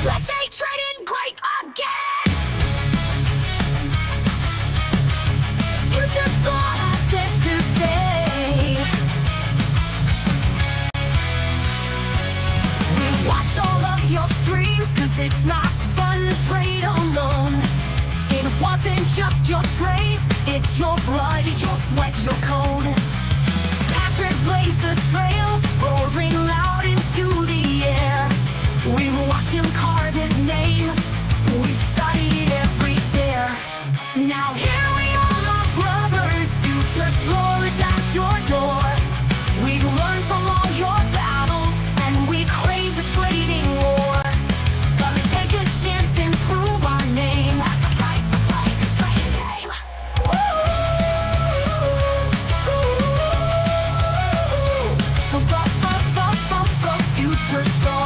Let's say trading great again. Future Store has this to say. We watch all of your streams, cause it's not fun to trade alone. It wasn't just your trades, it's your blood, your sweat, your cone. Patrick blazed the trail, roaring loud into the air. We watched him carve his name, we studied every stair. Now here we are, my brothers, future explorers at your door. We've learned from all your battles, and we crave the trading war. Gonna take a chance and prove our name. That's the price to play this trading game. The future store.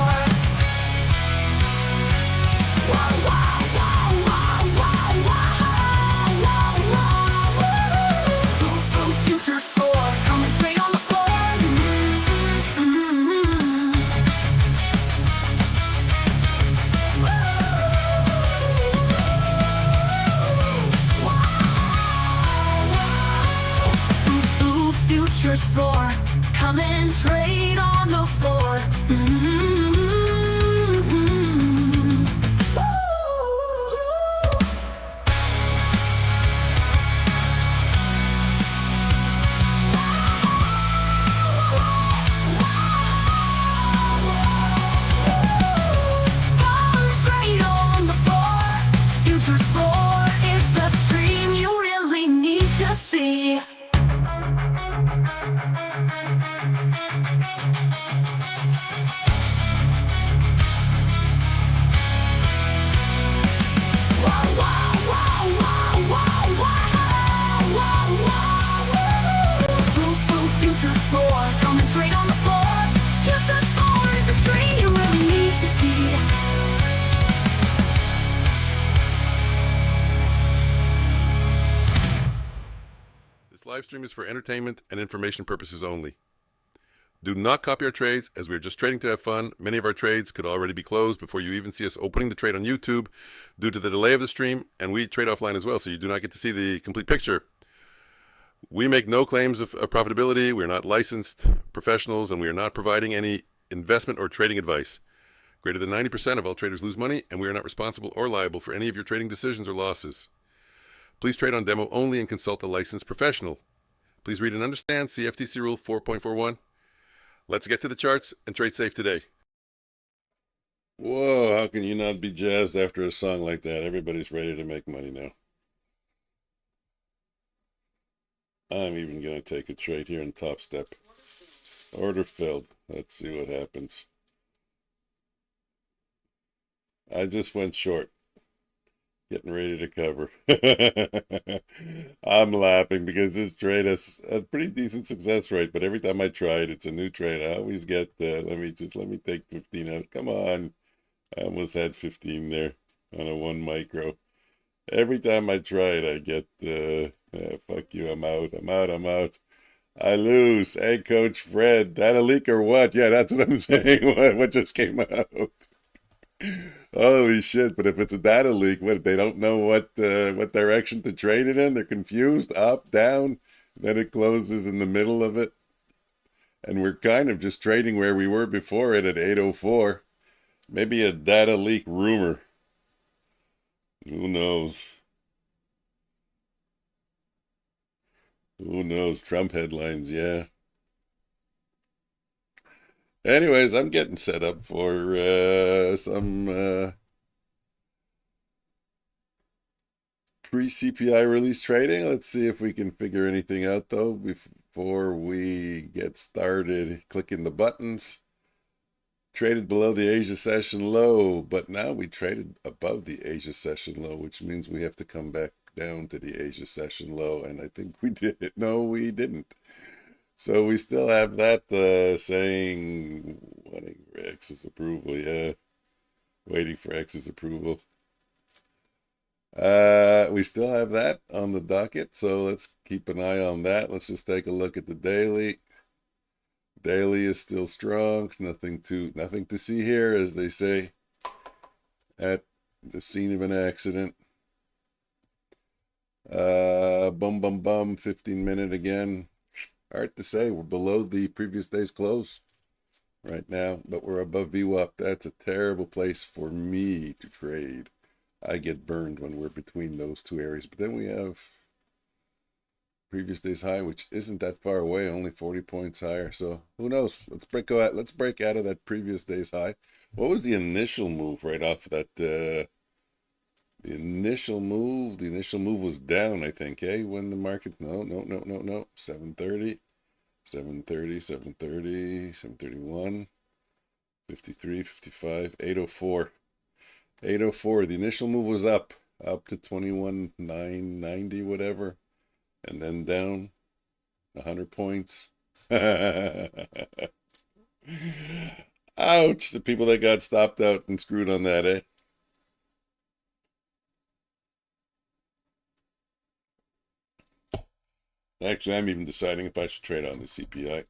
Future store, come and trade on the floor. Future store, come and trade on the floor. Future store, come and trade on the floor. Future store is the stream you really need to see. This live stream is for entertainment and information purposes only. Do not copy our trades, as we are just trading to have fun. Many of our trades could already be closed before you even see us opening the trade on YouTube due to the delay of the stream, and we trade offline as well, so you do not get to see the complete picture. We make no claims of profitability. We are not licensed professionals, and we are not providing any investment or trading advice. Greater than 90% of all traders lose money, and we are not responsible or liable for any of your trading decisions or losses. Please trade on demo only and consult a licensed professional. Please read and understand CFTC Rule 4.41. Let's get to the charts and trade safe today. Whoa, how can you not be jazzed after a song like that? Everybody's ready to make money now. I'm even going to take a trade here in Topstep. Order filled. Let's see what happens. I just went short. Getting ready to cover. I'm laughing because this trade has a pretty decent success rate, but every time I try it, it's a new trade. I always get, let me take 15 out. Come on. I almost had 15 there on a 1 micro. Every time I try it, I get, fuck you, I'm out. I lose. Hey, Coach Fred, that a leak or what? Yeah, that's what I'm saying. What just came out? Holy shit, but if it's a data leak, what, they don't know what direction to trade it in? They're confused, up, down, then it closes in the middle of it. And we're kind of just trading where we were before it at 804. Maybe a data leak rumor. Who knows? Who knows? Trump headlines, yeah. Anyways, I'm getting set up for some pre-CPI release trading. Let's see if we can figure anything out, though, before we get started clicking the buttons. Traded below the Asia session low, but now we traded above the Asia session low, which means we have to come back down to the Asia session low, and I think we did it. No, we didn't. So we still have that saying, waiting for X's approval, yeah. Waiting for X's approval. We still have that on the docket, so let's keep an eye on that. Let's just take a look at the daily. Daily is still strong. Nothing to see here, as they say at the scene of an accident. Bum bum bum. 15-minute again. Hard to say. We're below the previous day's close right now, but we're above VWAP. That's a terrible place for me to trade. I get burned when we're between those two areas. But then we have previous day's high, which isn't that far away, only 40 points higher. So who knows? Let's break out of that previous day's high. What was the initial move right off of that? The initial move was down, I think. When the market, no. 730, 730, 730, 731, 53, 55, 804. 804. The initial move was up to 21,990, whatever, and then down 100 points. Ouch, the people that got stopped out and screwed on that, eh? Actually, I'm even deciding if I should trade on the CPI.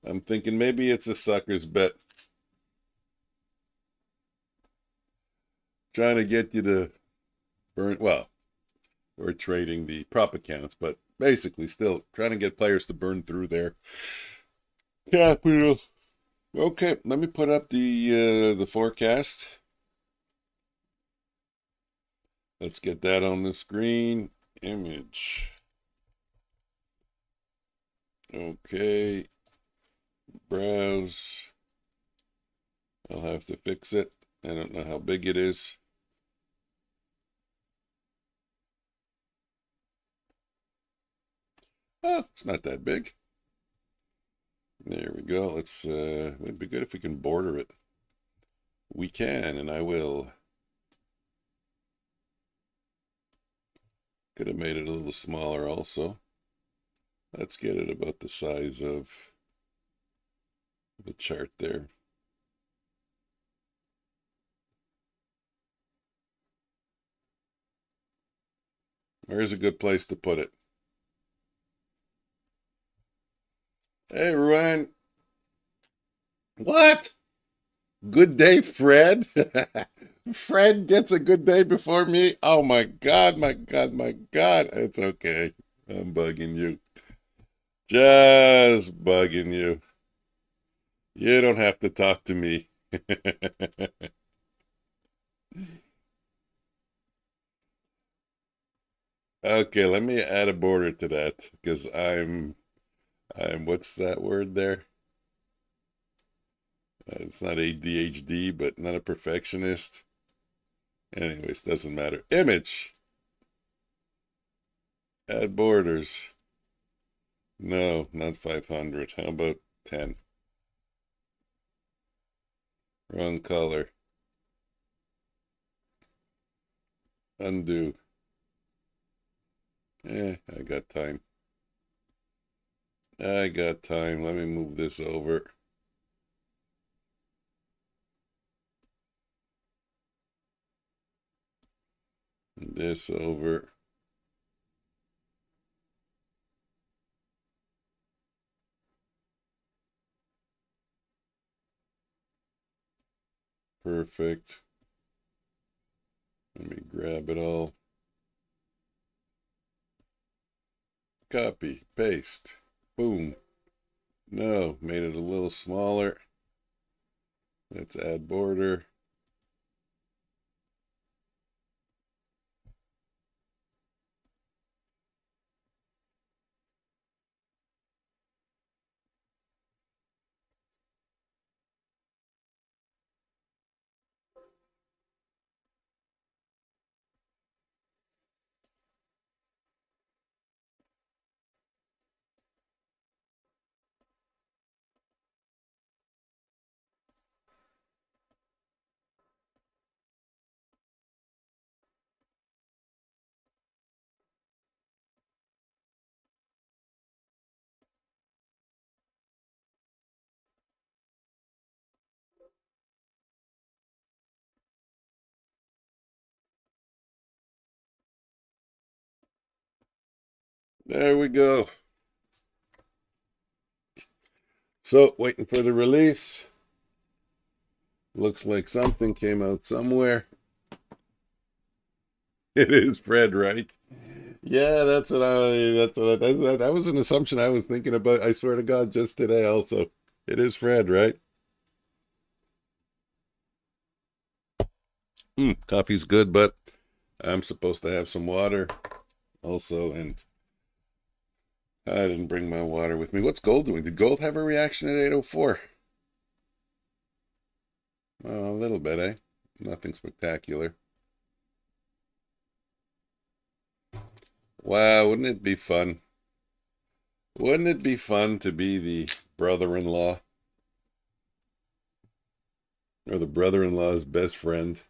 I'm thinking maybe it's a sucker's bet. Trying to get you to burn, well, we're trading the prop accounts, but basically still trying to get players to burn through their capital. Okay, let me put up the forecast. Let's get that on the screen. Image. Okay. Browse. I'll have to fix it. I don't know how big it is. Oh, it's not that big. There we go. Let's it'd be good if we can border it. We can, and I will. Could have made it a little smaller also. Let's get it about the size of the chart there. Where's a good place to put it? Hey, Ruan. What? Good day, Fred. Fred gets a good day before me. Oh my God, my God, my God. It's okay. I'm bugging you. Just bugging you. You don't have to talk to me. Okay, let me add a border to that because I'm what's that word there? It's not ADHD, but not a perfectionist. Anyways, doesn't matter. Image. Add borders. No, not 500. How about 10? Wrong color. Undo. I got time. I got time. Let me move this over. This over. Perfect. Let me grab it all. Copy, paste, boom. No, made it a little smaller. Let's add border. There we go. So, waiting for the release. Looks like something came out somewhere. It is Fred, right? Yeah, that was an assumption I was thinking about. I swear to God, just today also. It is Fred, right? Coffee's good, but I'm supposed to have some water also, and I didn't bring my water with me. What's gold doing? Did gold have a reaction at 804? Oh, a little bit, eh? Nothing spectacular. Wow, wouldn't it be fun? Wouldn't it be fun to be the brother-in-law? Or the brother-in-law's best friend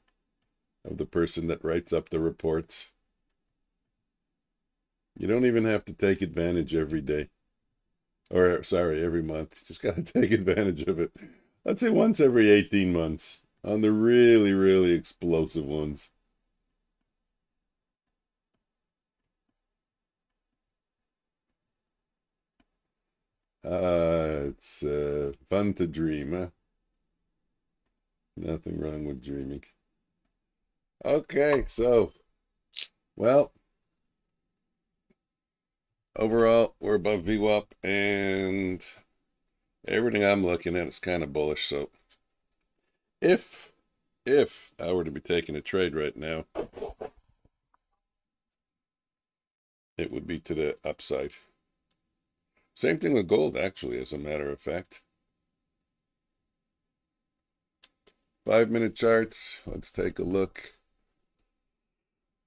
of the person that writes up the reports? You don't even have to take advantage every day. Or, sorry, every month. You just got to take advantage of it. I'd say once every 18 months on the really, really explosive ones. It's fun to dream, huh? Nothing wrong with dreaming. Okay, so, well, overall, we're above VWAP, and everything I'm looking at is kind of bullish. So, if I were to be taking a trade right now, it would be to the upside. Same thing with gold, actually, as a matter of fact. 5-minute charts. Let's take a look.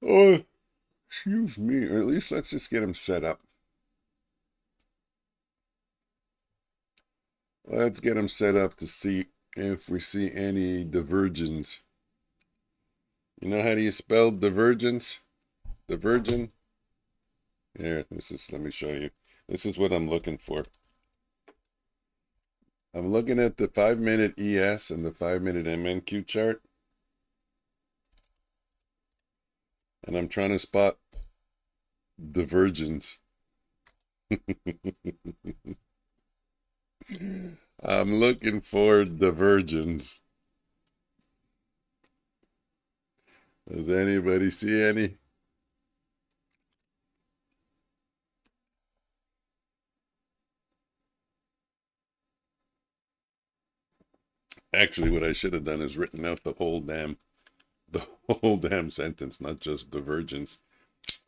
Oh, excuse me. Or at least let's just get them set up. Let's get them set up to see if we see any divergence. You know how do you spell divergence? Divergent? Here, let me show you. This is what I'm looking for. I'm looking at the 5-minute ES and the 5-minute MNQ chart. And I'm trying to spot divergence. I'm looking for divergence. Does anybody see any? Actually, what I should have done is written out the whole damn sentence, not just divergence.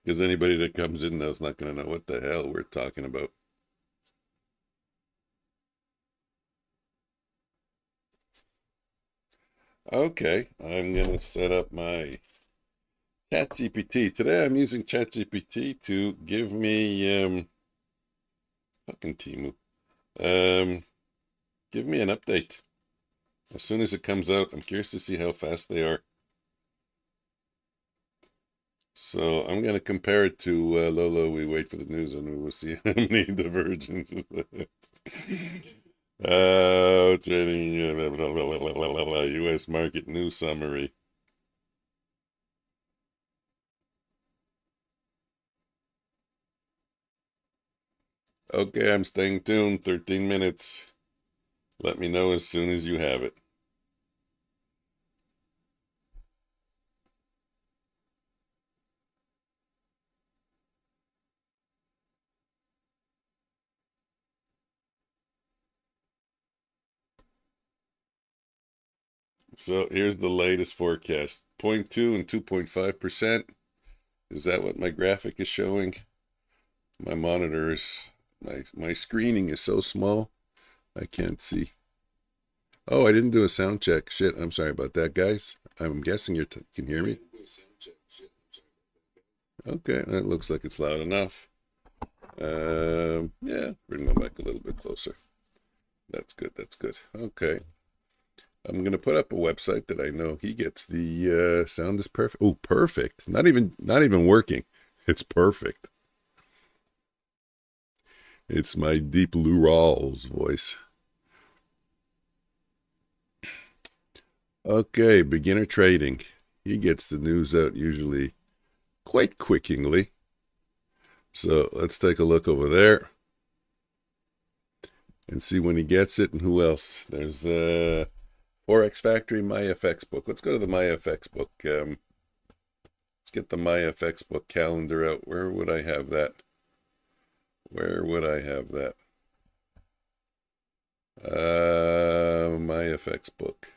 Because anybody that comes in now is not going to know what the hell we're talking about. Okay, I'm going to set up my ChatGPT. Today I'm using ChatGPT to give me, fucking Timu, give me an update. As soon as it comes out, I'm curious to see how fast they are. So I'm going to compare it to Lolo. We wait for the news and we will see how many divergences. Trading U.S. market news summary. Okay, I'm staying tuned. 13 minutes. Let me know as soon as you have it. So here's the latest forecast. 0.2 and 2.5%. Is that what my graphic is showing? My monitor is, my screening is so small, I can't see. Oh, I didn't do a sound check. Shit, I'm sorry about that, guys. I'm guessing you can hear me. Okay, that looks like it's loud enough. Yeah, bring my mic a little bit closer. That's good, that's good. Okay. I'm going to put up a website that I know he gets the sound is perfect. Oh, perfect. Not even working. It's perfect. It's my deep Lou Rawls voice. Okay, beginner trading. He gets the news out usually quite quickly. So let's take a look over there and see when he gets it and who else. There's Forex Factory, MyFX book. Let's go to the MyFX book. Let's get the MyFX book calendar out. Where would I have that? Where would I have that? MyFX book.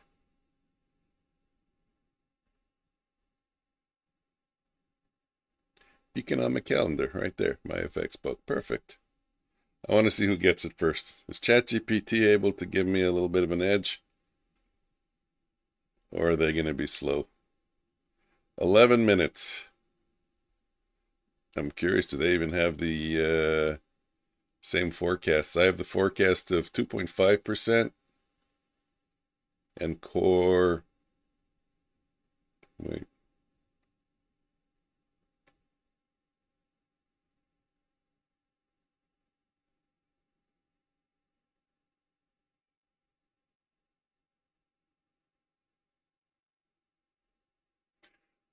Economic calendar, right there. MyFX book. Perfect. I want to see who gets it first. Is ChatGPT able to give me a little bit of an edge? Or are they going to be slow? 11 minutes. I'm curious, do they even have the same forecasts? I have the forecast of 2.5% and core. Wait.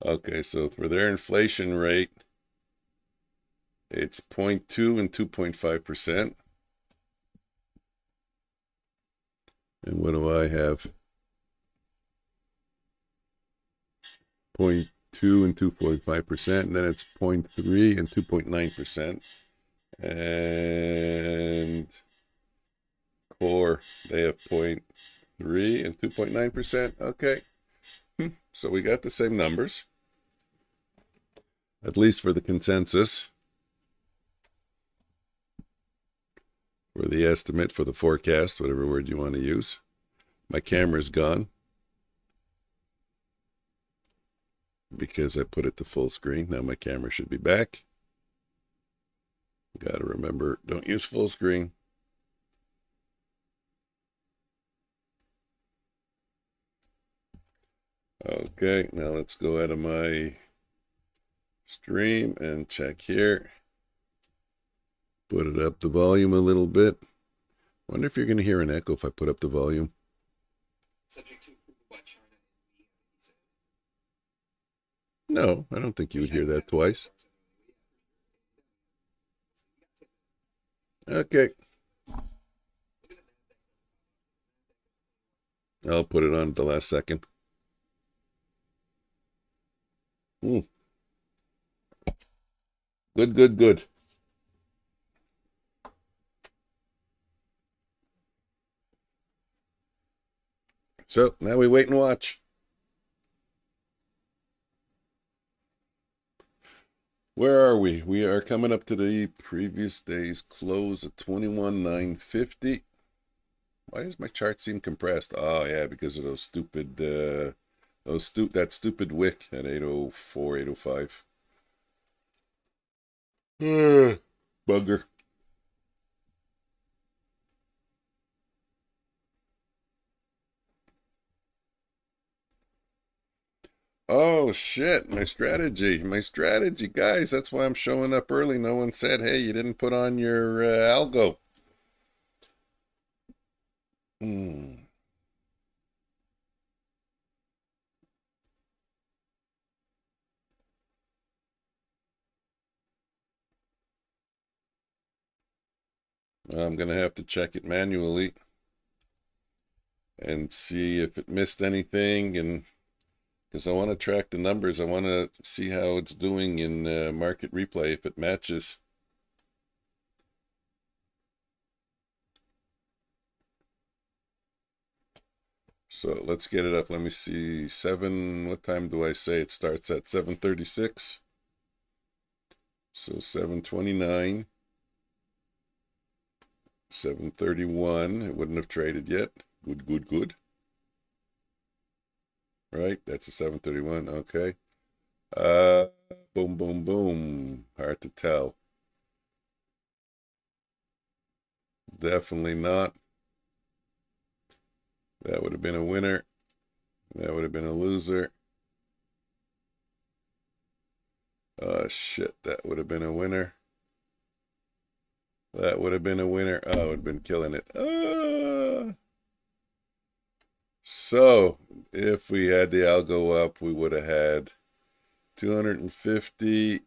Okay, so for their inflation rate, it's 0.2 and 2.5%. And what do I have? 0.2 and 2.5%, and then it's 0.3 and 2.9%. And core, they have 0.3 and 2.9%. Okay. So we got the same numbers, at least for the consensus, for the estimate, for the forecast, whatever word you want to use. My camera's gone because I put it to full screen. Now my camera should be back. Got to remember, don't use full screen. Okay, now let's go out of my stream and check here. Put it up the volume a little bit. Wonder if you're going to hear an echo if I put up the volume. Subject to approval by China and EST. No, I don't think you would hear that twice. Okay. I'll put it on at the last second. Good, good, good. So now we wait and watch. Where are we? We are coming up to the previous day's close at 21,950. Why does my chart seem compressed? Oh yeah, because of those stupid that stupid wick at 804, 805. Bugger. Oh shit, my strategy, guys. That's why I'm showing up early. No one said, hey, you didn't put on your algo. I'm going to have to check it manually and see if it missed anything, and because I want to track the numbers. I want to see how it's doing in market replay, if it matches. So let's get it up. Let me see. What time do I say it starts at? 7:36. So 7:29. 7:31. It wouldn't have traded yet. Good, good, good. Right, that's a 7:31. Okay. Boom, boom, boom. Hard to tell. Definitely not. That would have been a winner. That would have been a loser. Oh shit, that would have been a winner. That would have been a winner. Oh, I would have been killing it. So, if we had the algo up, we would have had 250,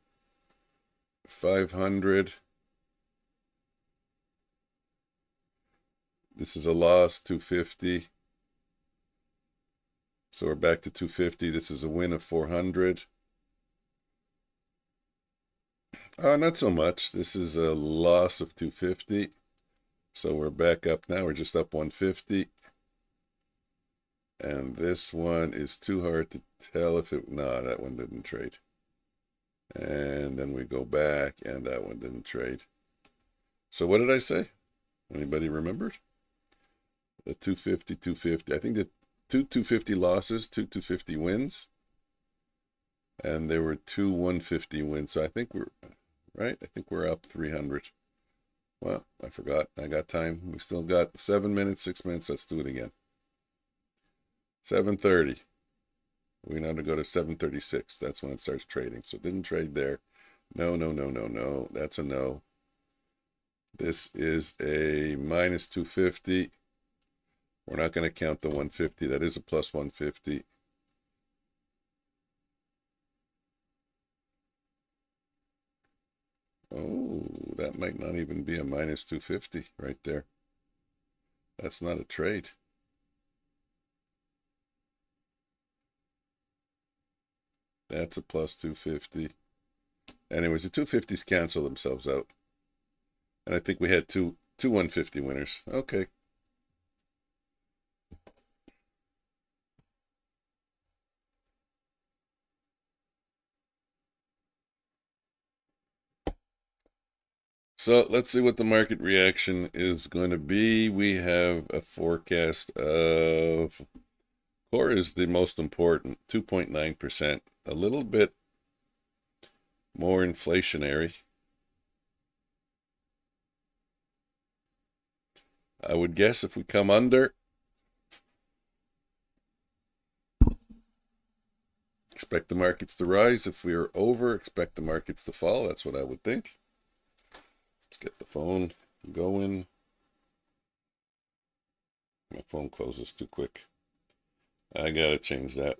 500. This is a loss, 250. So we're back to 250. This is a win of 400. Not so much. This is a loss of 250. So we're back up now. We're just up 150. And this one is too hard to tell if it... No, that one didn't trade. And then we go back, and that one didn't trade. So what did I say? Anybody remembered? The 250, 250. I think the two 250 losses, two 250 wins. And there were two 150 wins. So I think we're... Right? I think we're up 300. Well, I forgot. I got time. We still got 7 minutes, 6 minutes. Let's do it again. 7:30. We now to go to 7:36. That's when it starts trading. So it didn't trade there. No, no, no, no, no. That's a no. This is a minus 250. We're not going to count the 150. That is a plus 150. Oh, that might not even be a minus 250 right there. That's not a trade. That's a plus 250. Anyways, the 250s cancel themselves out. And I think we had two 150 winners. Okay. So let's see what the market reaction is going to be. We have a forecast of core is the most important, 2.9%, a little bit more inflationary. I would guess if we come under, expect the markets to rise. If we are over, expect the markets to fall. That's what I would think. Let's get the phone going. My phone closes too quick. I gotta change that.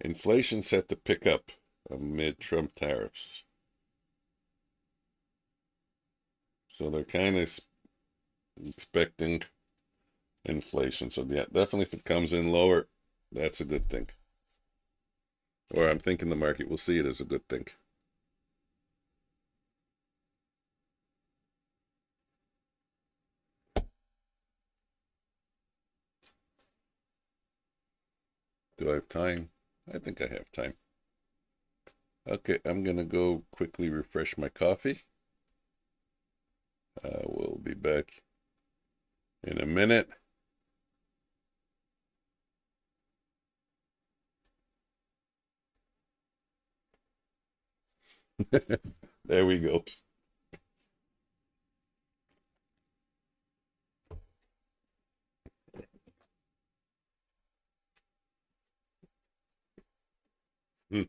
Inflation set to pick up amid Trump tariffs. So they're kind of expecting inflation. So yeah, definitely if it comes in lower, that's a good thing. Or I'm thinking the market will see it as a good thing. Do I have time? I think I have time. Okay, I'm going to go quickly refresh my coffee. We'll be back in a minute. There we go. Hmm.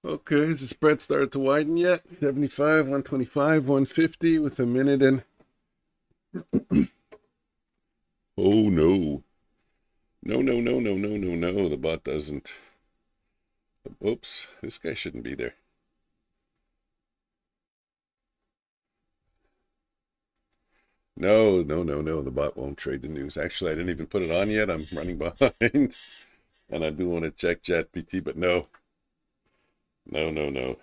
Okay, has the spread started to widen yet? 75, 125, 150 with a minute in. Oh no. No, no, no, no, no, no, no. The bot doesn't. Oops, this guy shouldn't be there. No, no, no, no. The bot won't trade the news. Actually, I didn't even put it on yet. I'm running behind. And I do want to check ChatGPT, but no. No, no, no.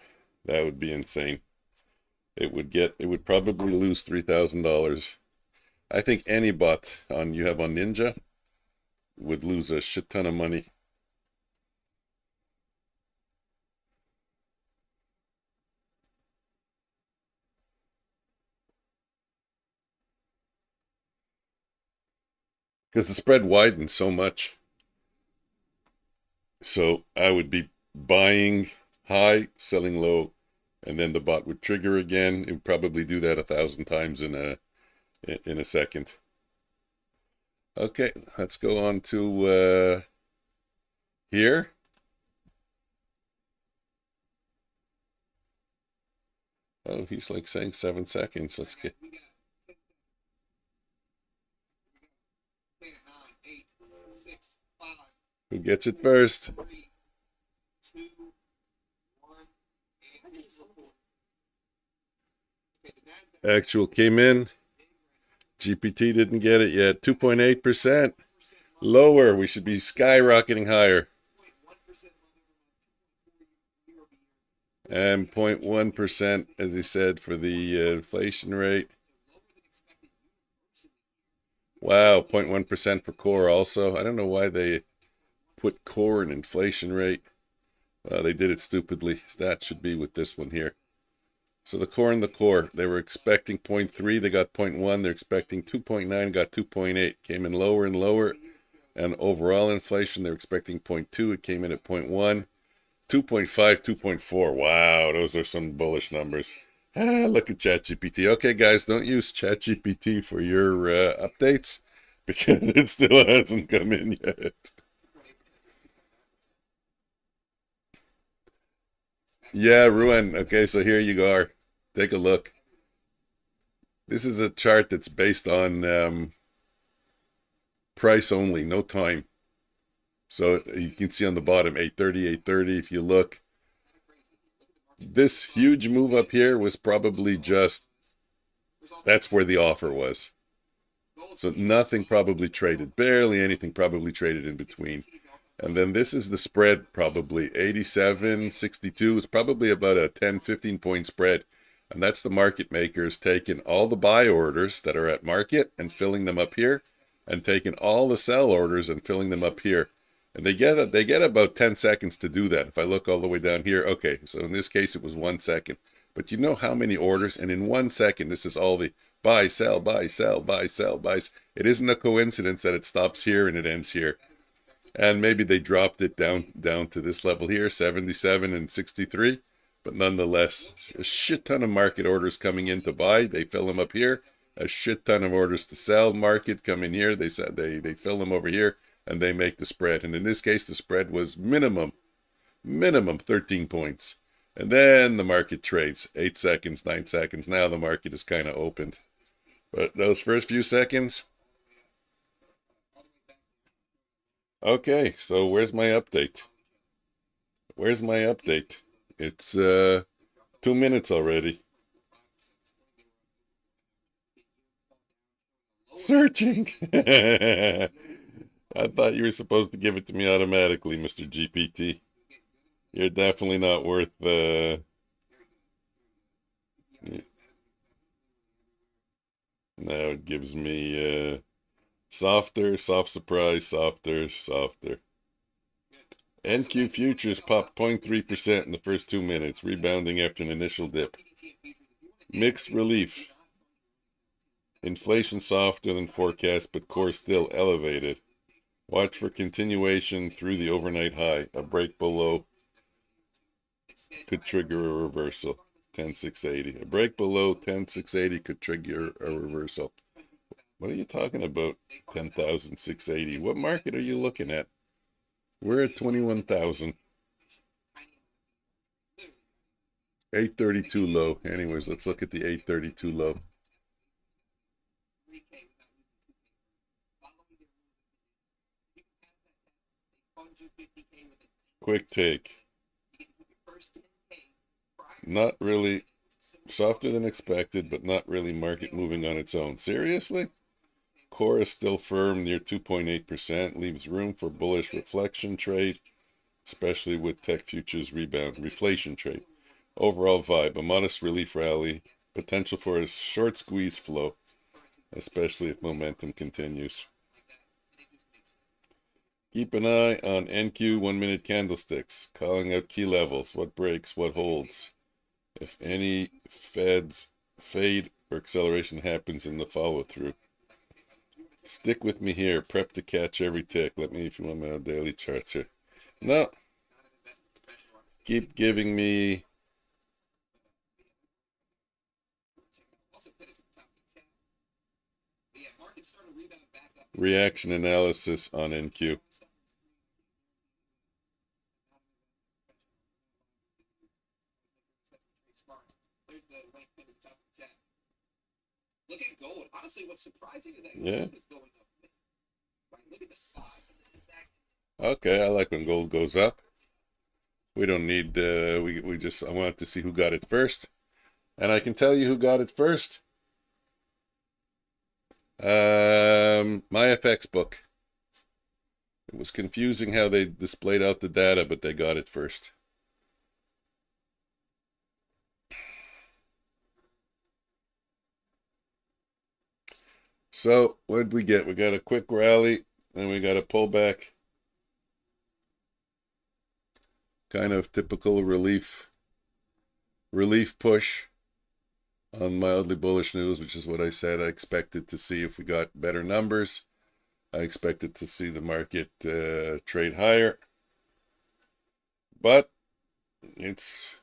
That would be insane. It would probably lose $3,000. I think any bot you have on Ninja would lose a shit ton of money. Because the spread widened so much. So I would be buying high, selling low, and then the bot would trigger again. It would probably do that 1,000 times in a second. Okay, let's go on to here. Oh, he's like saying 7 seconds. Let's get. Who gets it first? Actual came in. GPT didn't get it yet. 2.8%. Lower. We should be skyrocketing higher. And 0.1%, as he said, for the inflation rate. Wow, 0.1% for core also. I don't know why they put core in inflation rate. They did it stupidly. That should be with this one here. So the core and the core, they were expecting 0.3, they got 0.1. They're expecting 2.9, got 2.8. Came in lower and lower. And overall inflation, they're expecting 0.2. It came in at 0.1. 2.5, 2.4. Wow, those are some bullish numbers. Look at ChatGPT. Okay, guys, don't use ChatGPT for your updates because it still hasn't come in yet. Yeah, Ruan. Okay, so here you are. Take a look. This is a chart that's based on price only, no time. So you can see on the bottom, 830, 830. If you look, this huge move up here was probably just, that's where the offer was. So nothing probably traded, barely anything probably traded in between. And then this is the spread, probably 87, 62. It's probably about a 10, 15 point spread. And that's the market makers taking all the buy orders that are at market and filling them up here, and taking all the sell orders and filling them up here. And they get about 10 seconds to do that. If I look all the way down here, okay, so in this case it was 1 second. But you know how many orders? And in 1 second, this is all the buy, sell, buy, sell, buy, sell, buys. It isn't a coincidence that it stops here and it ends here. And maybe they dropped it down to this level here, 77 and 63. But nonetheless, a shit ton of market orders coming in to buy. They fill them up here. A shit ton of orders to sell. Market come in here. They said they fill them over here, and they make the spread. And in this case, the spread was minimum 13 points. And then the market trades 8 seconds, 9 seconds. Now the market is kind of opened. But those first few seconds. Okay, so where's my update? Where's my update? It's 2 minutes already. Searching. I thought you were supposed to give it to me automatically, Mr. GPT. You're definitely not worth now it gives me softer, soft surprise, softer. NQ futures popped 0.3% in the first 2 minutes, rebounding after an initial dip. Mixed relief. Inflation softer than forecast, but core still elevated. Watch for continuation through the overnight high. A break below could trigger a reversal. 10,680. A break below 10,680 could trigger a reversal. What are you talking about? 10,680. What market are you looking at? We're at 21,000. 832 low. Anyways, let's look at the 832 low. Quick take. Not really, softer than expected, but not really market moving on its own. Seriously? Core is still firm near 2.8%, leaves room for bullish reflection trade, especially with tech futures rebound. Reflation trade. Overall vibe, a modest relief rally, potential for a short squeeze flow, especially if momentum continues. Keep an eye on NQ 1-minute candlesticks, calling out key levels, what breaks, what holds. If any fade or acceleration happens in the follow-through. Stick with me here, prep to catch every tick. Let me, if you want my daily charts here. No. Keep giving me reaction analysis on NQ. Look at gold. Honestly, what's surprising is that Yeah. gold is going up. Right, look at the spot. Okay, I like when gold goes up. We don't need, I wanted to see who got it first. And I can tell you who got it first. My FX book. It was confusing how they displayed out the data, but they got it first. So what did we get? We got a quick rally, and we got a pullback. Kind of typical relief push on mildly bullish news, which is what I said I expected to see if we got better numbers. I expected to see the market trade higher. But it's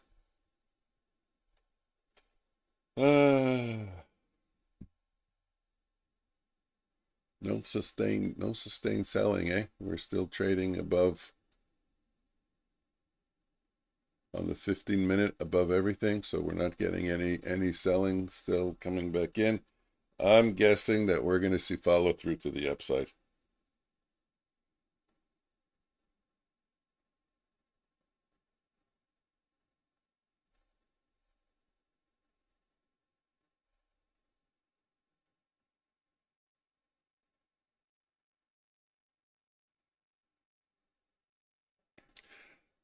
no sustained selling, eh? We're still trading above on the 15-minute above everything, so we're not getting any selling still coming back in. I'm guessing that we're going to see follow through to the upside.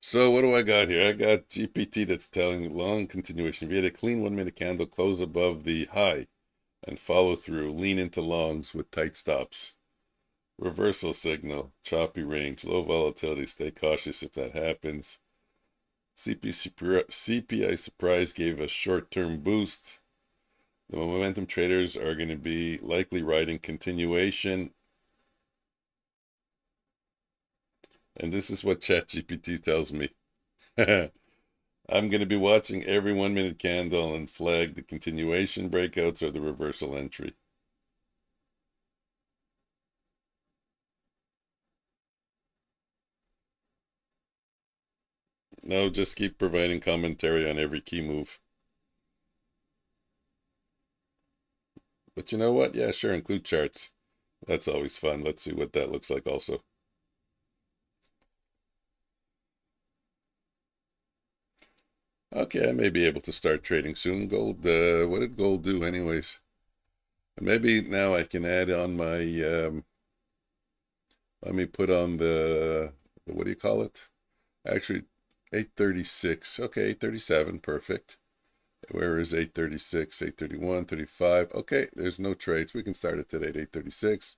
So what do I got here? I got GPT that's telling long continuation. If you had a clean 1-minute candle, close above the high and follow through. Lean into longs with tight stops. Reversal signal, choppy range, low volatility. Stay cautious if that happens. CPI surprise gave a short-term boost. The momentum traders are going to be likely riding continuation. And this is what ChatGPT tells me. I'm going to be watching every 1-minute candle and flag the continuation breakouts or the reversal entry. No, just keep providing commentary on every key move. But you know what? Yeah, sure, include charts. That's always fun. Let's see what that looks like also. Okay, I may be able to start trading soon. Gold, what did gold do anyways? Maybe now I can add on my, let me put on the, what do you call it? Actually, 836. Okay, 837, perfect. Where is 836, 831, 35? Okay, there's no trades. We can start it today at 836.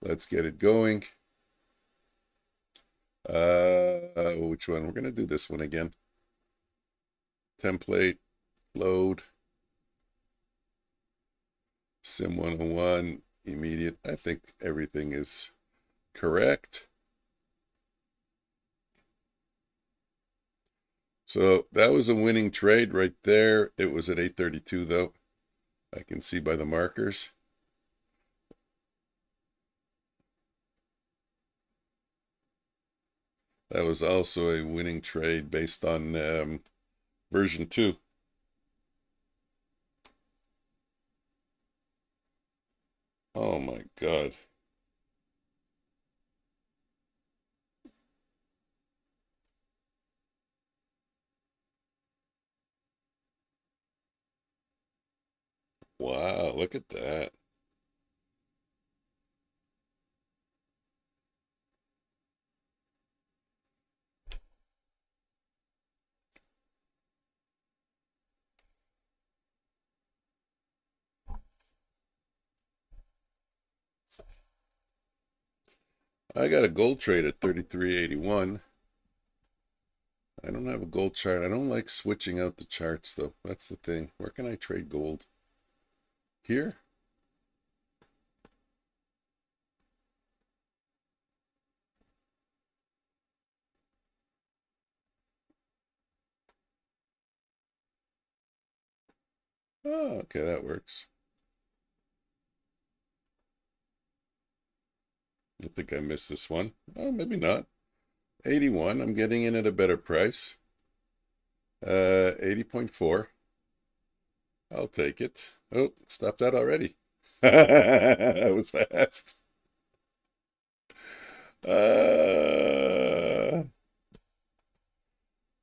Let's get it going. Which one? We're going to do this one again. Template, load, Sim 101, immediate. I think everything is correct. So that was a winning trade right there. It was at 832 though. I can see by the markers. That was also a winning trade based on version 2. Oh my God. Wow, look at that. I got a gold trade at 33.81. I don't have a gold chart. I don't like switching out the charts though. That's the thing. Where can I trade gold? Here? Oh, okay, that works. I think I missed this one. Oh, maybe not. 81. I'm getting in at a better price. 80.4. I'll take it. Oh, stop that already. That was fast. I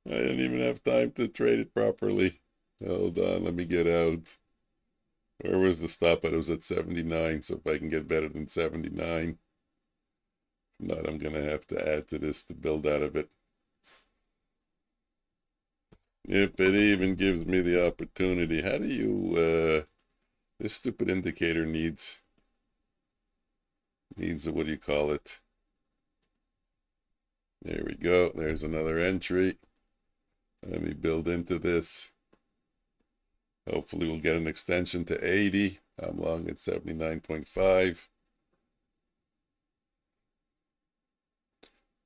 didn't even have time to trade it properly. Hold on, let me get out. Where was the stop at? It was at 79, so if I can get better than 79. If not, I'm going to have to add to this to build out of it. If it even gives me the opportunity. How do you, this stupid indicator needs a, what do you call it? There we go. There's another entry. Let me build into this. Hopefully we'll get an extension to 80. I'm long at 79.5.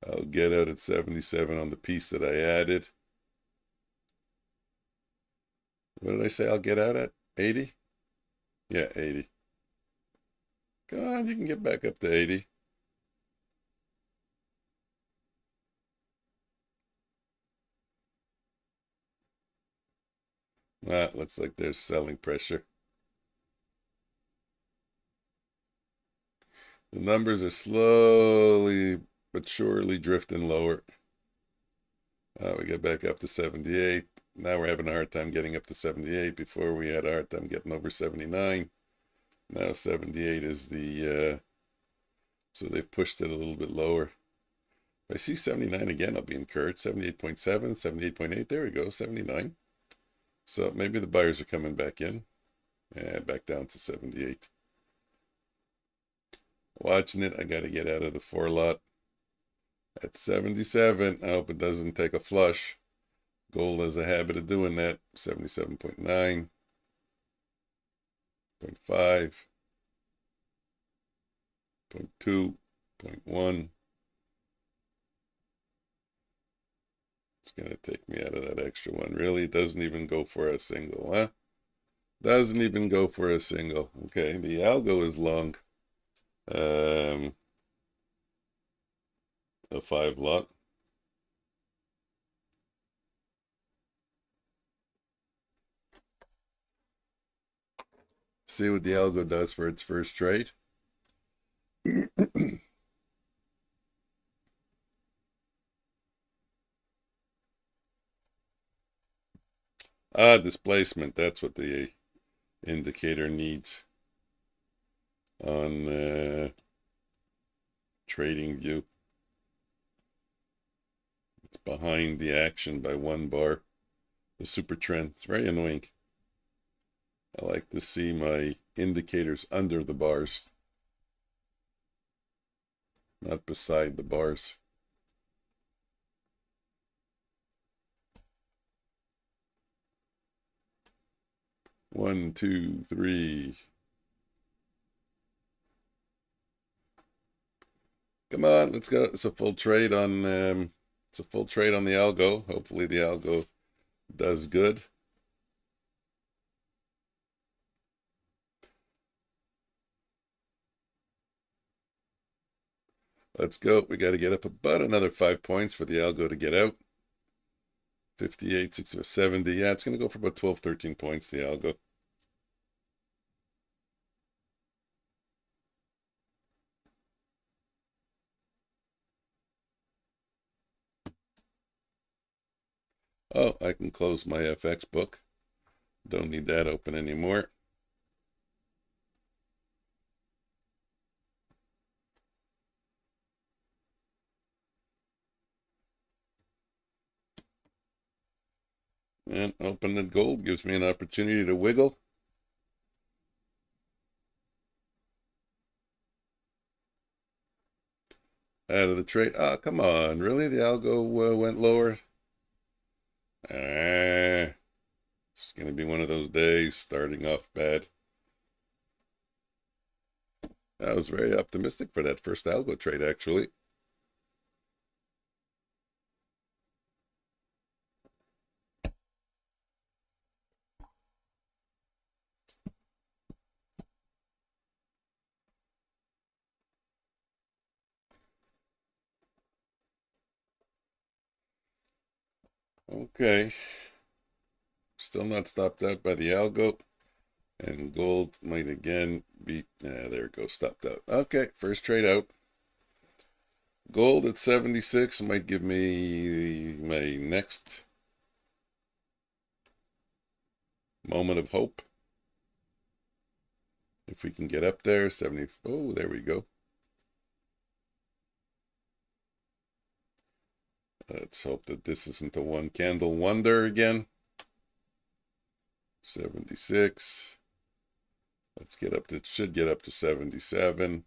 I'll get out at 77 on the piece that I added. What did I say I'll get out at? 80? Yeah, 80. Come on, you can get back up to 80. Ah, looks like there's selling pressure. The numbers are slowly but surely drifting lower. We get back up to 78. Now we're having a hard time getting up to 78. Before we had a hard time getting over 79. Now 78 is the, so they've pushed it a little bit lower. If I see 79 again, I'll be encouraged. 78.7, 78.8, there we go, 79. So maybe the buyers are coming back in. And back down to 78. Watching it, I got to get out of the 4 lot. At 77, I hope it doesn't take a flush. Gold has a habit of doing that. 77.9, 0.5, 0.2, 0.1. It's going to take me out of that extra one. Really, it doesn't even go for a single, huh? Doesn't even go for a single. Okay, the algo is long. A 5 lot. See what the algo does for its first trade. Displacement. That's what the indicator needs on trading view. It's behind the action by 1 bar. The super trend. It's very annoying. I like to see my indicators under the bars, not beside the bars. One, two, three. Come on, let's go. It's a full trade on the algo. Hopefully the algo does good. Let's go. We got to get up about another 5 points for the algo to get out. 58, 60, or 70. Yeah, it's going to go for about 12, 13 points, the algo. Oh, I can close my FX book. Don't need that open anymore. And open the gold gives me an opportunity to wiggle. Out of the trade. Oh, come on. Really? The algo went lower? It's going to be one of those days starting off bad. I was very optimistic for that first algo trade, actually. Okay. Still not stopped out by the algo. And gold might again be, there it goes, stopped out. Okay, first trade out. Gold at 76 might give me my next moment of hope. If we can get up there, 70, oh, there we go. Let's hope that this isn't a one candle wonder again. 76. Let's get up to, it should get up to 77.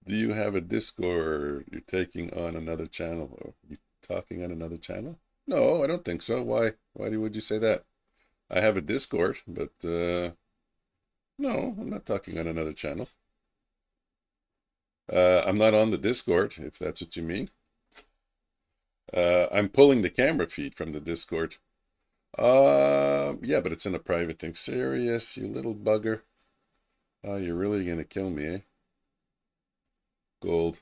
Do you have a Discord? You're taking on another channel? Or you talking on another channel? No, I don't think so. Why? Would you say that? I have a Discord, but no, I'm not talking on another channel. I'm not on the Discord, if that's what you mean. I'm pulling the camera feed from the Discord. Yeah, but it's in a private thing. Serious, you little bugger. Oh, you're really gonna kill me, eh? Gold.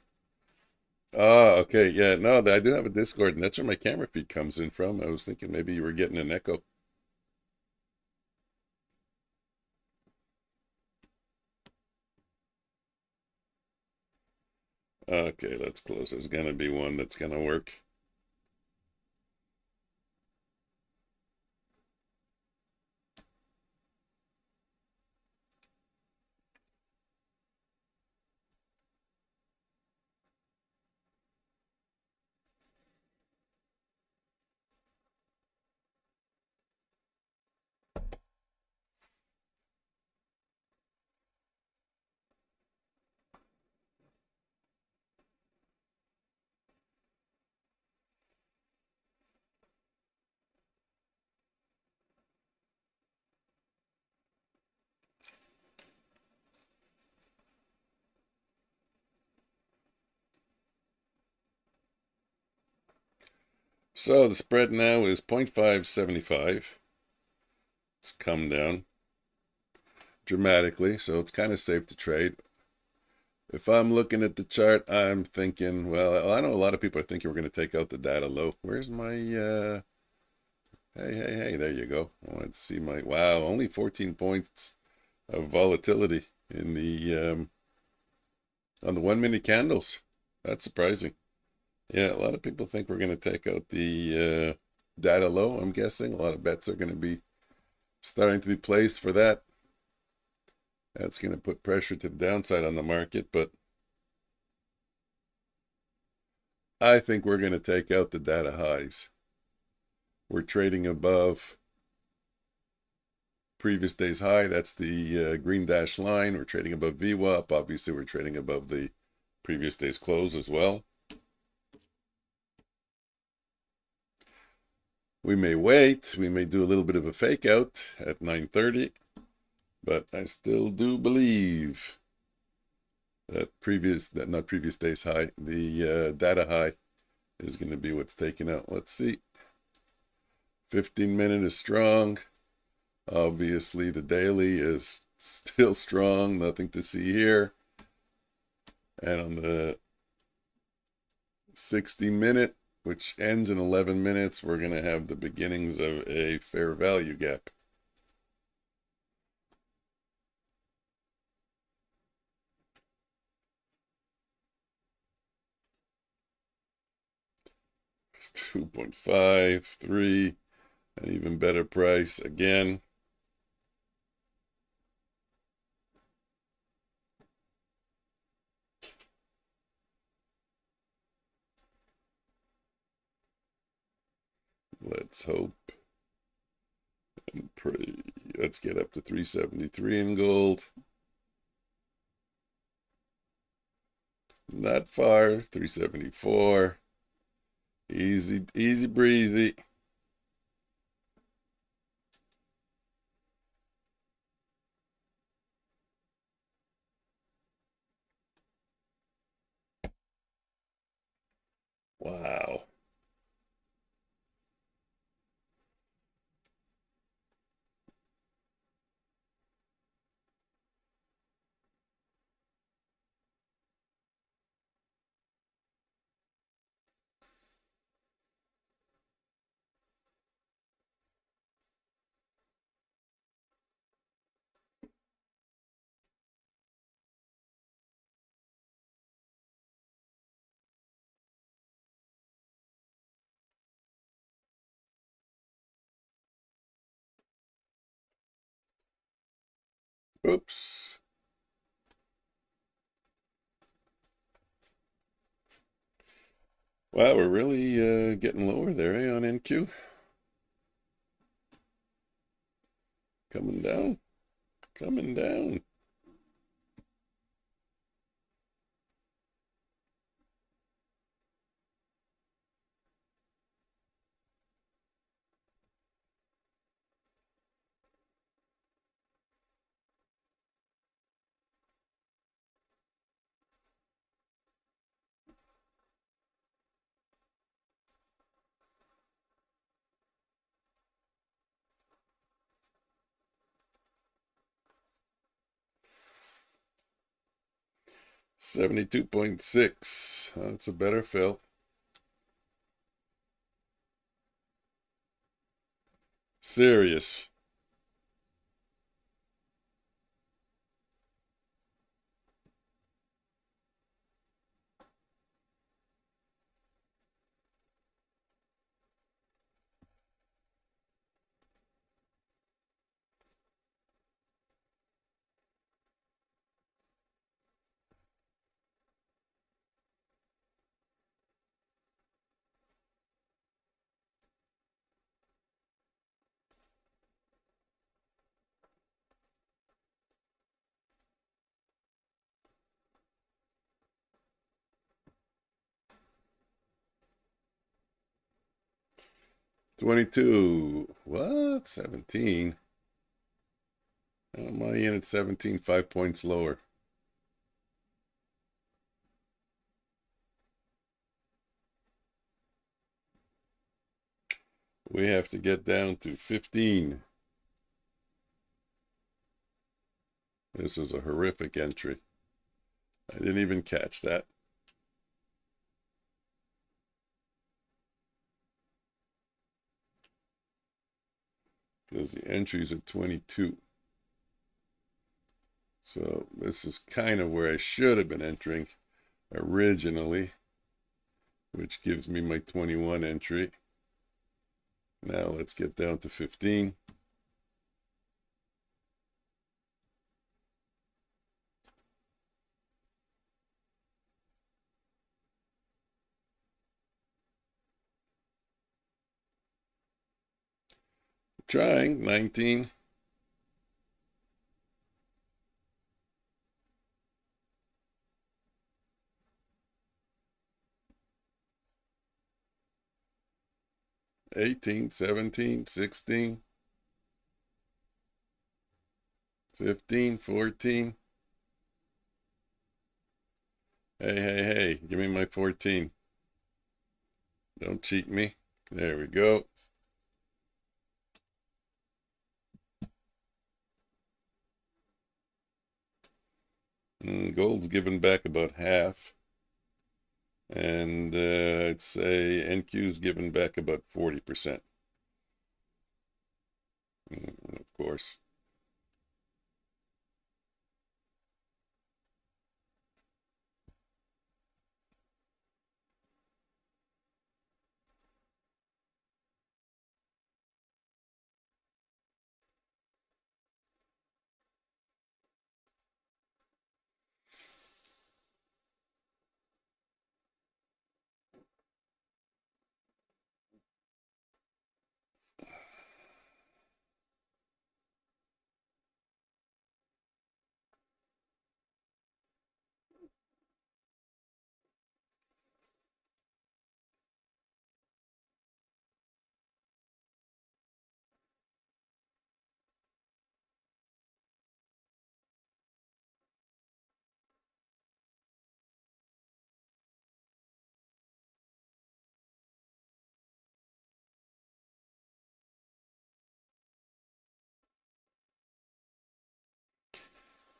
Ah, okay, yeah, no, I do have a Discord, and that's where my camera feed comes in from. I was thinking maybe you were getting an echo. Okay, let's close. There's gonna be one that's gonna work. So the spread now is 0.575. It's come down dramatically, so it's kind of safe to trade. If I'm looking at the chart, I'm thinking, well, I know a lot of people are thinking we're going to take out the data low. Where's my, hey, there you go. I wanted to see my, wow, only 14 points of volatility in the, on the 1 minute candles. That's surprising. Yeah, a lot of people think we're going to take out the data low, I'm guessing. A lot of bets are going to be starting to be placed for that. That's going to put pressure to the downside on the market, but I think we're going to take out the data highs. We're trading above previous day's high. That's the green dash line. We're trading above VWAP. Obviously, we're trading above the previous day's close as well. We may wait. We may do a little bit of a fake out at 9:30. But I still do believe that not previous day's high, the data high is going to be what's taken out. Let's see. 15-minute is strong. Obviously, the daily is still strong. Nothing to see here. And on the 60-minute, which ends in 11 minutes, we're going to have the beginnings of a fair value gap. It's 2.5, 3, an even better price again. Let's hope and pray. Let's get up to 373 in gold. Not far, 374. Easy, easy breezy. Wow. Oops. Wow, we're really getting lower there, eh, on NQ? Coming down. Coming down. $72.6. That's a better fill. Serious. $22. What? 17. How am I in at 17? 5 points lower. We have to get down to 15. This was a horrific entry. I didn't even catch that. Because the entries are 22. So this is kind of where I should have been entering originally, which gives me my 21 entry. Now let's get down to 15. Trying 19. $18, $17, $16, $15, $14. Hey, give me my 14. Don't cheat me. There we go. Gold's given back about half. And I'd say NQ's given back about 40%. Of course.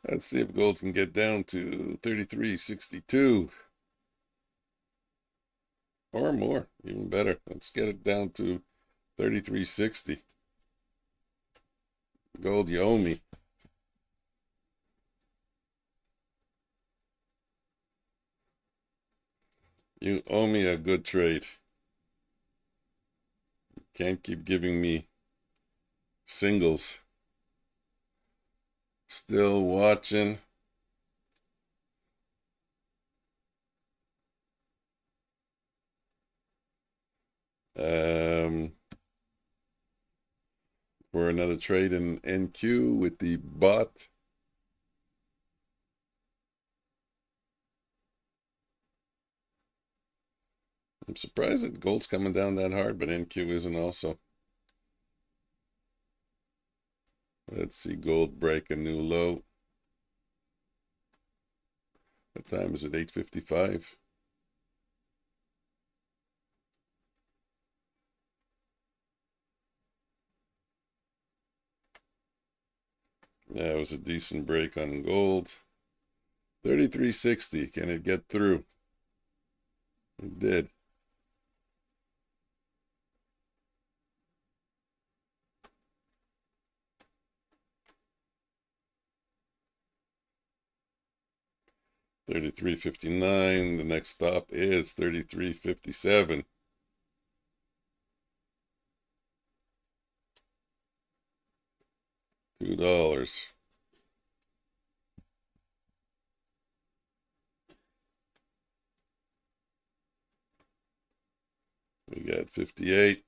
Let's see if gold can get down to 33.62 or more, even better. Let's get it down to 33.60. Gold, you owe me. You owe me a good trade. You can't keep giving me singles. Still watching. For another trade in NQ with the bot. I'm surprised that gold's coming down that hard, but NQ isn't also. Let's see gold break a new low. What time is it? 8:55. Yeah, it was a decent break on gold. 33.60. Can it get through? It did. $33.59. The next stop is 33.57. $2. We got 58.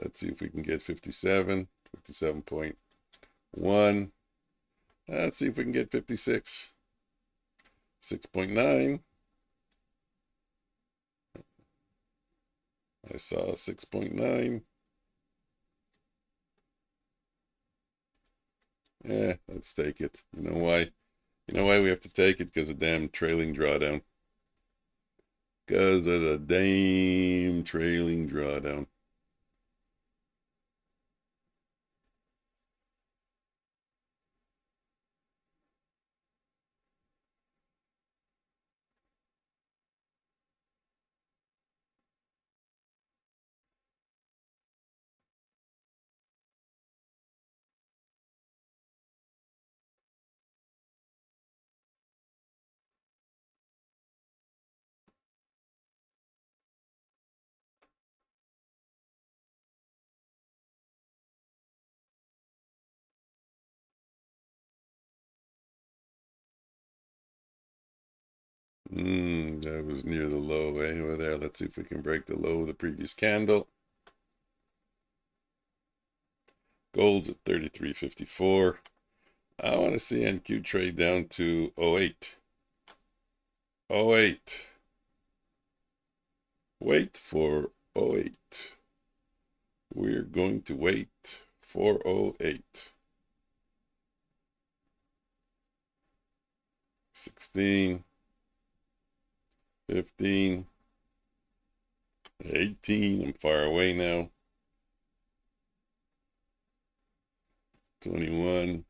Let's see if we can get 57. 57.1. Let's see if we can get 56. 6.9. I saw 6.9. Yeah, let's take it. You know why? You know why we have to take it? Because of damn trailing drawdown. Because of the damn trailing drawdown. That was near the low over there. Let's see if we can break the low of the previous candle. Gold's at 33.54. I want to see NQ trade down to 08. 08. Wait for 08. We're going to wait for 08. 16. 15. 18. I'm far away now. 21.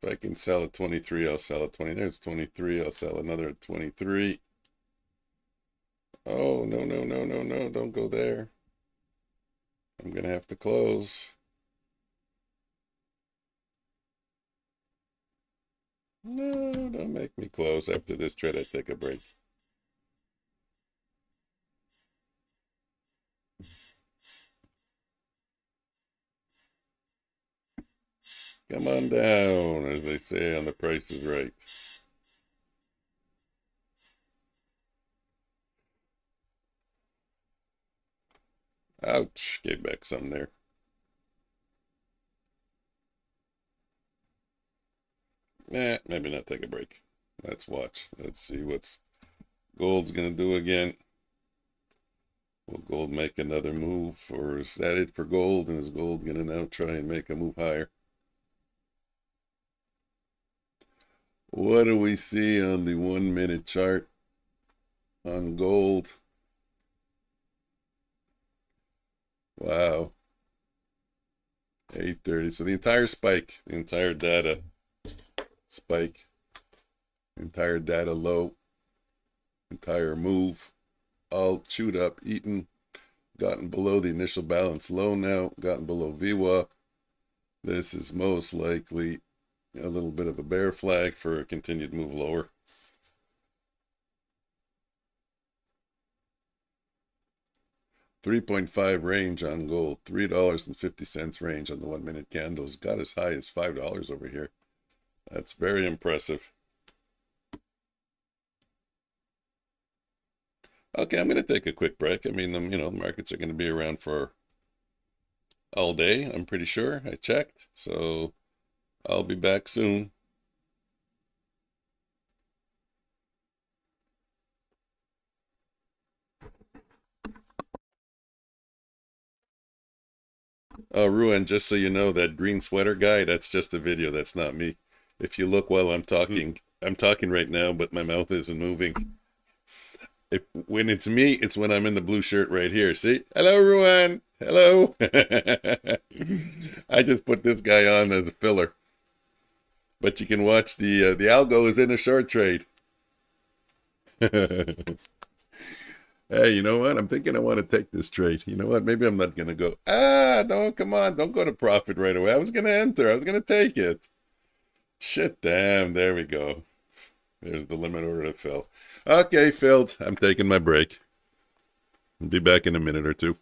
If I can sell at 23, I'll sell at 20. There's 23. I'll sell another at 23. Oh, no, no, no, no, no. Don't go there. I'm going to have to close. No, don't make me close. After this trade, I take a break. Come on down, as they say on The Price is Right. Ouch, gave back some there. Maybe not take a break. Let's watch. Let's see what's gold's going to do again. Will gold make another move, or is that it for gold? And is gold going to now try and make a move higher? What do we see on the 1 minute chart on gold? Wow. 830. So the entire spike, the entire data spike, entire data low, entire move, all chewed up, eaten, gotten below the initial balance low now, gotten below VWAP. This is most likely a little bit of a bear flag for a continued move lower. $3.5 range on gold, $3.50 range on the 1 minute candles. Got as high as $5 over here. That's very impressive. Okay, I'm going to take a quick break. I mean, the markets are going to be around for all day, I'm pretty sure. I checked, so I'll be back soon. Oh, Ruan, just so you know, that green sweater guy, that's just a video. That's not me. If you look while I'm talking, I'm talking right now, but my mouth isn't moving. When it's me, it's when I'm in the blue shirt right here. See? Hello, Ruan. Hello. I just put this guy on as a filler. But you can watch the algo is in a short trade. Hey, you know what? I'm thinking I want to take this trade. You know what? Maybe I'm not going to go. Don't, come on. Don't go to profit right away. I was going to enter. I was going to take it. Shit, damn. There we go. There's the limit order that fell. Okay, filled. I'm taking my break. I'll be back in a minute or two.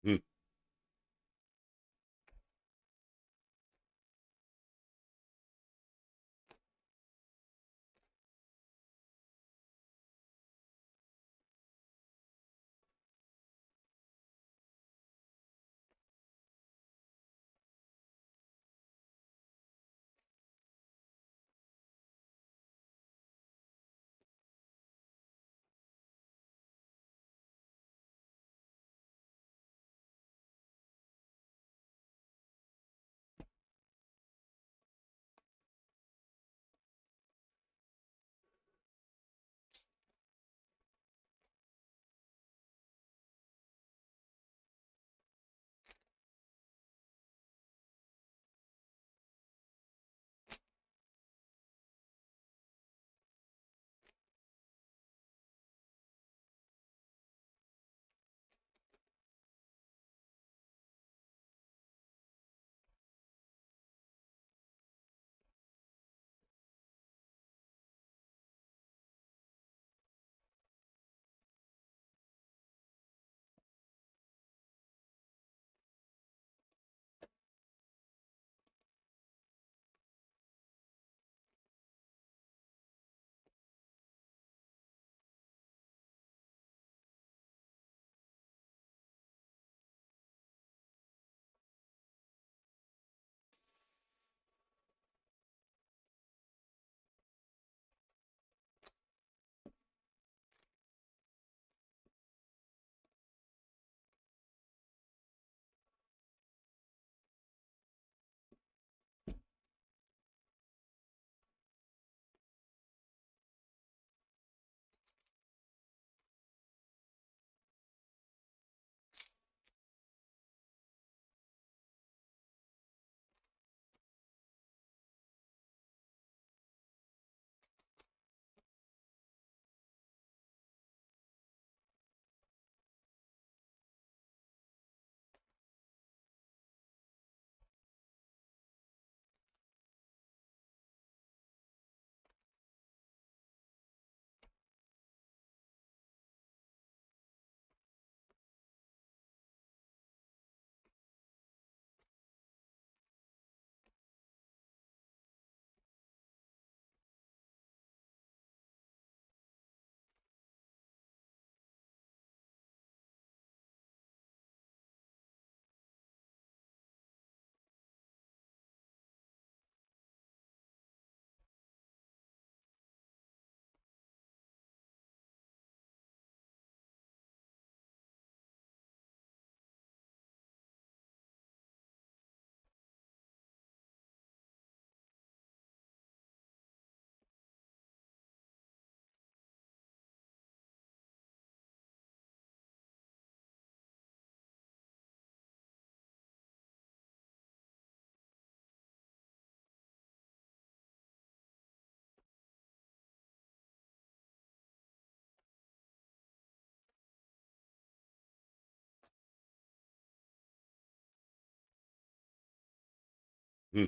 Hmm. Hmm.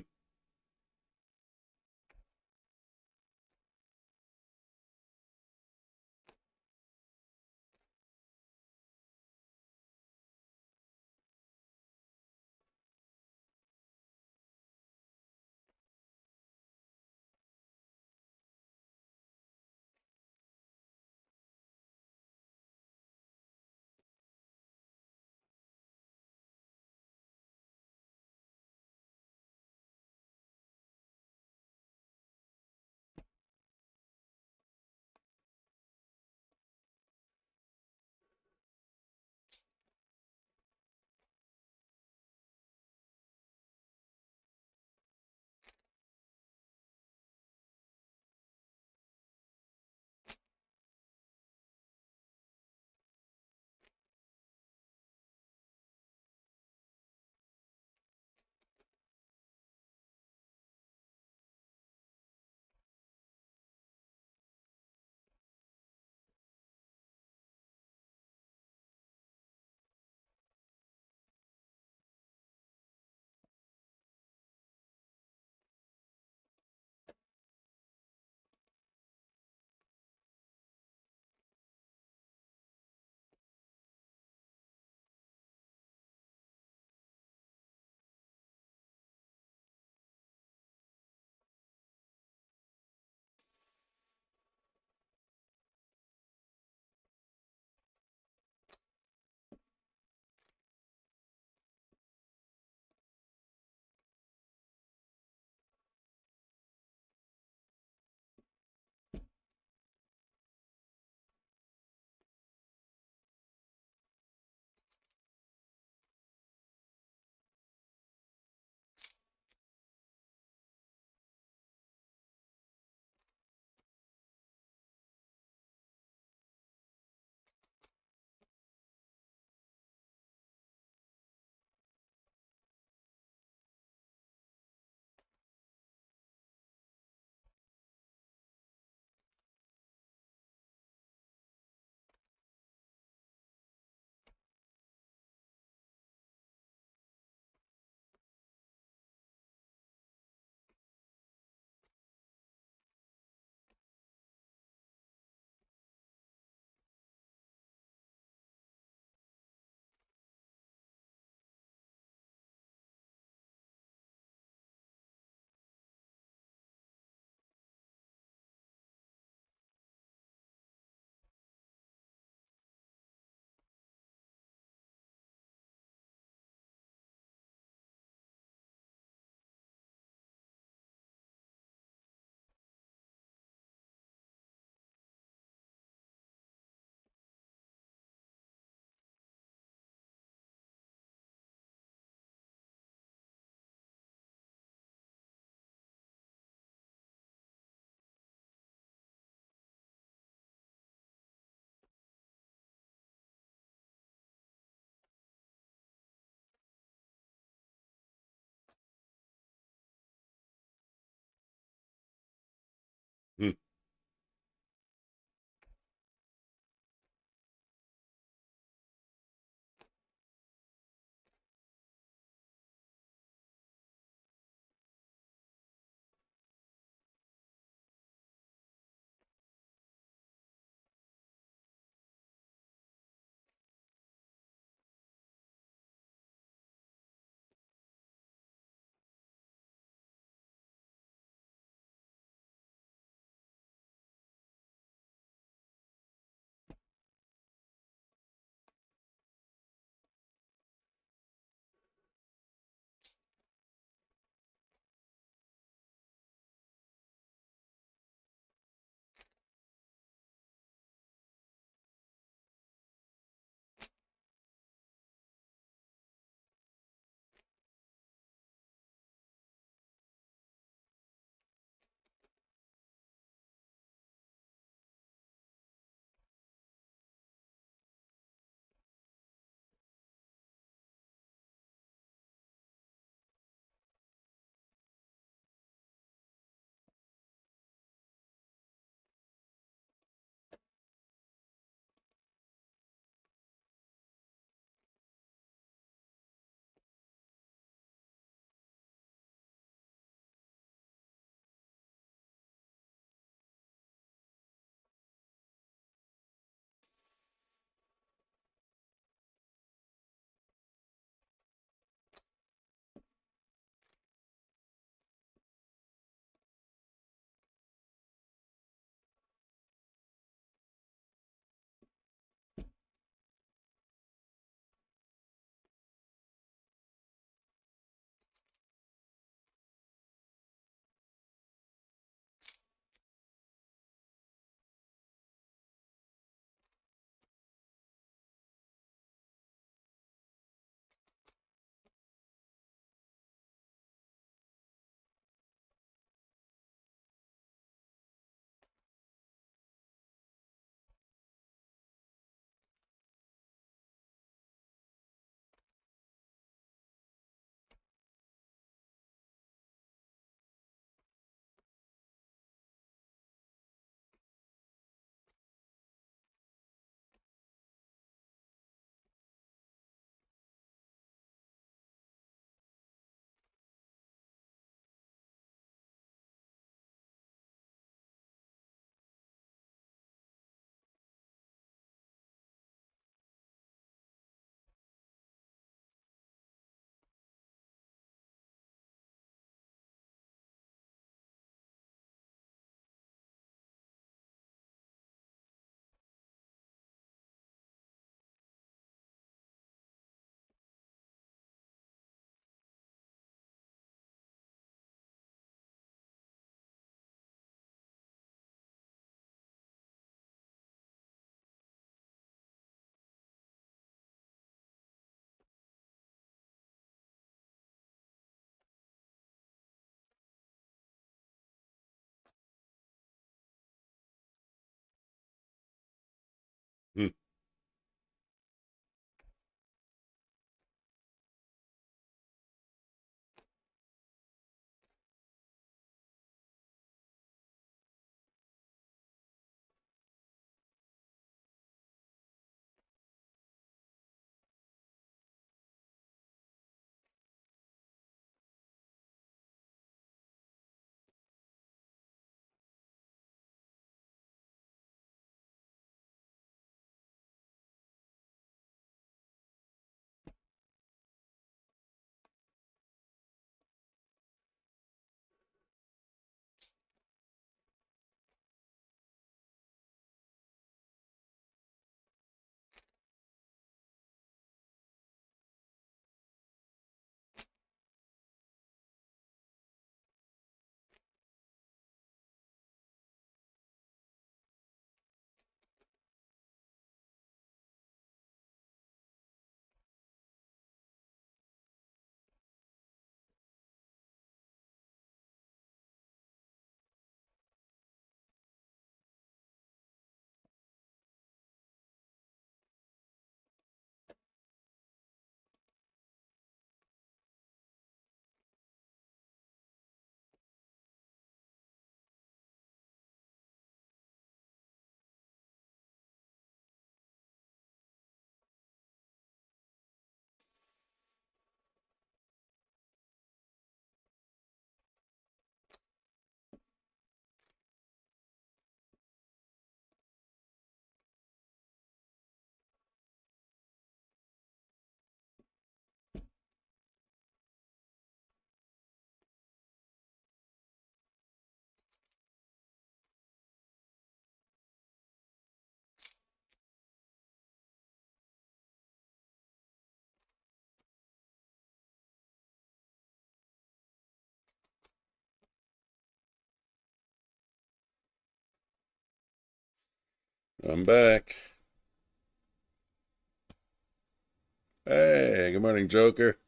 I'm back. Hey, good morning, Joker.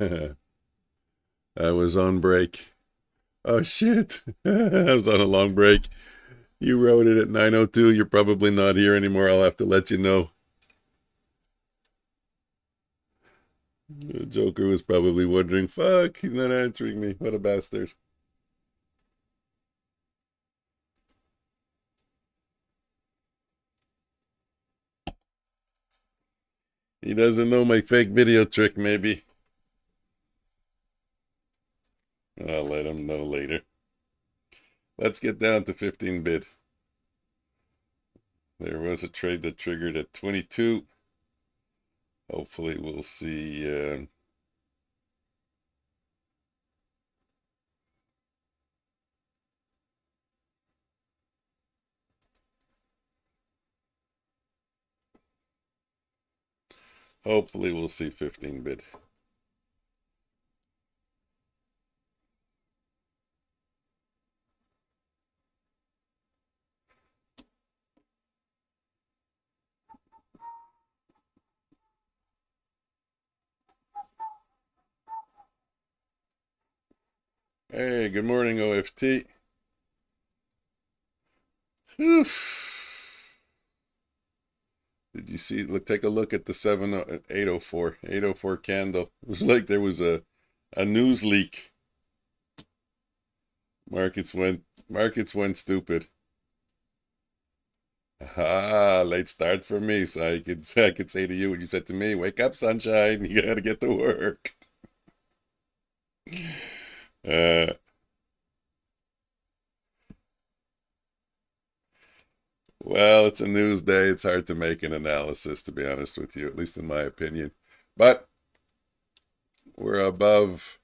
I was on break. Oh, shit. I was on a long break. You wrote it at 9:02. You're probably not here anymore. I'll have to let you know. The Joker was probably wondering, fuck, he's not answering me. What a bastard. He doesn't know my fake video trick, maybe. I'll let him know later. Let's get down to 15 bid. There was a trade that triggered at 22. Hopefully we'll see hopefully we'll see 15 bid. Hey, good morning, OFT. Oof. Did you see? Look, take a look at the 804 candle. It was like there was a news leak. Markets went stupid. Ah, late start for me, so I could say to you what you said to me, wake up, sunshine, you gotta get to work. Uh, well, it's a news day. It's hard to make an analysis, to be honest with you, at least in my opinion. But we're above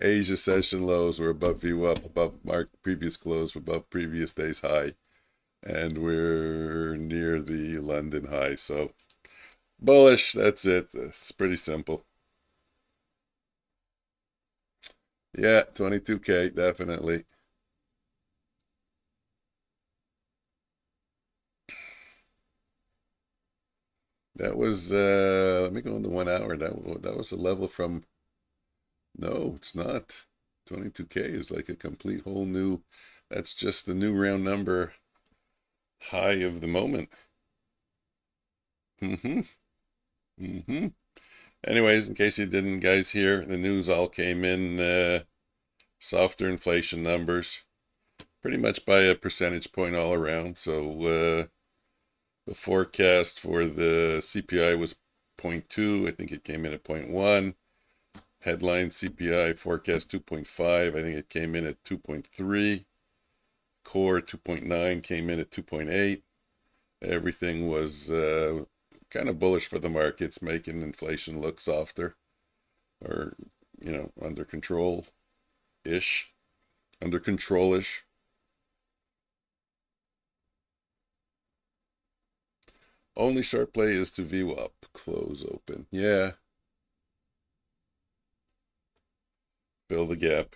Asia session lows. We're above VWAP, above previous close, above previous day's high. And we're near the London high. So bullish, that's it. It's pretty simple. Yeah, 22K, definitely. That was, let me go on the 1 hour. That was a level from, no, it's not. 22K is like a complete whole new, that's just the new round number high of the moment. Anyways, in case you didn't guys hear, the news all came in softer inflation numbers, pretty much by a percentage point all around. So the forecast for the CPI was 0.2. I think it came in at 0.1. Headline CPI forecast 2.5. I think it came in at 2.3. Core 2.9 came in at 2.8. Everything was kind of bullish for the markets, making inflation look softer, or under control-ish, under control-ish. Only short play is to VWAP, close open. Yeah. Fill the gap.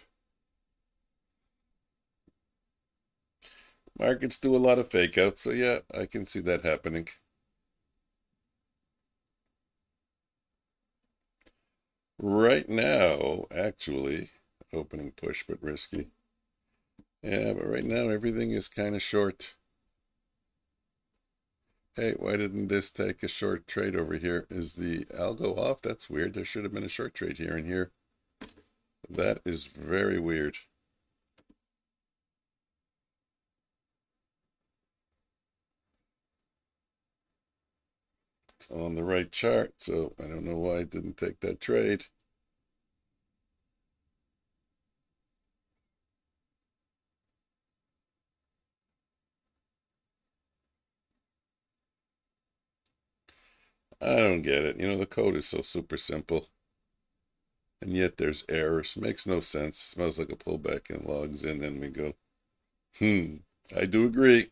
Markets do a lot of fake outs, so yeah, I can see that happening. Right now, actually, opening push, but risky. Yeah, but right now everything is kind of short. Hey, why didn't this take a short trade over here? Is the algo off? That's weird. There should have been a short trade here and here. That is very weird. It's on the right chart, so I don't know why it didn't take that trade. I don't get it. The code is so super simple. And yet there's errors. Makes no sense. Smells like a pullback and logs in, then we go, I do agree.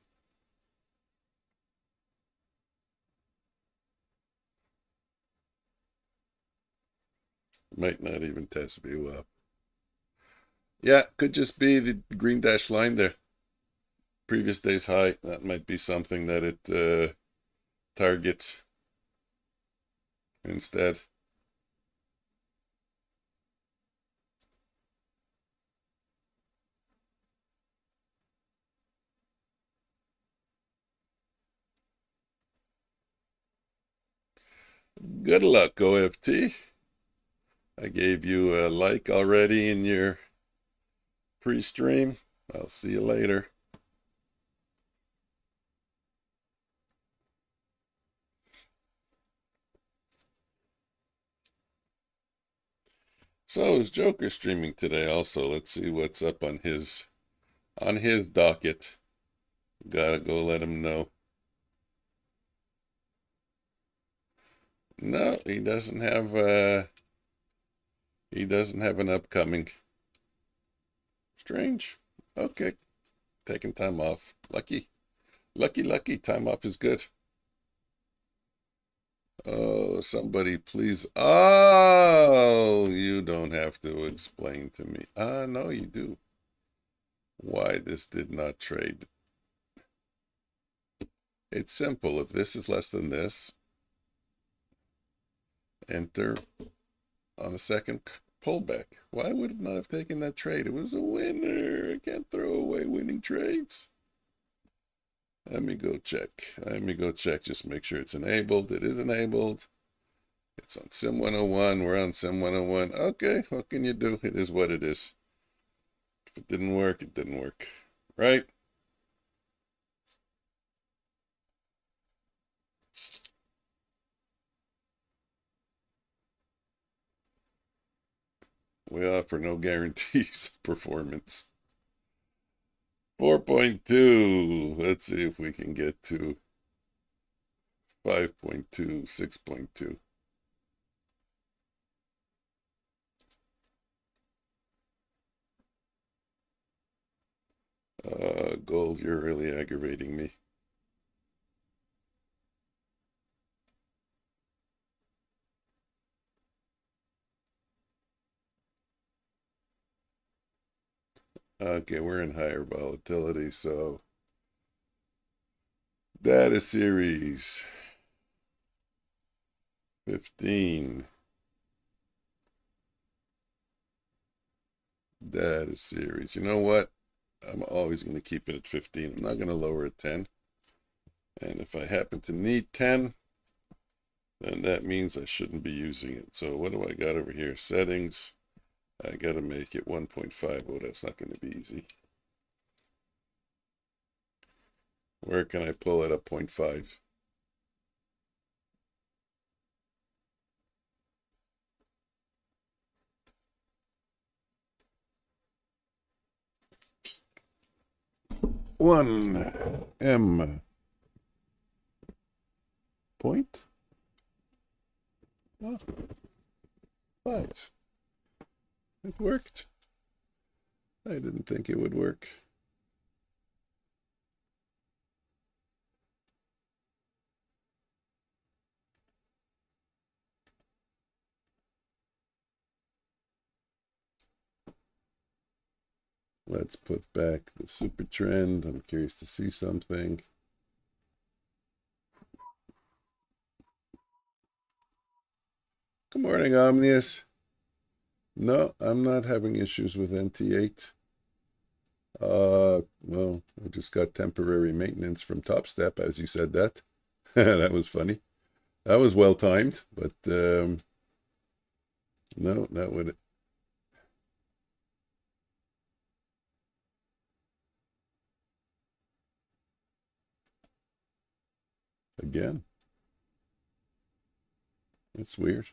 Might not even test VWAP. Yeah, could just be the green dash line there. previous day's high. That might be something that it targets instead. Good luck, OFT. I gave you a like already in your pre-stream. I'll see you later. So is Joker streaming today also? Let's see what's up on his docket. Gotta go let him know. No, he doesn't have an upcoming. Strange. Okay. Taking time off. Lucky. Lucky. Time off is good. Oh, somebody please. Oh, you don't have to explain to me. No, you do. Why this did not trade. It's simple. If this is less than this, enter on a second pullback. Why would it not have taken that trade? It was a winner. I can't throw away winning trades. Let me go check. Just make sure it's enabled. It is enabled. It's on Sim 101. We're on Sim 101. Okay, what can you do? It is what it is. If it didn't work, it didn't work. Right? We offer no guarantees of performance. 4.2. Let's see if we can get to 5.2, 6.2. Gold, you're really aggravating me. Okay, we're in higher volatility, so data series 15. Data series. You know what? I'm always going to keep it at 15. I'm not going to lower it 10. And if I happen to need 10, then that means I shouldn't be using it. So what do I got over here? Settings. I got to make it 1.5. Oh, that's not going to be easy. Where can I pull it up 0.5? One M point. Oh, 5. It worked. I didn't think it would work. Let's put back the super trend. I'm curious to see something. Good morning, Omnius. No, I'm not having issues with NT8. Well, I just got temporary maintenance from Topstep, as you said that. That was funny. That was well timed, but no, that would. Again, it's weird.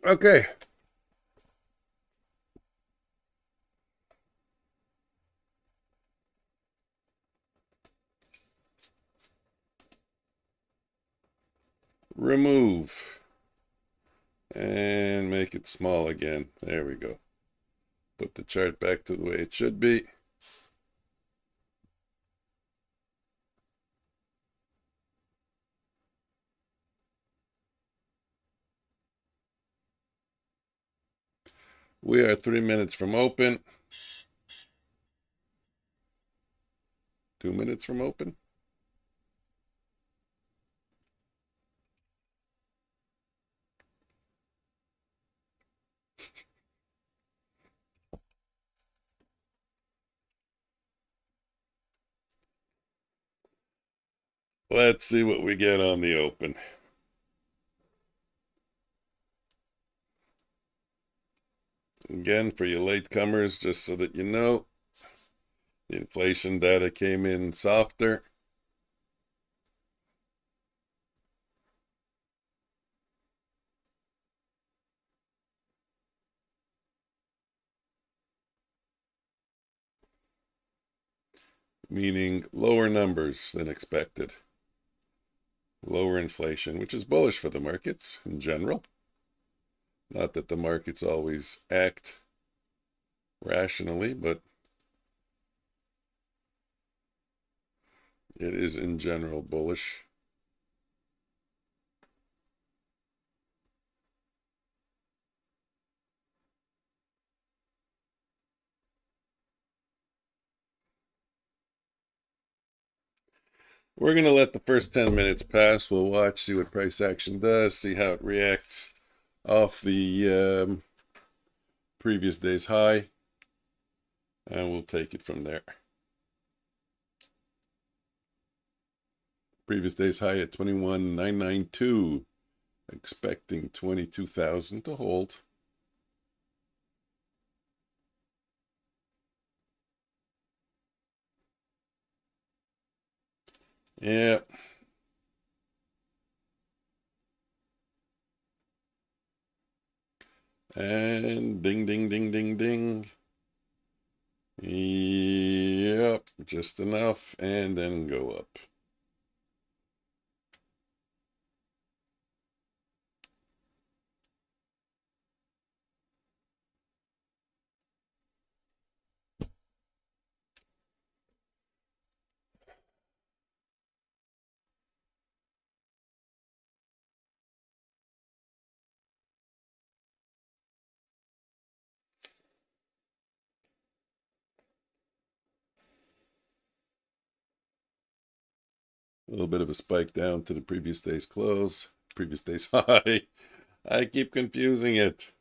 Okay. Remove. And make it small again. There we go. Put the chart back to the way it should be. We are 3 minutes from open. 2 minutes from open. Let's see what we get on the open. Again, for you latecomers, just so that you know, the inflation data came in softer. Meaning lower numbers than expected. Lower inflation, which is bullish for the markets in general. Not that the markets always act rationally, but it is in general bullish. We're going to let the first 10 minutes pass. We'll watch, see what price action does, see how it reacts off the previous day's high, and we'll take it from there. Previous day's high at 21,992, expecting 22,000 to hold. Yeah. And ding, ding, ding, ding, ding. Yep, just enough, and then go up. A little bit of a spike down to the previous day's close, previous day's high. I keep confusing it.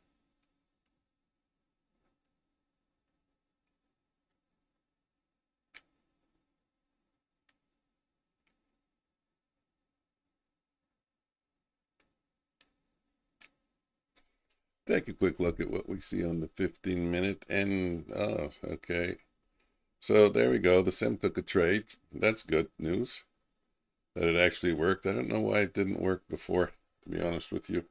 Take a quick look at what we see on the 15-minute, and oh, okay. So there we go. The sim took a trade. That's good news that it actually worked. I don't know why it didn't work before, to be honest with you.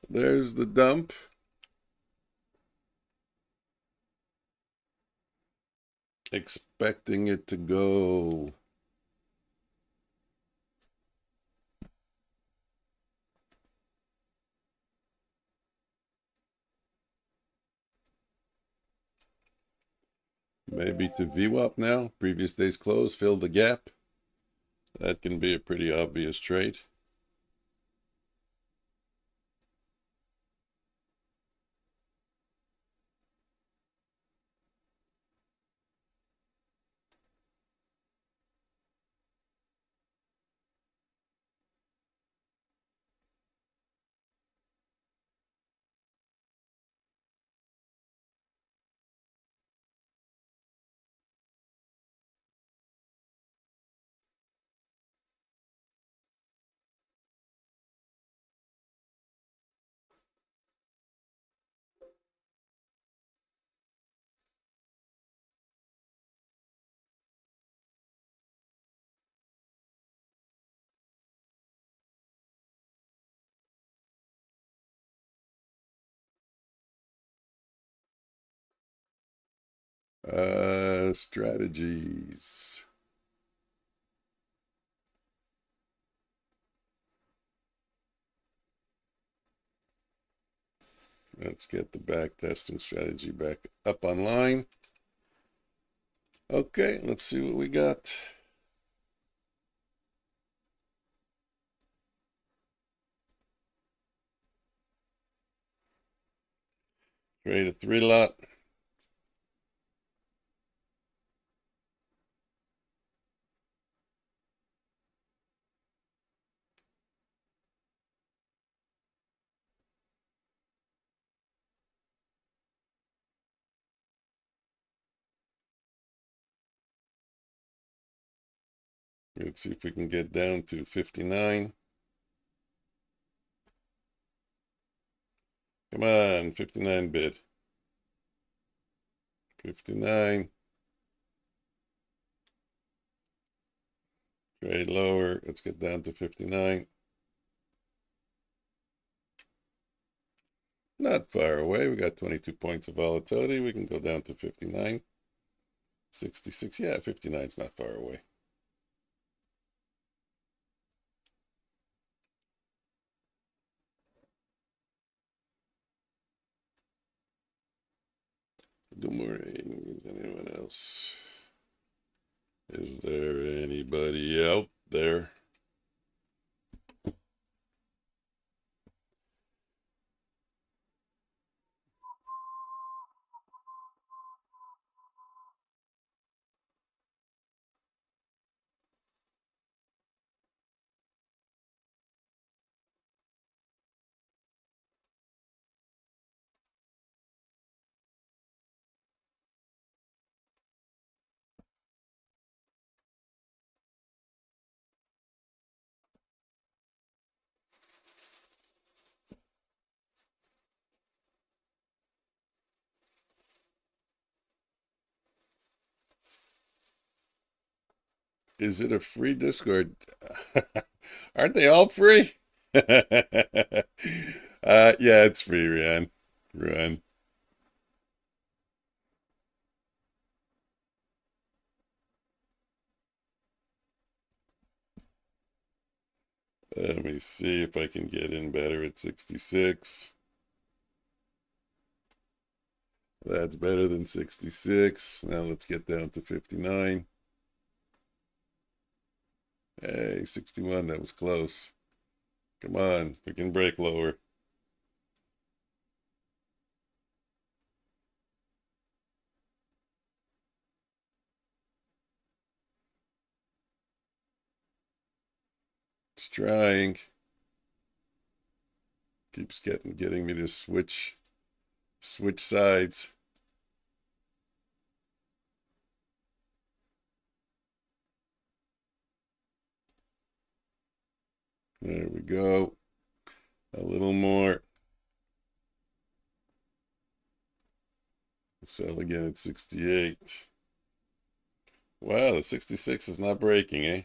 There's the dump. Expecting it to go. Maybe to VWAP now. Previous day's close filled the gap. That can be a pretty obvious trade. Strategies. Let's get the back testing strategy back up online. Okay, let's see what we got. Trade a 3-lot. Let's see if we can get down to 59. Come on, 59 bid. 59. Trade lower. Let's get down to 59. Not far away. We got 22 points of volatility. We can go down to 59. 66. Yeah, 59 is not far away. Good morning. Is anyone else? Is there anybody out there? Is it a free Discord? Aren't they all free? Yeah, it's free, Ryan. Run. Let me see if I can get in better at 66. That's better than 66. Now let's get down to 59. Hey, 61, that was close. Come on, we can break lower. It's trying. Keeps getting me to switch sides. There we go. A little more. Sell again at 68. Wow, the 66 is not breaking, eh?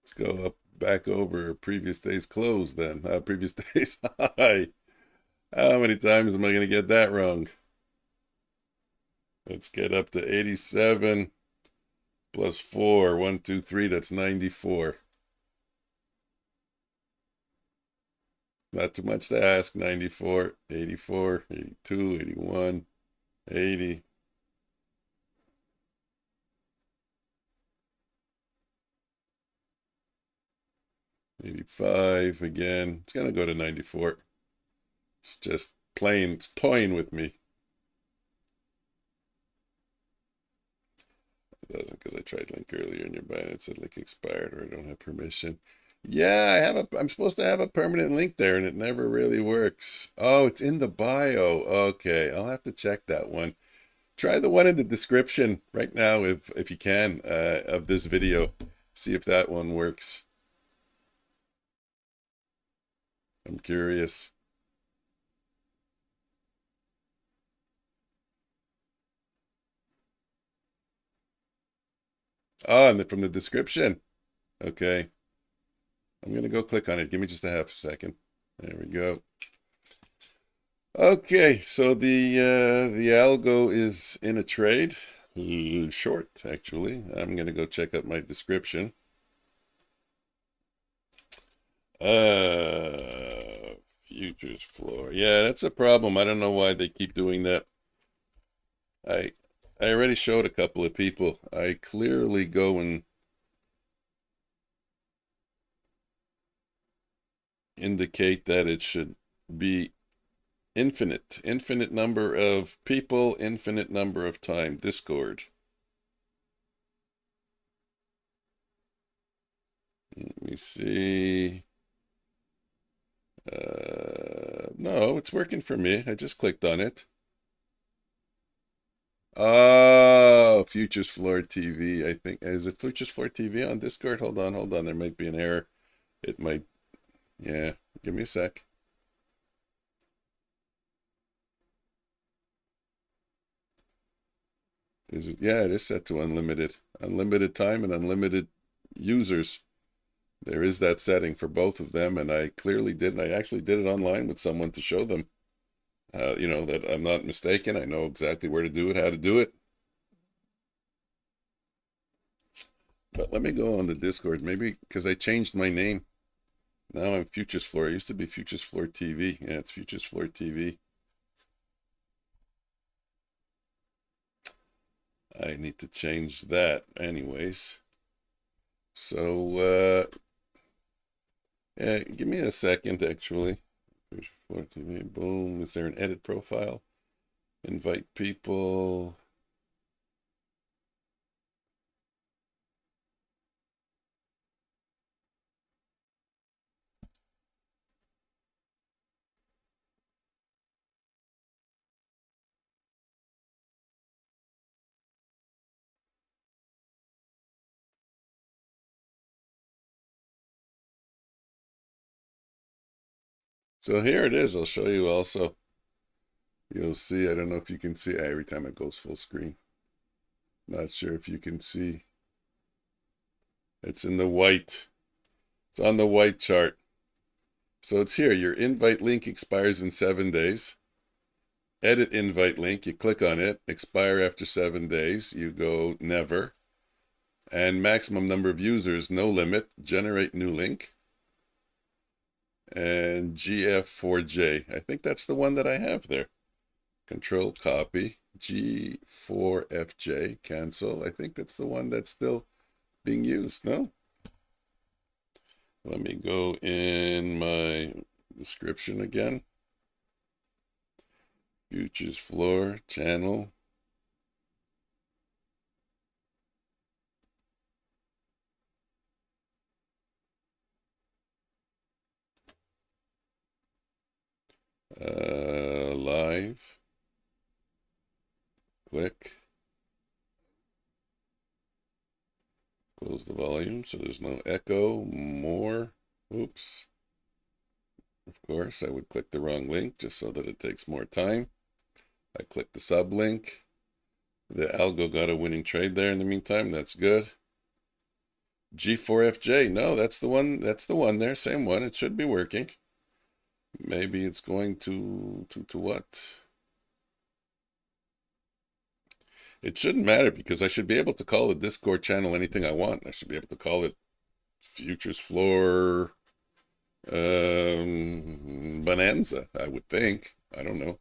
Let's go up back over previous day's close then. Previous day's high. How many times am I going to get that wrong? Let's get up to 87 plus 4. 1, 2, 3. That's 94. Not too much to ask. 94, 84, 82, 81, 80. 85 again. It's going to go to 94. It's just plain, it's toying with me. It doesn't, because I tried link earlier and your Binance said link expired or I don't have permission. Yeah, I'm supposed to have a permanent link there and it never really works. Oh, it's in the bio. Okay, I'll have to check that one. Try the one in the description right now if you can of this video. See if that one works. I'm curious. Oh, and from the description. Okay. I'm going to go click on it. Give me just a half a second. There we go. Okay, so the algo is in a trade. Short, actually. I'm going to go check out my description. Futures floor. Yeah, that's a problem. I don't know why they keep doing that. I already showed a couple of people. I clearly go and indicate that it should be infinite number of people, infinite number of time. Discord. Let me see. No, it's working for me. I just clicked on it. Oh, Futures Floor TV. I think, is it Futures Floor TV on Discord? Hold on. There might be an error. It might, yeah. Give me a sec. Is it? Yeah, it is set to unlimited. Unlimited time and unlimited users. There is that setting for both of them, and I clearly did. And I actually did it online with someone to show them, that I'm not mistaken. I know exactly where to do it, how to do it. But let me go on the Discord, maybe because I changed my name. Now I'm Futures Floor. It used to be Futures Floor TV. Yeah, it's Futures Floor TV. I need to change that anyways. So, yeah, give me a second, actually. Futures Floor TV, boom. Is there an edit profile? Invite people. So here it is. I'll show you also. You'll see. I don't know if you can see. Every time it goes full screen. Not sure if you can see. It's in the white. It's on the white chart. So it's here. Your invite link expires in 7 days. Edit invite link. You click on it. Expire after 7 days. You go never. And maximum number of users, no limit. Generate new link. And GF4J. I think that's the one that I have there. Control copy. G4FJ. Cancel. I think that's the one that's still being used. No? Let me go in my description again. Futures floor channel. Live. Click. Close the volume so there's no echo. More. Oops. Of course, I would click the wrong link just so that it takes more time. I click the sub link. The algo got a winning trade there in the meantime. That's good. G4FJ. No, that's the one. That's the one there. Same one. It should be working. Maybe it's going to what? It shouldn't matter because I should be able to call the Discord channel anything I want. I should be able to call it Futures Floor Bonanza, I would think. I don't know.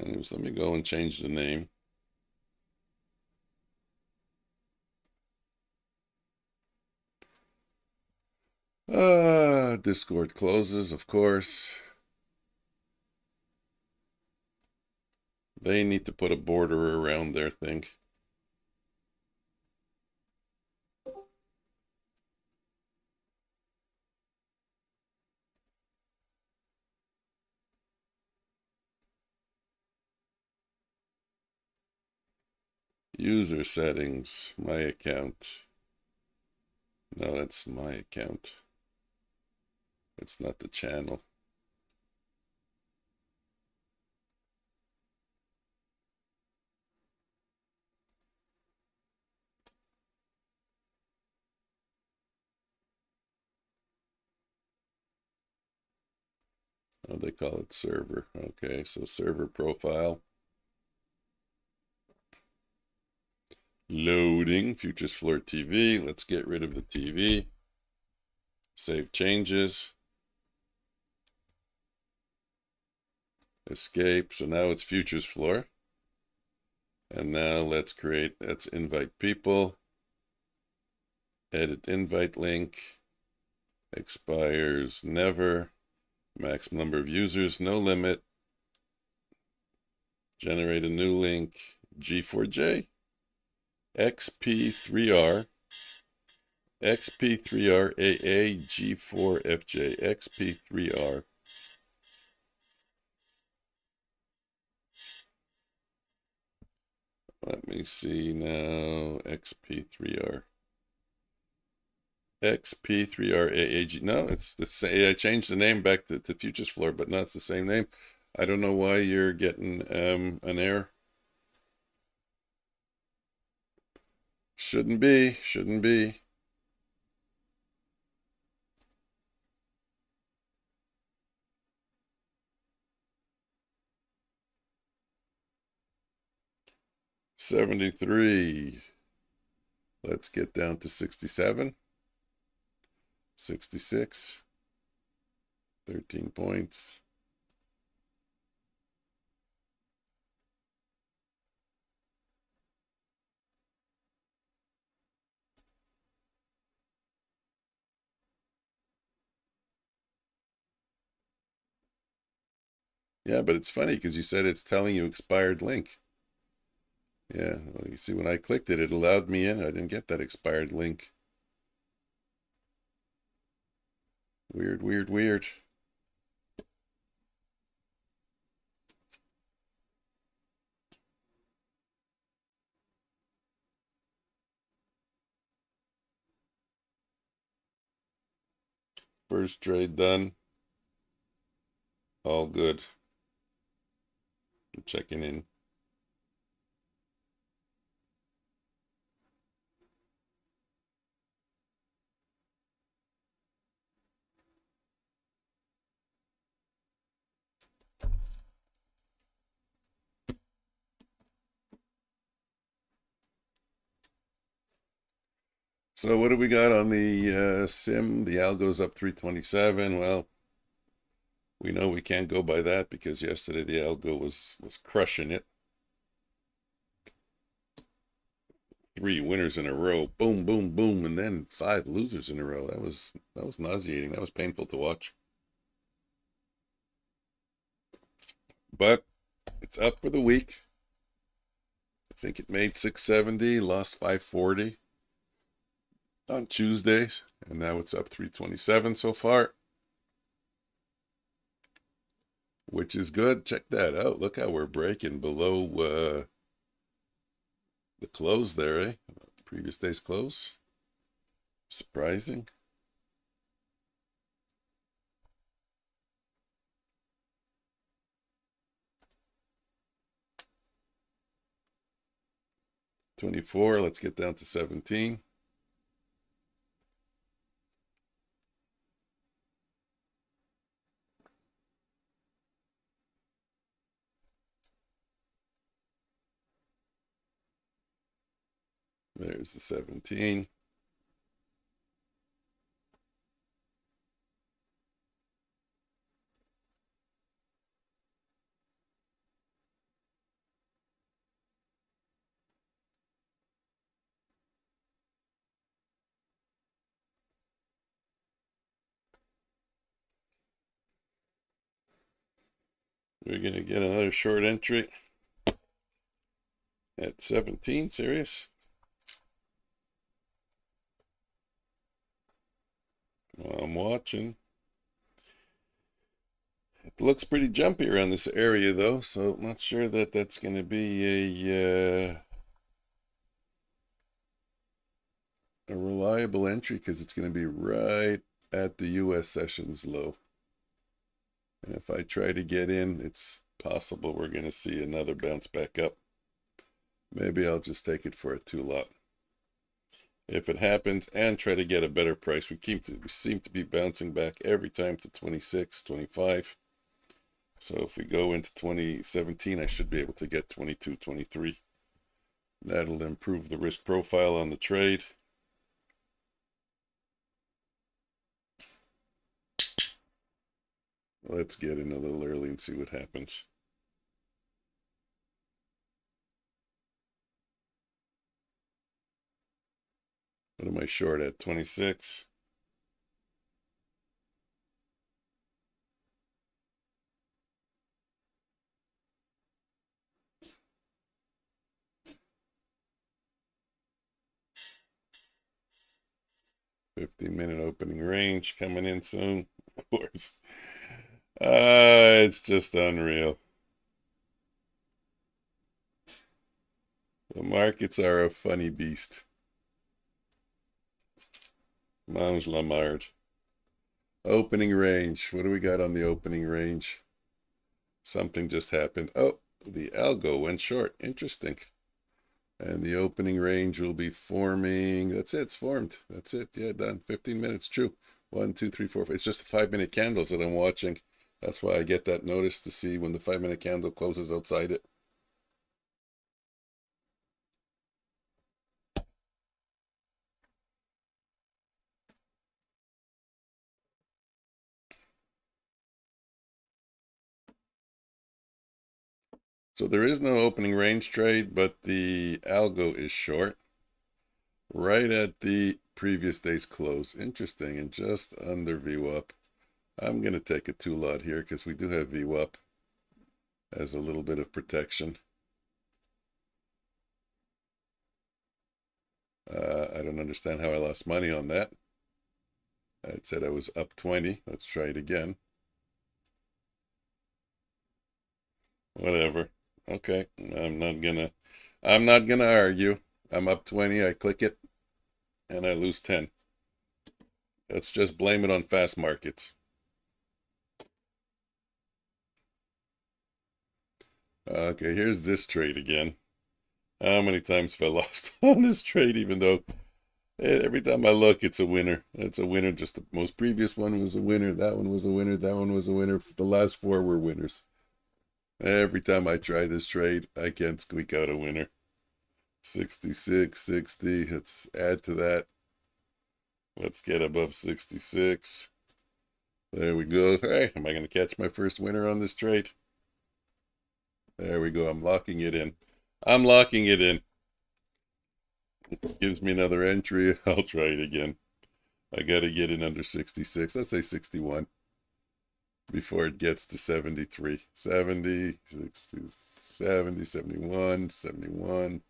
Anyways, let me go and change the name. Discord closes, of course. They need to put a border around their thing. User settings, my account. No, that's my account. It's not the channel. Oh, they call it server. Okay, so server profile. Loading futures floor TV. Let's get rid of the TV. Save changes. Escape. So now it's futures floor. And now let's invite people. Edit invite link. Expires never. Maximum number of users, no limit. Generate a new link. G4J. XP3R. XP3R AA G4FJ. XP3R. Let me see now. XP3R. XP3R AAG. No, it's the same. I changed the name back to futures floor, but no, it's the same name. I don't know why you're getting an error. Shouldn't be. Shouldn't be. $73. Let's get down to 67. 66. 13 points. Yeah, but it's funny because you said it's telling you expired link. Yeah, well, you see when I clicked it, it allowed me in. I didn't get that expired link. Weird, weird, weird. First trade done. All good. I'm checking in. So what do we got on the sim? The algo's up 327. Well, we know we can't go by that because yesterday the algo was crushing it. 3 winners in a row, boom, boom, boom, and then 5 losers in a row. That was nauseating. That was painful to watch. But it's up for the week. I think it made 670, lost 540 on Tuesdays, and now it's up 327 so far, which is good. Check that out. Look how we're breaking below the close there, eh? Previous day's close. Surprising. $24. Let's get down to 17. There's the 17. We're going to get another short entry at 17. Serious? Well, I'm watching. It looks pretty jumpy around this area, though, so I'm not sure that that's going to be a reliable entry because it's going to be right at the U.S. Sessions low. And if I try to get in, it's possible we're going to see another bounce back up. Maybe I'll just take it for a 2-lot. If it happens and try to get a better price, we seem to be bouncing back every time to 26, 25. So if we go into 2017, I should be able to get 22, 23. That'll improve the risk profile on the trade. Let's get in a little early and see what happens. What am I short at? 26. $15-minute opening range coming in soon, of course. It's just unreal. The markets are a funny beast. Mange la marde. Opening range. What do we got on the opening range? Something just happened. Oh, the algo went short. Interesting. And the opening range will be forming. That's it. It's formed. That's it. Yeah, done. 15 minutes. True. 1, 2, 3, 4, 5. It's just the 5-minute candles that I'm watching. That's why I get that notice to see when the 5-minute candle closes outside it. So there is no opening range trade, but the algo is short. Right at the previous day's close. Interesting, and just under VWAP. I'm going to take a 2-lot here because we do have VWAP as a little bit of protection. I don't understand how I lost money on that. It said I was up 20. Let's try it again. Whatever. Okay, I'm not gonna argue. I'm up 20, I click it, and I lose 10. Let's just blame it on fast markets. Okay, here's this trade again. How many times have I lost on this trade, even though every time I look, it's a winner. It's a winner. Just the most previous one was a winner. That one was a winner. That one was a winner. The last 4 were winners. Every time I try this trade, I can't squeak out a winner. 66, 60. Let's add to that. Let's get above 66. There we go. Hey, am I going to catch my first winner on this trade? There we go. I'm locking it in. I'm locking it in. Gives me another entry. I'll try it again. I got to get in under 66. Let's say 61 before it gets to 73. 70, 60, 70, 71, 71.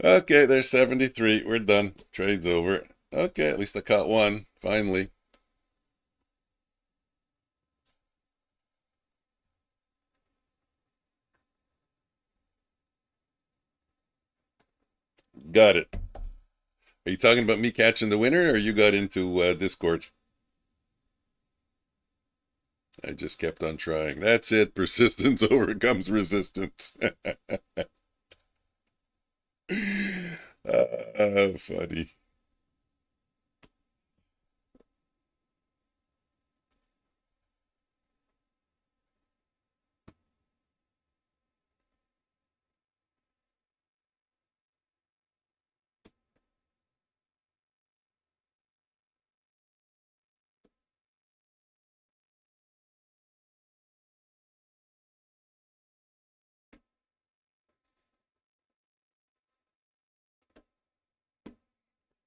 Okay, there's 73. We're done. Trade's over. Okay, at least I caught one. Finally. Got it. Are you talking about me catching the winner, or you got into Discord? I just kept on trying. That's it. Persistence overcomes resistance. Funny.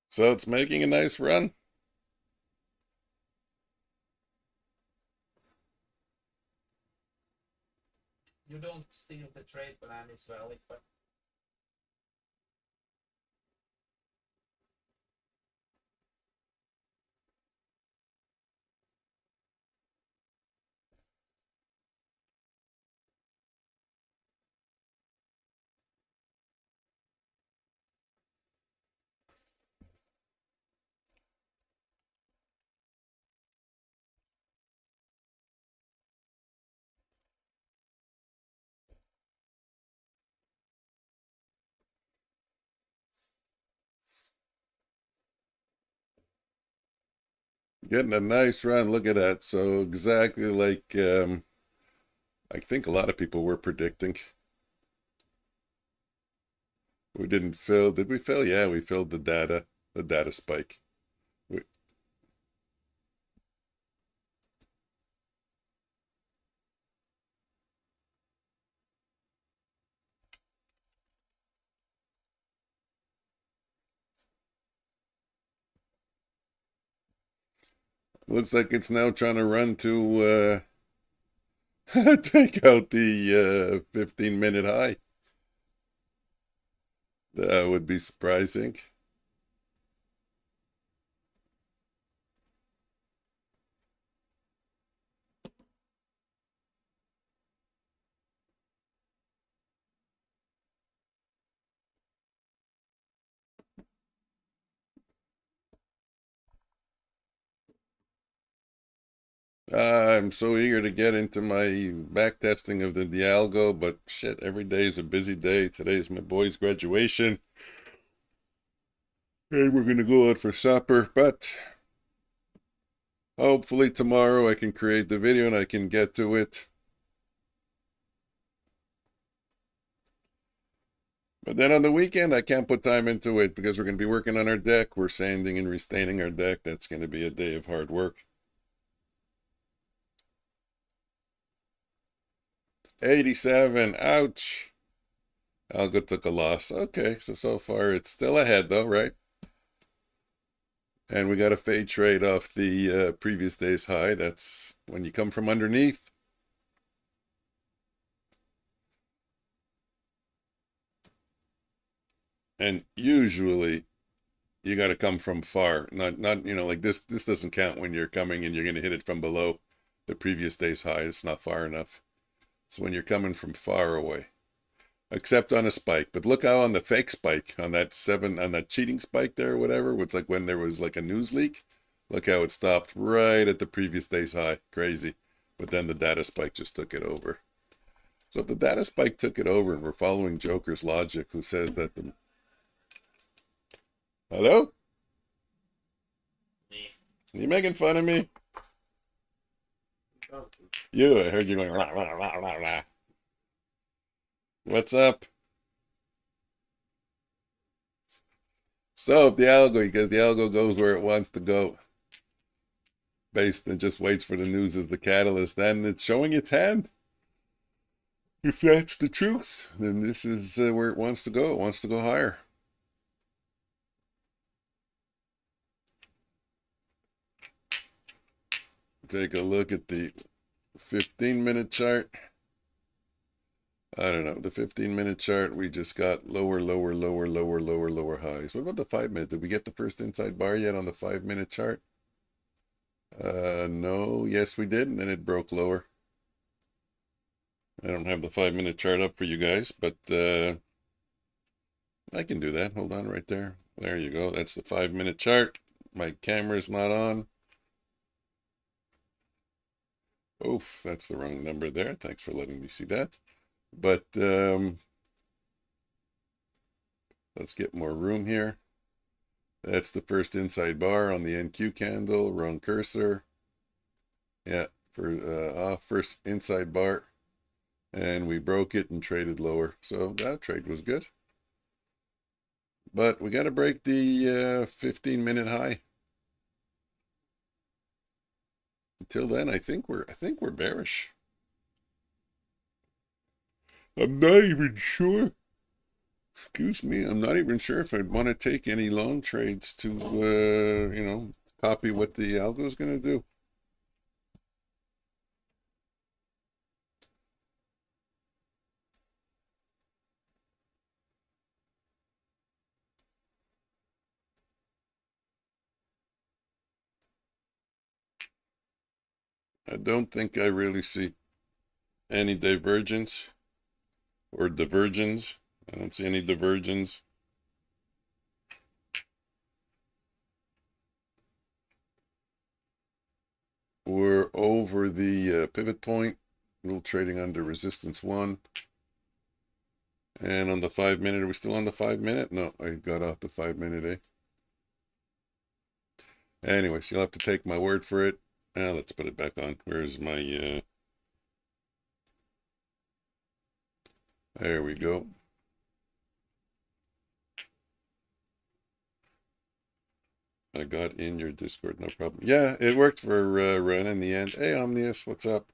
So it's making a nice run. You don't steal the trade plan is valid, but Getting a nice run. Look at that. So exactly like I think a lot of people were predicting. We didn't fill. Did we fill? Yeah, we filled the data spike. Looks like it's now trying to run to take out the 15-minute high. That would be surprising. I'm so eager to get into my back testing of the algo, but shit, every day is a busy day. Today's my boy's graduation. And we're gonna go out for supper, but hopefully tomorrow I can create the video and I can get to it. But then on the weekend, I can't put time into it because we're going to be working on our deck. We're sanding and restaining our deck. That's going to be a day of hard work. 87. Ouch. Algo took a loss. Okay, so far it's still ahead though, right? And we got a fade trade off the previous day's high. That's when you come from underneath. And usually you got to come from far. Not like this doesn't count when you're coming and you're going to hit it from below the previous day's high. It's not far enough. So when you're coming from far away. Except on a spike. But look how on the fake spike, on that cheating spike there or whatever, it's like when there was like a news leak. Look how it stopped right at the previous day's high. Crazy. But then the data spike just took it over. So if the data spike took it over and we're following Joker's logic, who says that the... Hello? You making fun of me? You, I heard you going rah, rah, rah, rah, rah. What's up? So if the algo, because the algo goes where it wants to go, based and just waits for the news as the catalyst, then it's showing its hand. If that's the truth, then this is where it wants to go. It wants to go higher. Take a look at the 15-minute chart. I don't know. The 15-minute chart, we just got lower highs. What about the 5-minute? Did we get the first inside bar yet on the 5-minute chart? No. Yes, we did. And then it broke lower. I don't have the 5-minute chart up for you guys, but I can do that. Hold on right there. There you go. That's the 5-minute chart. My camera's not on. Oof, that's the wrong number there. Thanks for letting me see that. But let's get more room here. That's the first inside bar on the NQ candle. Wrong cursor. Yeah, for first inside bar. And we broke it and traded lower. So that trade was good. But we got to break the 15-minute high. Until then, I think we're bearish. I'm not even sure. Excuse me. I'm not even sure if I'd want to take any long trades to, copy what the algo is going to do. I don't think I really see any divergence or divergence. I don't see any divergence. We're over the pivot point. Little trading under resistance 1. And on the 5-minute, are we still on the 5-minute? No, I got off the 5-minute, Anyways, you'll have to take my word for it. Let's put it back on. Where's my, there we go. I got in your Discord, no problem. Yeah, it worked for Ren in the end. Hey, Omnius, what's up?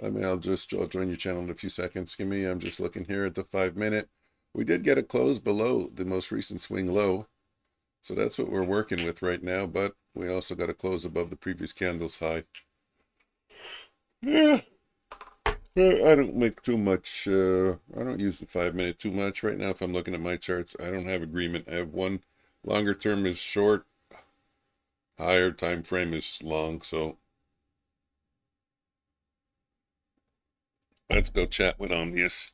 I'll join your channel in a few seconds. I'm just looking here at the 5-minute. We did get a close below the most recent swing low. So that's what we're working with right now, but we also got to close above the previous candle's high. Yeah, I don't make too much, I don't use the 5-minute too much. Right now, if I'm looking at my charts, I don't have agreement. I have one longer term is short, higher time frame is long, so let's go chat with Omnius,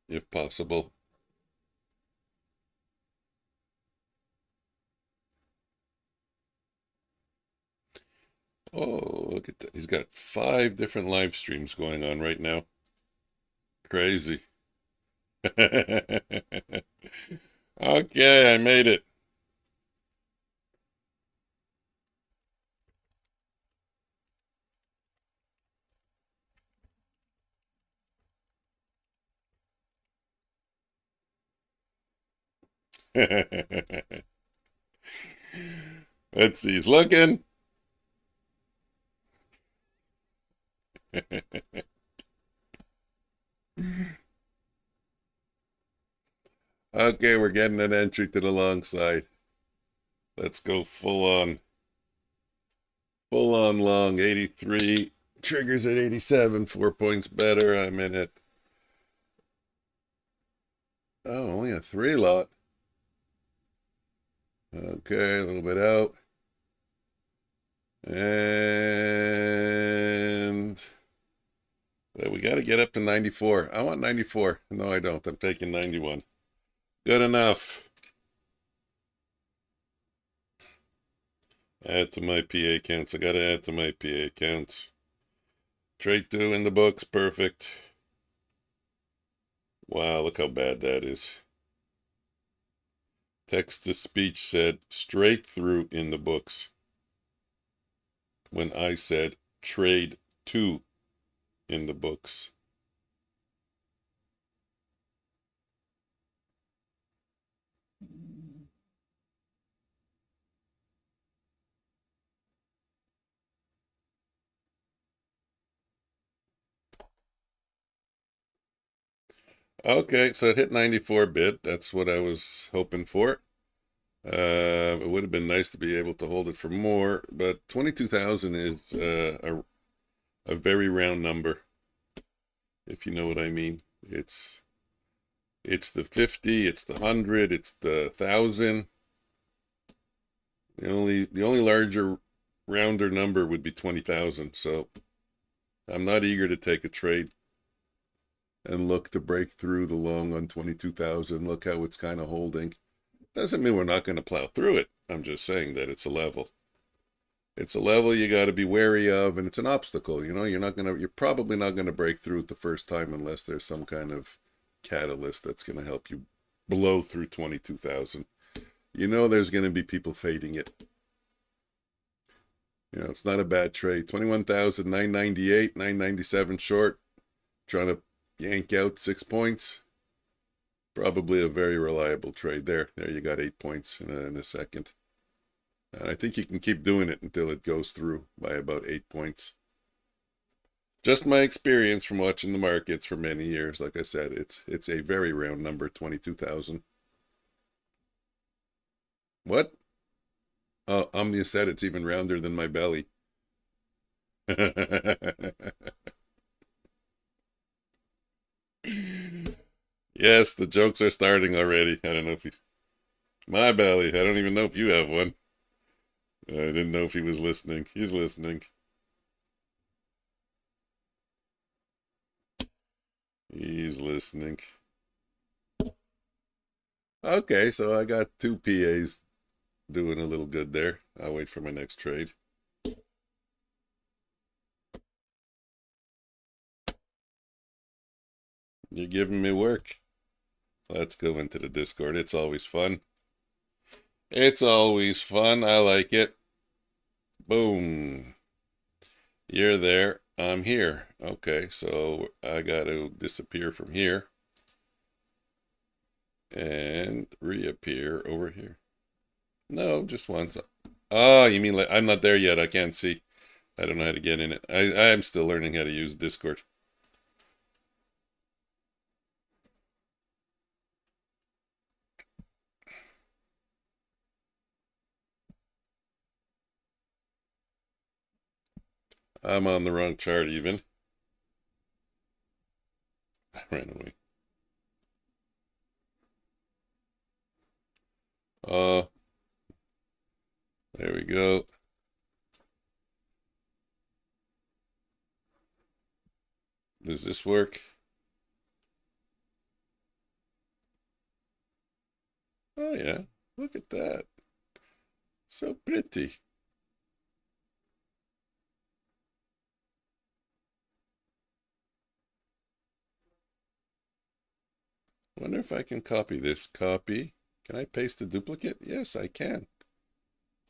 if possible. Oh, look at that. He's got 5 different live streams going on right now. Crazy. Okay, I made it. Let's see, he's looking. Okay, we're getting an entry to the long side. Let's go full on long. 83 triggers at 87, 4 points better. I'm in it. Oh, only a 3 lot. Okay, a little bit out. And well, we got to get up to 94. I want 94. No, I don't. I'm taking 91. Good enough. Add to my PA counts. I got to add to my PA counts. Trade 2 in the books. Perfect. Wow, look how bad that is. Text to speech said straight through in the books, when I said trade 2 in the books. Okay, so it hit 94 bit. That's what I was hoping for. It would have been nice to be able to hold it for more, but 22,000 is a very round number, if you know what I mean. It's the 50, it's the 100, it's the 1,000. The only larger, rounder number would be 20,000. So I'm not eager to take a trade and look to break through the long on 22,000. Look how it's kind of holding. Doesn't mean we're not going to plow through it. I'm just saying that it's a level. It's a level you got to be wary of, and it's an obstacle. You know, you're probably not going to break through it the first time unless there's some kind of catalyst that's going to help you blow through 22,000. You know, there's going to be people fading it. You know, it's not a bad trade. 21,998, 997 short. Trying to yank out 6 points. Probably a very reliable trade there. There you got 8 points in a second. And I think you can keep doing it until it goes through by about 8 points. Just my experience from watching the markets for many years. Like I said, it's a very round number, 22,000. What? Oh, Omnia said it's even rounder than my belly. Yes, the jokes are starting already. I don't know if he's... My belly. I don't even know if you have one. I didn't know if he was listening. He's listening. He's listening. Okay, so I got 2 PAs doing a little good there. I'll wait for my next trade. You're giving me work. Let's go into the Discord. It's always fun. It's always fun. I like it. Boom. You're there. I'm here. Okay, so I got to disappear from here and reappear over here. No, just once. Oh, you mean like I'm not there yet. I can't see. I don't know how to get in it. I'm still learning how to use Discord. I'm on the wrong chart even. I ran away. There we go. Does this work? Oh yeah, look at that. So pretty. Wonder if I can copy this. Copy. Can I paste a duplicate? Yes, I can.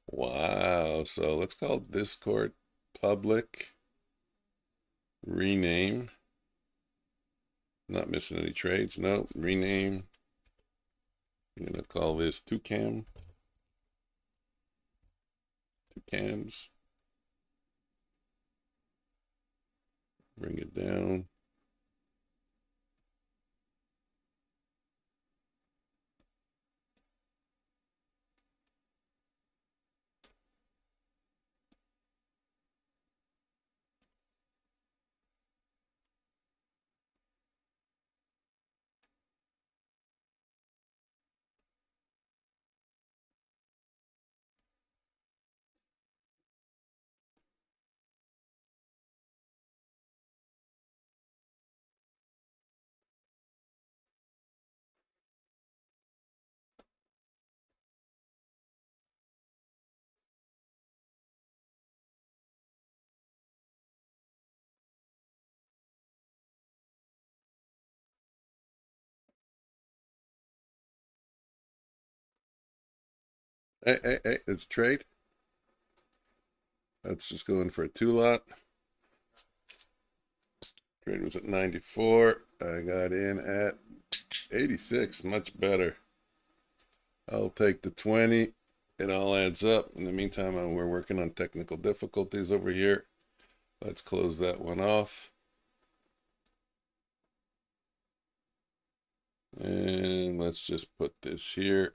Wow. So let's call Discord public. Rename. Not missing any trades. No. Rename. I'm going to call this 2cam. 2cams. Bring it down. Hey, let's trade. Let's just go in for a 2-lot. Trade was at 94. I got in at 86. Much better. I'll take the 20. It all adds up. In the meantime, we're working on technical difficulties over here. Let's close that one off. And let's just put this here.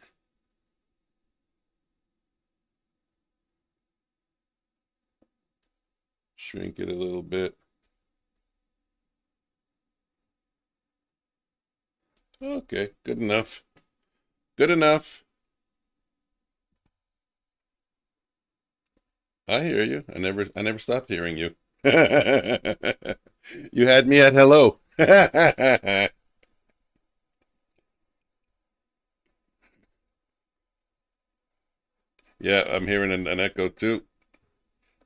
Shrink it a little bit. Okay, good enough. Good enough. I hear you. I never stopped hearing you. You had me at hello. Yeah, I'm hearing an echo too.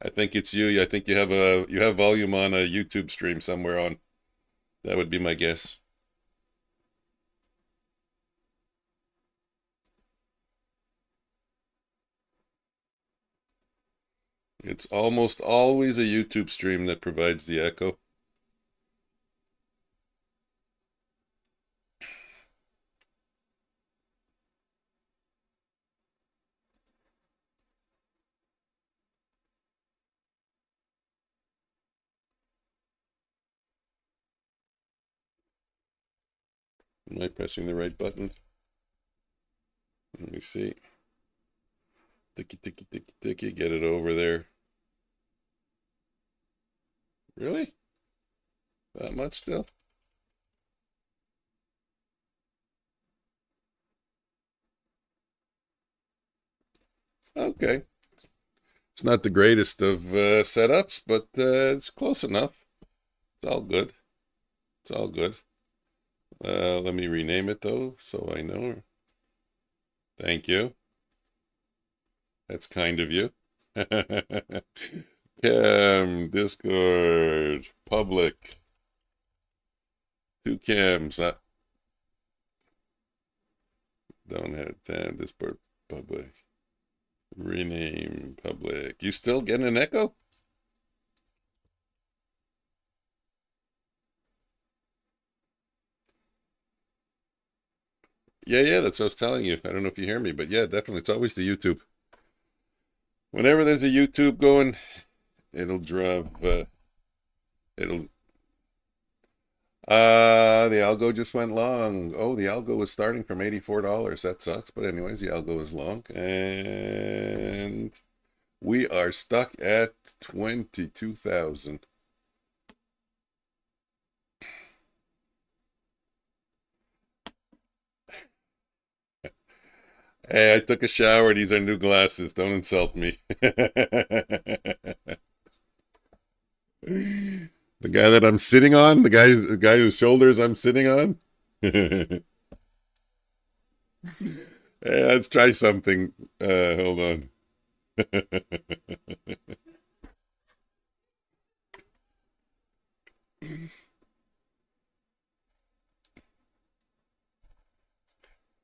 I think it's you. I think you have volume on a YouTube stream somewhere on. That would be my guess. It's almost always a YouTube stream that provides the echo. Am I pressing the right button? Let me see. Ticky, ticky, ticky, ticky. Get it over there. Really? That much still? Okay. It's not the greatest of setups, but it's close enough. It's all good. It's all good. Let me rename it though, so I know. Thank you. That's kind of you. Discord, public, 2cams. Don't have time. Discord, public. Rename public. You still getting an echo? Yeah, that's what I was telling you. I don't know if you hear me, but yeah, definitely. It's always the YouTube. Whenever there's a YouTube going, it'll drop, it'll, the algo just went long. Oh, the algo was starting from $84. That sucks. But anyways, the algo is long. And we are stuck at 22,000. Hey, I took a shower. These are new glasses. Don't insult me. The guy that I'm sitting on, the guy whose shoulders I'm sitting on. Hey, let's try something. Hold on.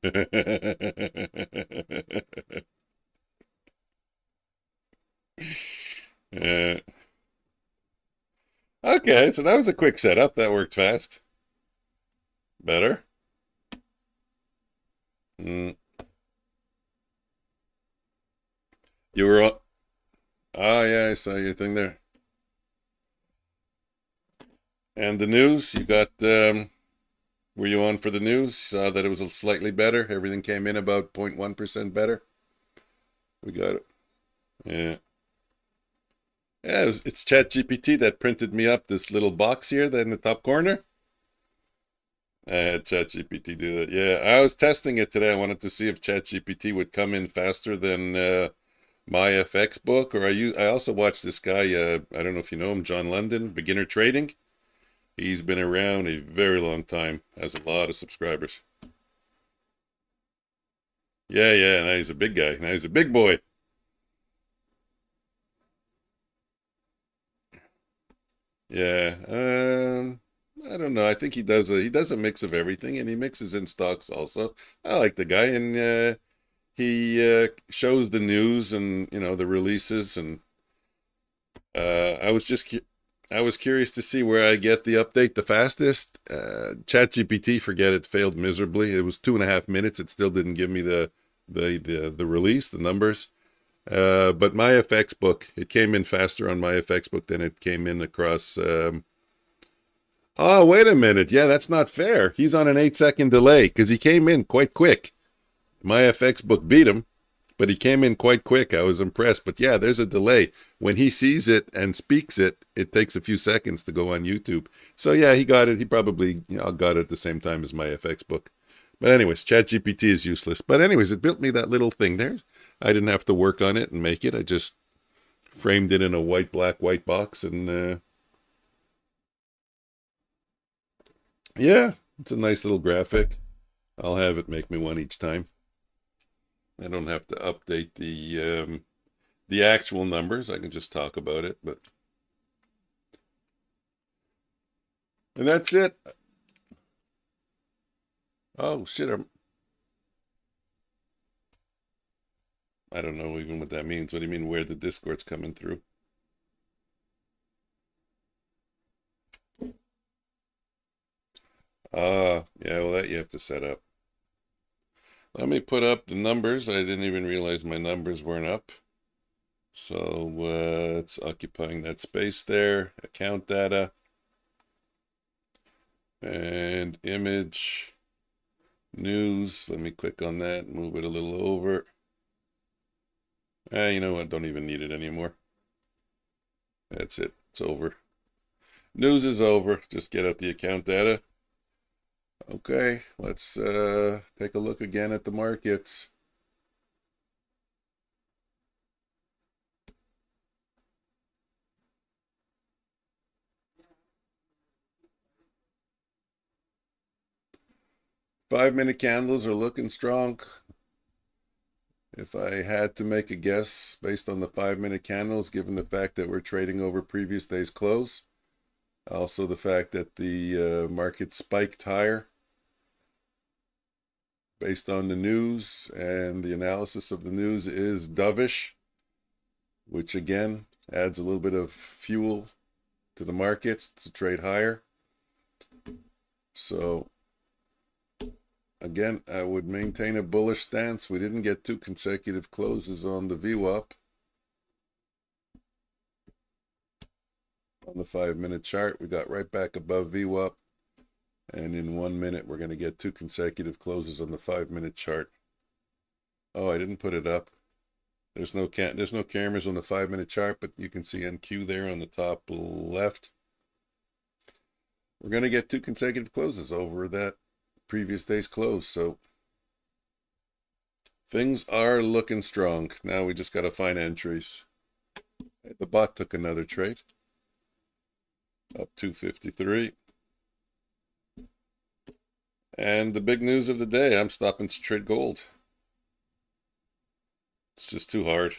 uh, okay, so that was a quick setup. That worked fast. Better. Mm. You were on. Oh, yeah, I saw your thing there. And the news, you got, were you on for the news? Saw that it was slightly better. Everything came in about 0.1% better. We got it. Yeah. Yeah, it's ChatGPT that printed me up this little box here in the top corner. I had ChatGPT do it. Yeah, I was testing it today. I wanted to see if ChatGPT would come in faster than my FX book. Or I also watched this guy. I don't know if you know him, John London, Beginner Trading. He's been around a very long time. Has a lot of subscribers. Yeah. Now he's a big guy. Now he's a big boy. Yeah. I don't know. I think he does a mix of everything, and he mixes in stocks also. I like the guy, and he shows the news and the releases, and I was curious to see where I get the update the fastest. ChatGPT, forget it, failed miserably. It was 2.5 minutes. It still didn't give me the release, the numbers. But my FX book, it came in faster on my FX book than it came in across. Oh, wait a minute. Yeah, that's not fair. He's on an 8-second delay because he came in quite quick. My FX book beat him, but he came in quite quick. I was impressed. But yeah, there's a delay. When he sees it and speaks it, it takes a few seconds to go on YouTube. So yeah, he got it. He probably got it at the same time as my FX book. But anyways, ChatGPT is useless. But anyways, it built me that little thing there. I didn't have to work on it and make it. I just framed it in a white box, and yeah, it's a nice little graphic. I'll have it make me one each time. I don't have to update the actual numbers. I can just talk about it, and that's it. Oh shit! I don't know even what that means. What do you mean? Where the Discord's coming through? Yeah. Well, that you have to set up. Let me put up the numbers. I didn't even realize my numbers weren't up. So it's occupying that space there. Account data. And image. News. Let me click on that. Move it a little over. You know what? Don't even need it anymore. That's it. It's over. News is over. Just get out the account data. Okay, let's take a look again at the markets. Five-minute candles are looking strong. If I had to make a guess based on the 5-minute candles, given the fact that we're trading over previous day's close, also the fact that the market spiked higher. based on the news, and the analysis of the news is dovish, which again adds a little bit of fuel to the markets to trade higher. So again, I would maintain a bullish stance. We didn't get 2 consecutive closes on the VWAP. On the 5-minute chart, we got right back above VWAP. And in 1 minute, we're going to get 2 consecutive closes on the 5-minute chart. Oh, I didn't put it up. There's no cameras on the 5-minute chart, but you can see NQ there on the top left. We're going to get 2 consecutive closes over that previous day's close. So things are looking strong. Now we just got to find entries. The bot took another trade. Up 253. And the big news of the day, I'm stopping to trade gold. It's just too hard.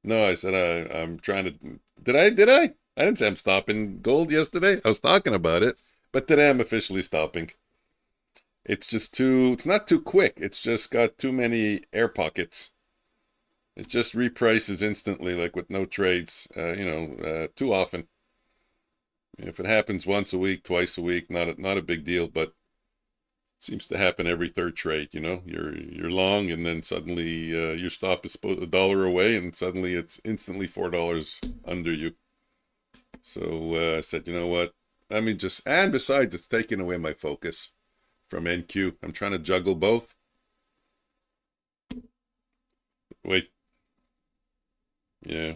No, I said I'm trying to... Did I? I didn't say I'm stopping gold yesterday. I was talking about it. But today I'm officially stopping. It's just too... It's not too quick. It's just got too many air pockets. It just reprices instantly, like with no trades. Too often. If it happens once a week, twice a week, not a big deal, but seems to happen every third trade. You're long, and then suddenly your stop is $1 away, and suddenly it's instantly $4 under you. So I said, you know what? Let me just, and besides, it's taking away my focus from NQ. I'm trying to juggle both. Wait. Yeah.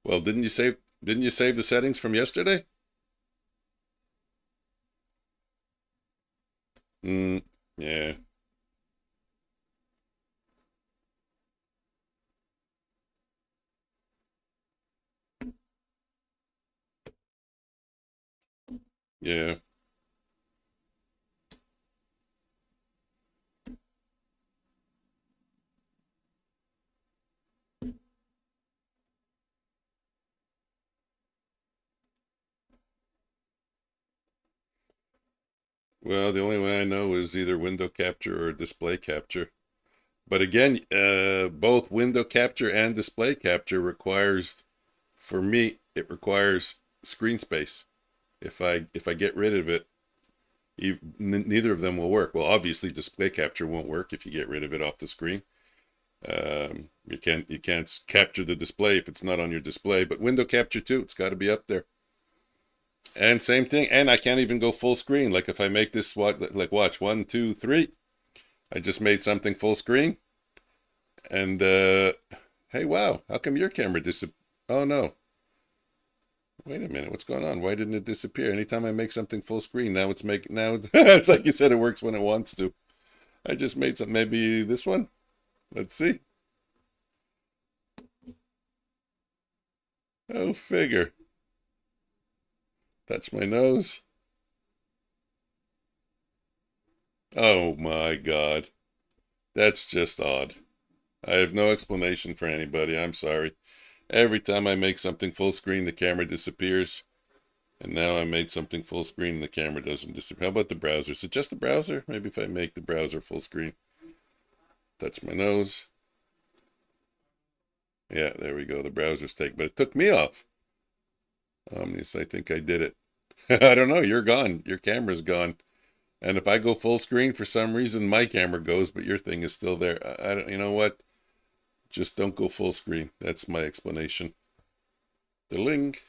Well, didn't you save the settings from yesterday? Yeah. Yeah. Well, the only way I know is either window capture or display capture. But again, both window capture and display capture requires, for me, it requires screen space. If I get rid of it, neither of them will work. Well, obviously, display capture won't work if you get rid of it off the screen. You can't capture the display if it's not on your display. But window capture too, it's got to be up there. And same thing, and I can't even go full screen. Like if I make this, watch 1, 2, 3. I just made something full screen. And hey, wow, how come your camera disappeared? Oh no. Wait a minute, what's going on? Why didn't it disappear? Anytime I make something full screen, now it's it's like you said, it works when it wants to. I just made some, maybe this one. Let's see. Oh, figure. Touch my nose. Oh my God. That's just odd. I have no explanation for anybody. I'm sorry. Every time I make something full screen, the camera disappears. And now I made something full screen and the camera doesn't disappear. How about the browser? Is it just the browser? Maybe if I make the browser full screen. Touch my nose. Yeah, there we go. The browser's taken, but it took me off. Yes, I think I did it. I don't know. You're gone. Your camera's gone. And if I go full screen, for some reason, my camera goes, but your thing is still there. I don't, you know what? Just don't go full screen. That's my explanation. The link.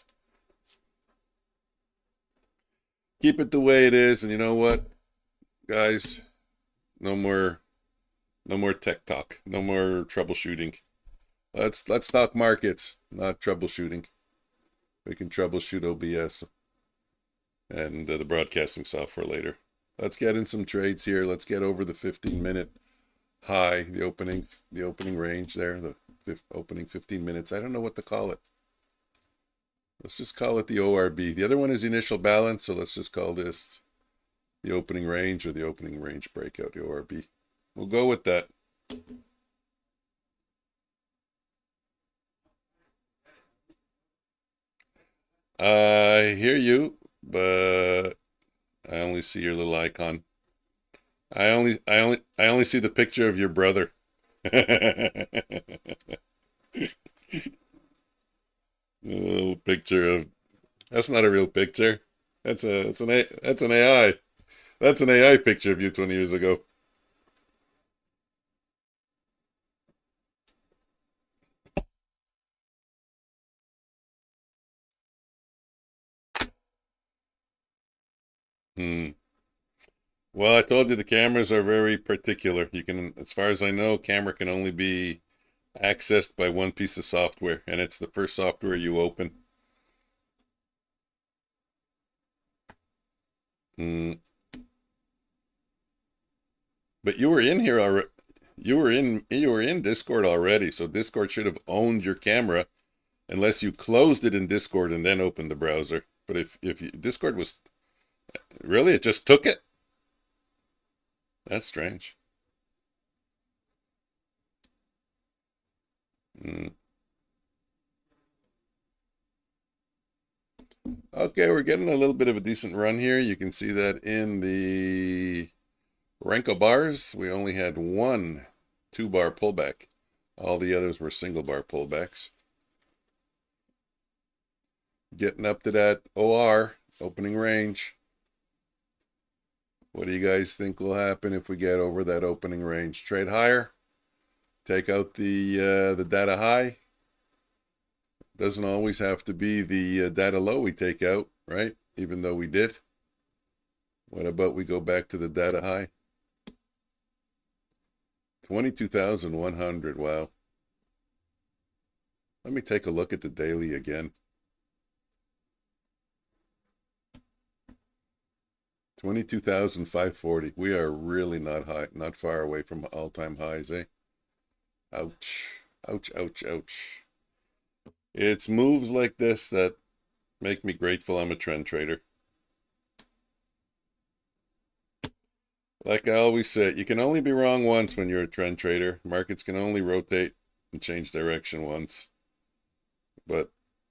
Keep it the way it is. And you know what, guys? No more tech talk. No more troubleshooting. Let's talk markets, not troubleshooting. We can troubleshoot OBS and the broadcasting software later. Let's get in some trades here. Let's get over the 15-minute high, the opening range there, the opening 15 minutes. I don't know what to call it. Let's just call it the ORB. The other one is the initial balance, so let's just call this the opening range or the opening range breakout, the ORB. We'll go with that. I hear you, but I only see your little icon. I only see the picture of your brother. A little picture of, that's not a real picture. That's an AI. That's an AI picture of you 20 years ago. Hmm. Well, I told you the cameras are very particular. You can, as far as I know, camera can only be accessed by one piece of software, and it's the first software you open. Hmm. But you were in here already. You were in Discord already, so Discord should have owned your camera unless you closed it in Discord and then opened the browser. But if Discord was really, it just took it. That's strange. Mm. Okay, we're getting a little bit of a decent run here. You can see that in the Renko bars, we only had one 2-bar pullback. All the others were single bar pullbacks. Getting up to that OR, opening range. What do you guys think will happen if we get over that opening range? Trade higher, take out the data high. Doesn't always have to be the data low we take out, right? Even though we did. What about we go back to the data high? 22,100, wow. Let me take a look at the daily again. 22,540. We are really not high, not far away from all-time highs, eh? Ouch. Ouch, ouch, ouch. It's moves like this that make me grateful I'm a trend trader. Like I always say, you can only be wrong once when you're a trend trader. Markets can only rotate and change direction once. But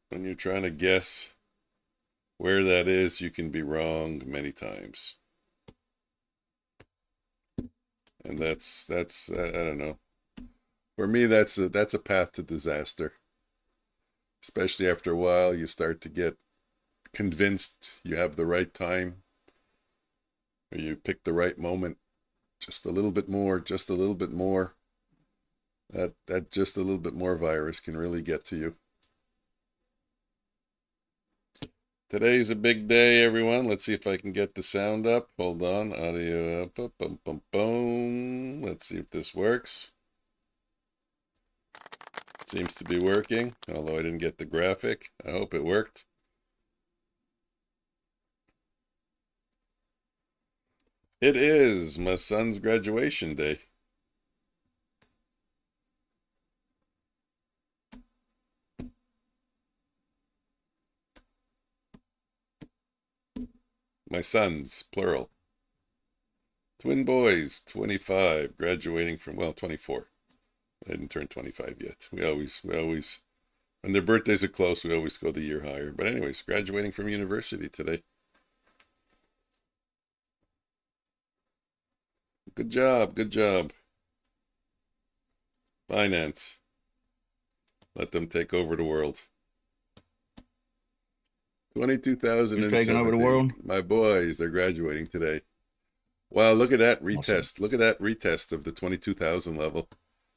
when you're trying to guess where that is, you can be wrong many times. And that's I don't know. For me, that's a path to disaster. Especially after a while, you start to get convinced you have the right time, or you pick the right moment, just a little bit more, just a little bit more. That just a little bit more virus can really get to you. Today's a big day, everyone. Let's see if I can get the sound up. Hold on, audio up, boom, boom, boom. Let's see if this works. Seems to be working, although I didn't get the graphic. I hope it worked. It is my son's graduation day. My sons, plural. Twin boys, 25, graduating from, well, 24. I didn't turn 25 yet. We always, when their birthdays are close, we always go the year higher. But anyways, graduating from university today. Good job, good job. Finance. Let them take over the world. 22,017. Taking over the world? My boys, they're graduating today. Wow, look at that retest. Awesome. Look at that retest of the 22,000 level.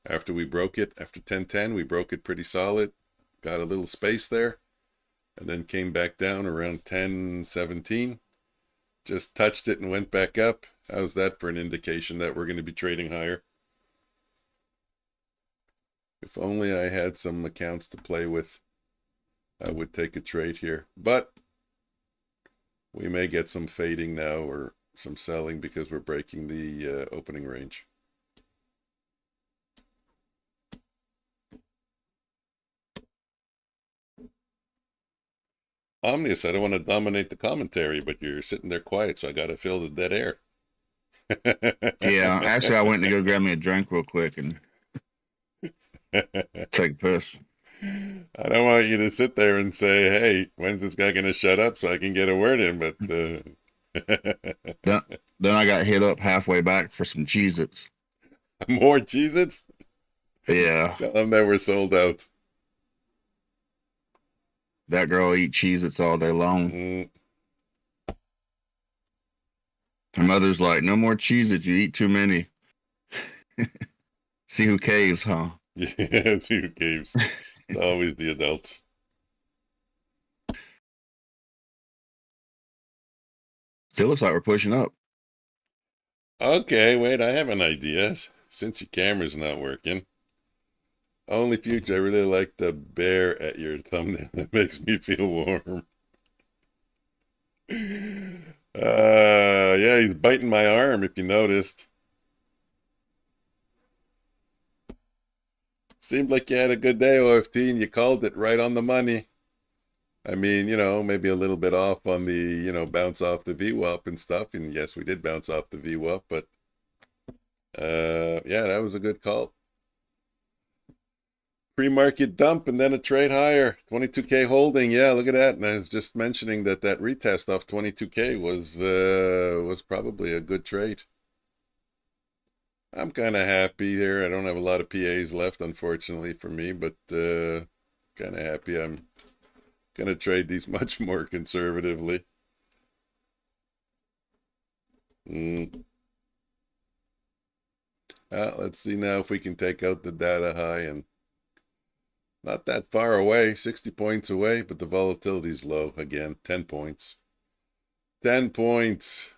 After we broke it, after 1010, we broke it pretty solid. Got a little space there. And then came back down around 1017. Just touched it and went back up. How's that for an indication that we're going to be trading higher? If only I had some accounts to play with, I would take a trade here. But we may get some fading now or some selling because we're breaking the opening range. Omnius, I don't want to dominate the commentary, but you're sitting there quiet, so I got to fill the dead air. Yeah, actually, I went to go grab me a drink real quick and take a piss. I don't want you to sit there and say, hey, when's this guy going to shut up so I can get a word in? But Then, then I got hit up halfway back for some Cheez-Its. More Cheez-Its? Yeah, Tell them that we're sold out. that girl eat Cheez-Its all day long. Mm. Her mother's like, no more Cheez-Its, you eat too many. See who caves, huh? Yeah, see who caves. It's always the adults. Still looks like we're pushing up. Okay, wait, I have an idea. Since your camera's not working. Only future, I really like the bear at your thumbnail. It makes me feel warm. Yeah, he's biting my arm, if you noticed. Seemed like you had a good day, OFT, and you called it right on the money. I mean, maybe a little bit off on the, bounce off the VWAP and stuff. And yes, we did bounce off the VWAP, but yeah, that was a good call. Pre-market dump and then a trade higher. 22K holding. Yeah, look at that. And I was just mentioning that retest off 22K was probably a good trade. I'm kind of happy here. I don't have a lot of PAs left, unfortunately, for me, but kind of happy. I'm going to trade these much more conservatively. Let's see now if we can take out the data high, and not that far away, 60 points away, but the volatility's low again, 10 points. 10 points.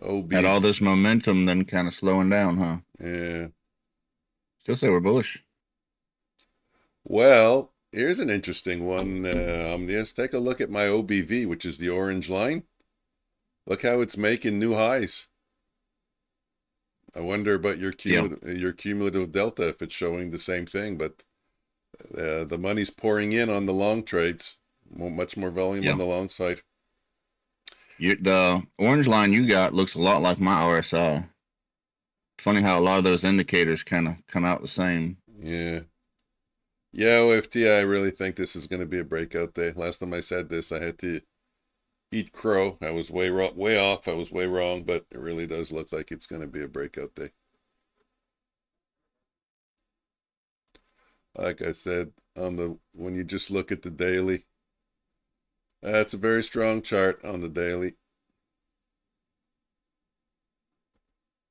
OB. Had all this momentum, then kind of slowing down, huh? Yeah. Still say we're bullish. Well, here's an interesting one. Let's take a look at my OBV, which is the orange line. Look how it's making new highs. I wonder about your cumulative delta, if it's showing the same thing, but the money's pouring in on the long trades. Much more volume on the long side. The orange line you got looks a lot like my RSI. Funny how a lot of those indicators kind of come out the same. Yeah. Yeah, OFT, I really think this is going to be a breakout day. Last time I said this, I had to eat crow. I was way off. I was way wrong, but it really does look like it's going to be a breakout day. Like I said, when you just look at the daily, that's a very strong chart on the daily.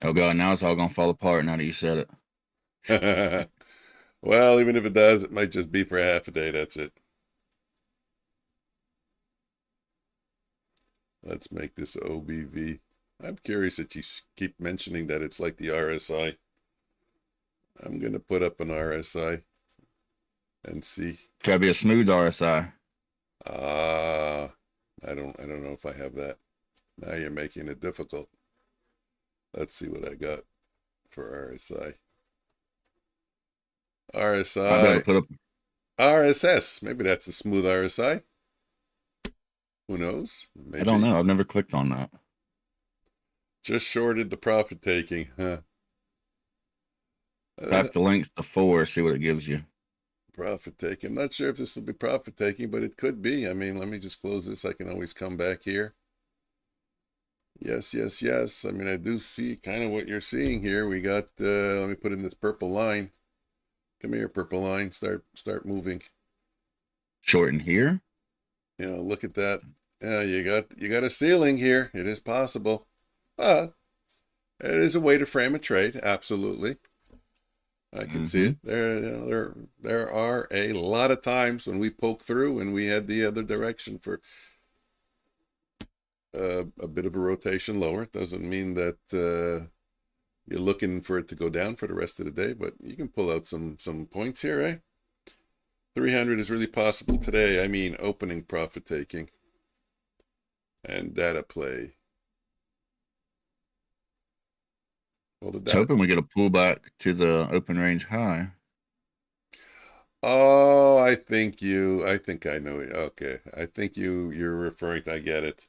Oh God, now it's all gonna fall apart now that you said it. Well, even if it does, it might just be for half a day. That's it. Let's make this OBV. I'm curious that you keep mentioning that it's like the RSI. I'm going to put up an RSI and see. Gotta be a smooth RSI. I don't know if I have that. Now you're making it difficult. Let's see what I got for RSI. RSI. Put up... RSS. Maybe that's a smooth RSI. Who knows? Maybe. I don't know. I've never clicked on that. Just shorted the profit taking, huh? Type the links to 4, see what it gives you. Profit taking. I'm not sure if this will be profit taking, but it could be. I mean, let me just close this. I can always come back here. Yes, yes, yes. I mean, I do see kind of what you're seeing here. We got, let me put in this purple line. Come here, purple line. Start moving. Short in here? Look at that. Yeah, you got a ceiling here. It is possible. It is a way to frame a trade. Absolutely. I can see it. There are a lot of times when we poke through and we had the other direction for a bit of a rotation lower. It doesn't mean that you're looking for it to go down for the rest of the day, but you can pull out some points here, eh? 300 is really possible today. I mean, opening profit taking and data play. Well, the data... hoping we get a pullback to the open range high. Oh, I think I know it. Okay. I think you're referring to, I get it.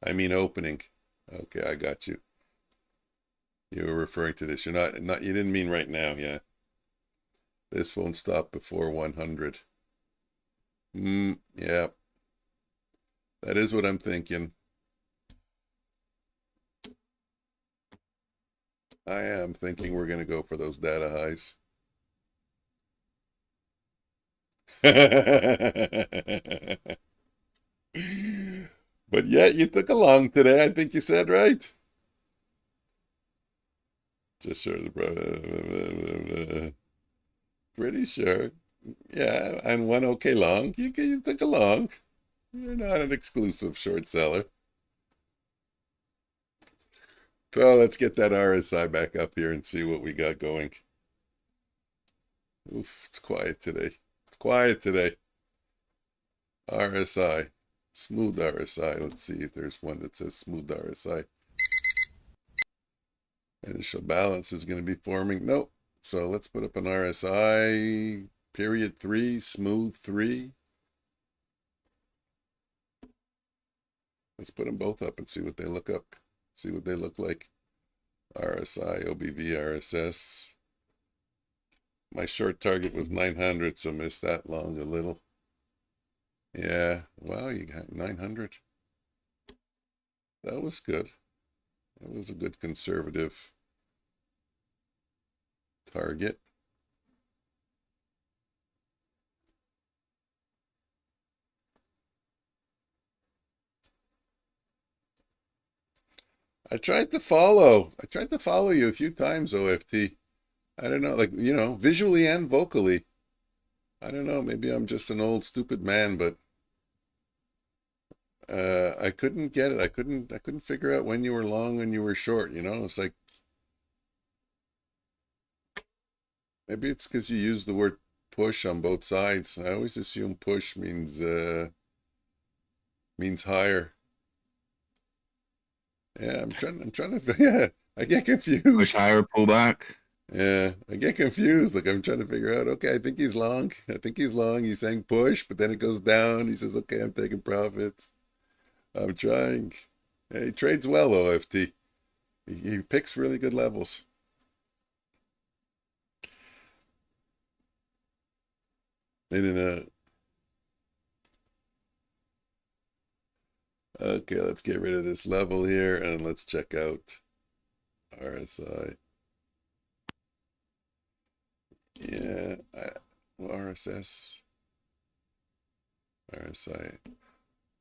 I mean, opening. Okay, I got you. You were referring to this. You didn't mean right now. Yeah. This won't stop before 100. Yeah. That is what I'm thinking. I am thinking we're going to go for those data highs. But yet you took a long today. I think you said right. Just sort of pretty sure. Yeah, and one okay long. You took a long. You're not an exclusive short seller. So let's get that RSI back up here and see what we got going. Oof, it's quiet today. It's quiet today. RSI. Smooth RSI. Let's see if there's one that says smooth RSI. Initial balance is going to be forming. Nope. So let's put up an RSI. Period 3. Smooth 3. Let's put them both up and see what they look up. See what they look like. RSI, OBV, RSS. My short target was 900, so missed that long a little. Yeah, wow, you got 900. That was good. That was a good conservative target. I tried to follow you a few times, OFT. I don't know, like, you know, visually and vocally. I don't know, maybe I'm just an old stupid man, but I couldn't get it. I couldn't figure out when you were long and you were short, you know? It's like maybe it's because you use the word push on both sides. I always assume push means higher. Yeah, I'm trying to yeah, I get confused. Push higher, pull back. Yeah, I get confused. Like I'm trying to figure out, okay, I think he's long. I think he's long. He's saying push, but then it goes down. He says, okay, I'm taking profits. I'm trying. Yeah, he trades well, OFT. He picks really good levels. Okay, let's get rid of this level here and let's check out RSI. Yeah, RSS. RSI.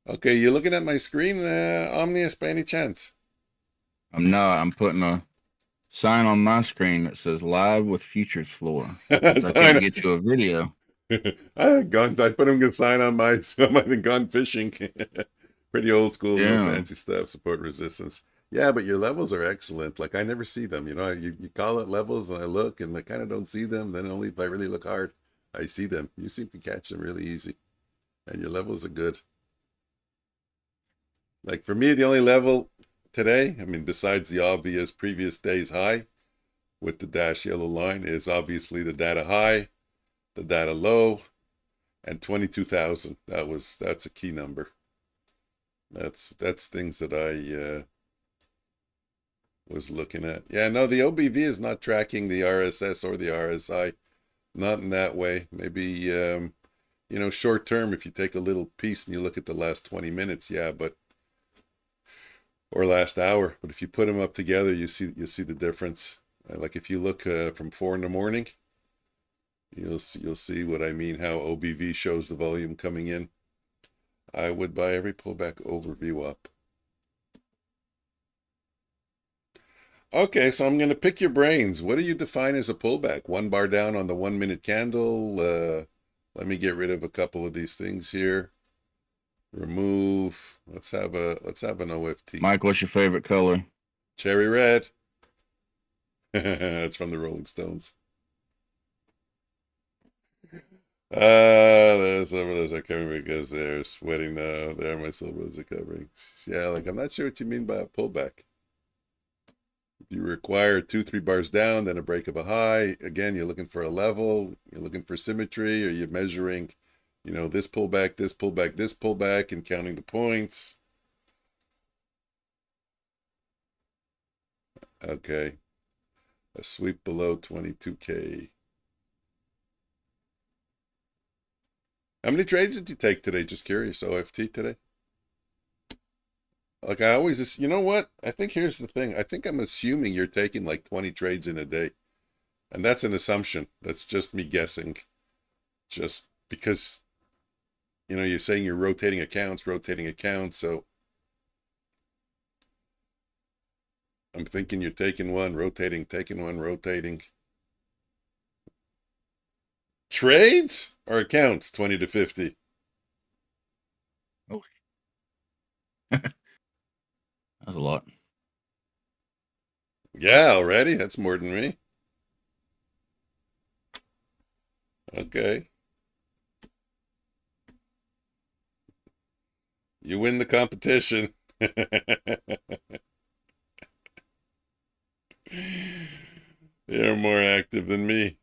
Okay, you looking at my screen, Omnius, by any chance? I'm not. I'm putting a sign on my screen that says live with futures floor. So I can't get you a video. I put him a sign on my gone fishing. Pretty old school, no fancy stuff, support resistance. Yeah, but your levels are excellent. Like I never see them. You know, you call it levels and I look and I kind of don't see them. Then only if I really look hard, I see them. You seem to catch them really easy. And your levels are good. Like for me, the only level today, I mean, besides the obvious previous day's high with the dash yellow line, is obviously the data high, the data low, and 22,000. That's a key number. That's things that I was looking at. Yeah, no, the OBV is not tracking the RSS or the RSI, not in that way. Maybe you know, short term, if you take a little piece and you look at the last 20 minutes, yeah, but or last hour. But if you put them up together, you see the difference. Like if you look from 4 in the morning, you'll see what I mean. How OBV shows the volume coming in. I would buy every pullback overview up. Okay, so I'm going to pick your brains. What do you define as a pullback? 1 bar down on the 1 minute candle. Let me get rid of a couple of these things here. Remove. Let's have an OFT. Mike, what's your favorite color? Cherry red. That's from the Rolling Stones. There's some of those are covering because they're sweating now. There, my silvers are covering. Yeah, like I'm not sure what you mean by a pullback. If you require 2-3 bars down, then a break of a high. Again, you're looking for a level. You're looking for symmetry, or you're measuring, you know, this pullback, this pullback, this pullback, and counting the points. Okay. A sweep below 22K. How many trades did you take today? Just curious. OFT today? like I always just, you know what? I think here's the thing. I think I'm assuming you're taking like 20 trades in a day. And that's an assumption. That's just me guessing. Just because, you know, you're saying you're rotating accounts. So I'm thinking you're taking one, rotating, taking one, rotating. Trades or accounts, 20 to 50? Oh, that's a lot. Yeah, already? That's more than me. Okay. You win the competition. You're more active than me.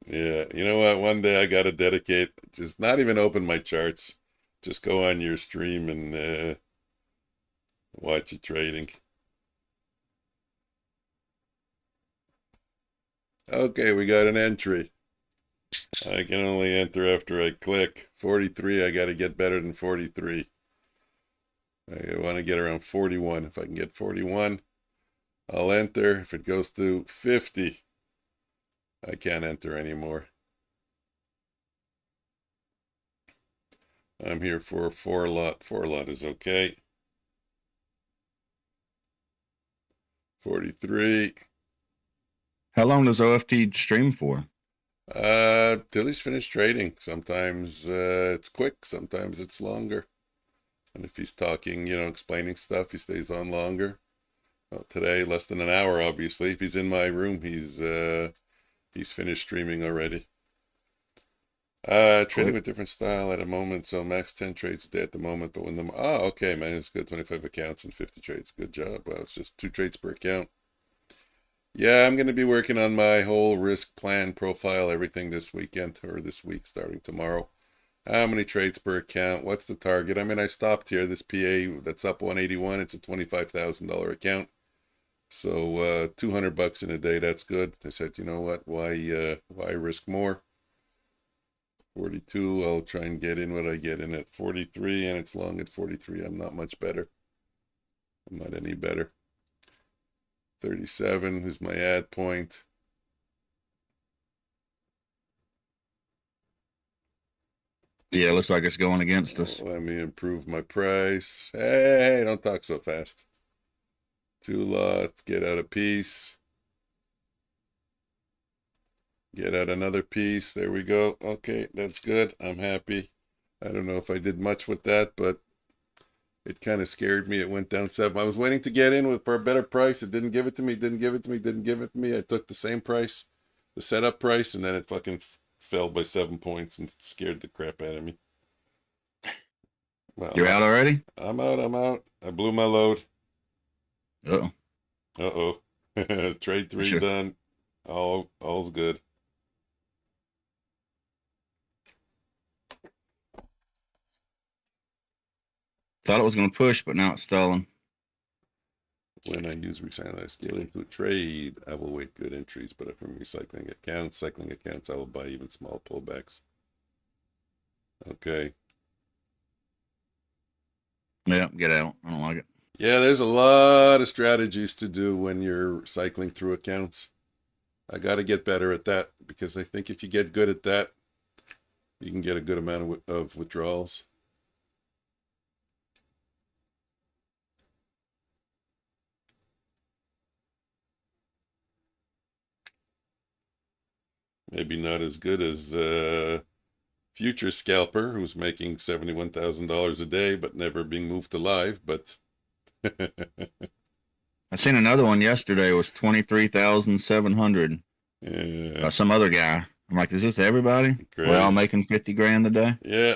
Yeah, you know what? One day I gotta dedicate, just not even open my charts. Just go on your stream and watch you trading. Okay, we got an entry. I can only enter after I click. 43, I gotta get better than 43. I want to get around 41. If I can get 41, I'll enter. If it goes to 50, I can't enter anymore. I'm here for a 4 lot. 4 lot is okay. 43. How long does OFT stream for? Till he's finished trading. Sometimes it's quick, sometimes it's longer. And if he's talking, you know, explaining stuff, he stays on longer. Well, today, less than an hour, obviously. If he's in my room, he's finished streaming already. Trading with different style at a moment, so max 10 trades a day at the moment, but when okay, man, it's good. 25 accounts and 50 trades. Good job. Well, it's just 2 trades per account. Yeah, I'm going to be working on my whole risk plan profile, everything this weekend, or this week, starting tomorrow. How many trades per account? What's the target? I mean, I stopped here. This PA that's up 181. It's a $25,000 account. So $200 in a day. That's good. I said, you know what? Why risk more? 42. I'll try and get in what I get in at 43, and it's long at 43. I'm not much better. I'm not any better. 37 is my add point. Yeah, looks like it's going against us. Let me improve my price. Hey, don't talk so fast. 2 lots, get out a piece. Get out another piece. There we go. Okay, that's good. I'm happy. I don't know if I did much with that, but it kind of scared me. It went down 7. I was waiting to get in for a better price. It didn't give it to me, didn't give it to me, didn't give it to me. I took the same price, the setup price, and then it fucking fell by 7 points and scared the crap out of me. Well, You're out already? I'm out. I blew my load. Uh-oh. Uh-oh. Trade 3 Sure. done. All's good. Thought it was going to push, but now it's stalling. When I use recycling scaling to a trade, I will wait good entries, but if I'm cycling accounts, I will buy even small pullbacks. Okay. Yeah, get out. I don't like it. Yeah, there's a lot of strategies to do when you're cycling through accounts. I got to get better at that, because I think if you get good at that, you can get a good amount of withdrawals. Maybe not as good as future scalper, who's making $71,000 a day, but never being moved to live. But I seen another one yesterday. It was 23,700. yeah, Some other guy. I'm like, is this everybody? We're all making 50 grand a day. yeah,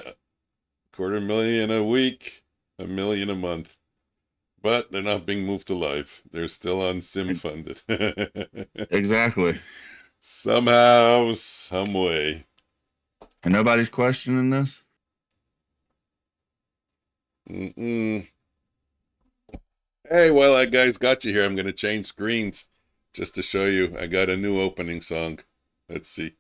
$250,000 a week, $1 million a month. But they're not being moved to live. They're still on sim funded. Exactly. Somehow, some way. And nobody's questioning this? Mm-mm. Hey, while I guys got you here, I'm going to change screens just to show you. I got a new opening song. Let's see.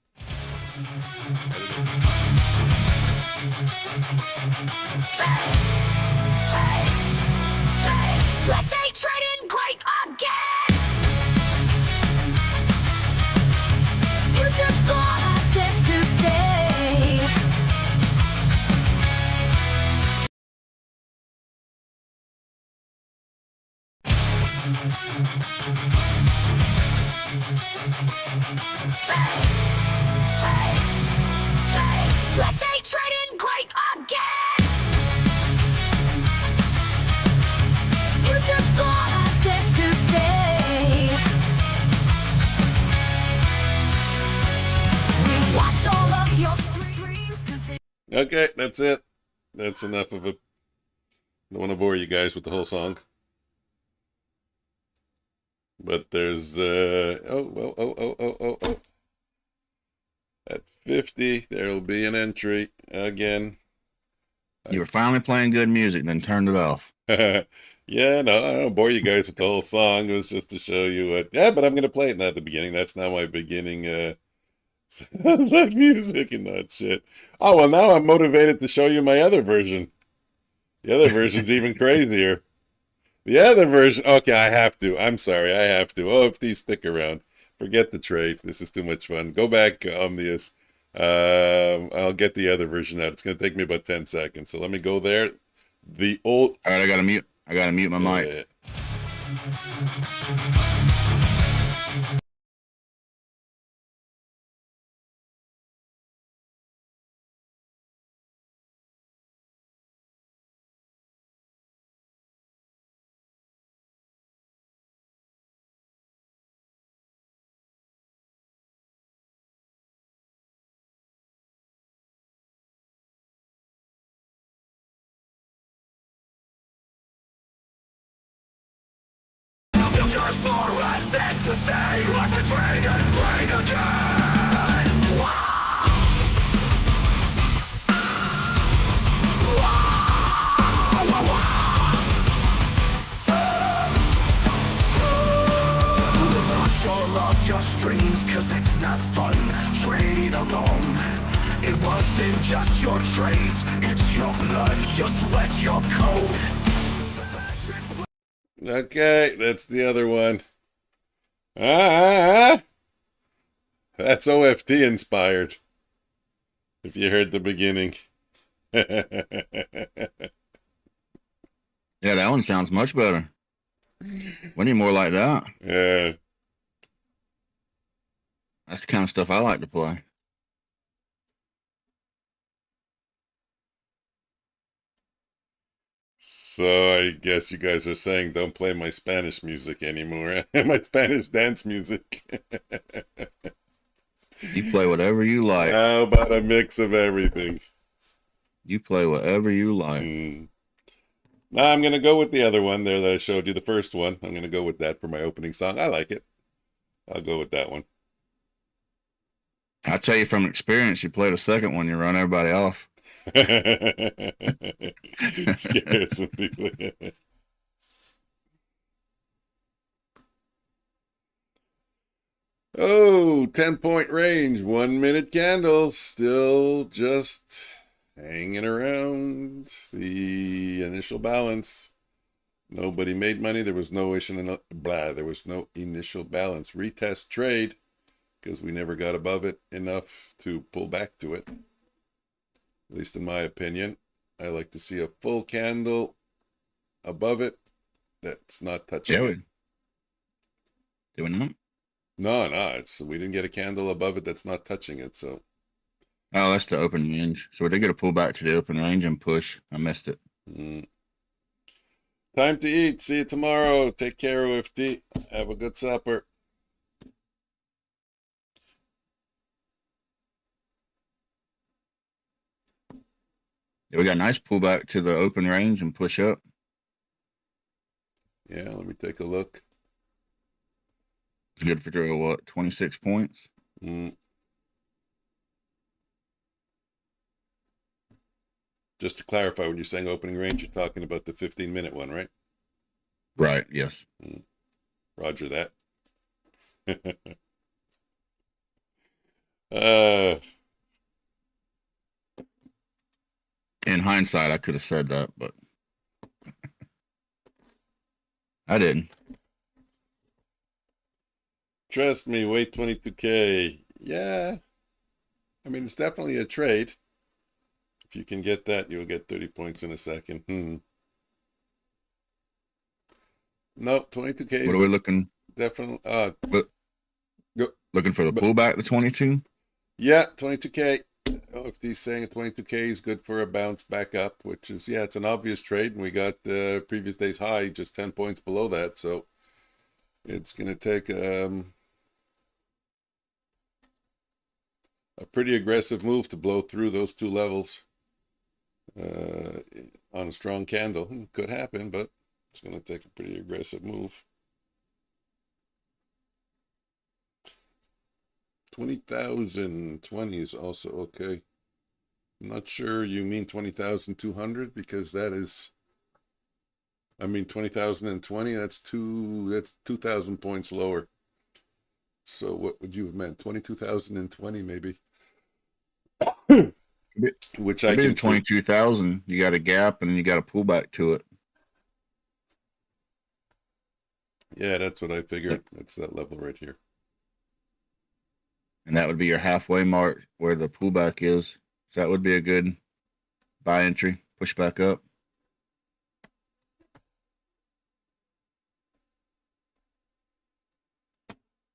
Let's say trading great again. Future thought has this to say. Let's say trading great again. Future thought has this to say. We watch all of your streams 'cause it Okay, that's it. That's enough of it. Don't want to bore you guys with the whole song. But there's oh. At 50, there'll be an entry again. You were finally playing good music, then turned it off. Yeah, no, I don't bore you guys with the whole song. It was just to show you what. Yeah, but I'm gonna play it not at the beginning. That's not my beginning like music and that shit. Oh well, now I'm motivated to show you my other version. The other version's even crazier. The other version. Okay, I have to. I'm sorry, I have to. Oh, if these stick around, forget the trade. This is too much fun. Go back, Omnius. I'll get the other version out. It's gonna take me about 10 seconds. So let me go there. The old. All right, I gotta mute my mic. Future forward, this to say, let's be trading great again. Lost all of your streams, 'cause it's not fun trading alone. It wasn't just your trades, it's your blood, your sweat, your code. Okay, that's the other one. That's OFT inspired. If you heard the beginning. Yeah, that one sounds much better. We need more like that. Yeah. That's the kind of stuff I like to play. So I guess you guys are saying don't play my Spanish music anymore. My Spanish dance music. You play whatever you like. How about a mix of everything? You play whatever you like. Now I'm going to go with the other one there that I showed you, the first one. I'm going to go with that for my opening song. I like it. I'll go with that one. I'll tell you from experience, you play the second one, you run everybody off. Scares some people. Oh, 10-point range, 1 minute candle, still just hanging around the initial balance. Nobody made money. There was no initial balance retest trade because we never got above it enough to pull back to it. At least in my opinion. I like to see a full candle above it that's not touching it. Did we not? No, we didn't get a candle above it that's not touching it, so. Oh, that's the open range. So we did get a pull back to the open range and push. I missed it. Time to eat. See you tomorrow. Take care, OFT. Have a good supper. Yeah, we got a nice pullback to the open range and push up. Yeah, let me take a look. It's good for what, 26 points? Just to clarify, when you're saying opening range, you're talking about the 15-minute one, right? Right, yes. Roger that. In hindsight, I could have said that, but I didn't. Trust me, wait 22K. Yeah. I mean, it's definitely a trade. If you can get that, you'll get 30 points in a second. No, 22K What is are we looking? definitely Looking for the But- pullback to 22? yeah, 22K. OFD's saying 22K is good for a bounce back up, which is, yeah, it's an obvious trade. And we got the previous day's high just 10 points below that. So it's going to take a pretty aggressive move to blow through those two levels on a strong candle. Could happen, but it's going to take a pretty aggressive move. 20,020 is also okay. I'm not sure you mean 20,200 because that is, I mean 20,020. That's 2,000 points lower. So what would you have meant? 22,020 maybe. Which I can see. 22,000. You got a gap and then you got a pullback to it. Yeah, that's what I figured. That's that level right here. And that would be your halfway mark where the pullback is. So that would be a good buy entry, push back up.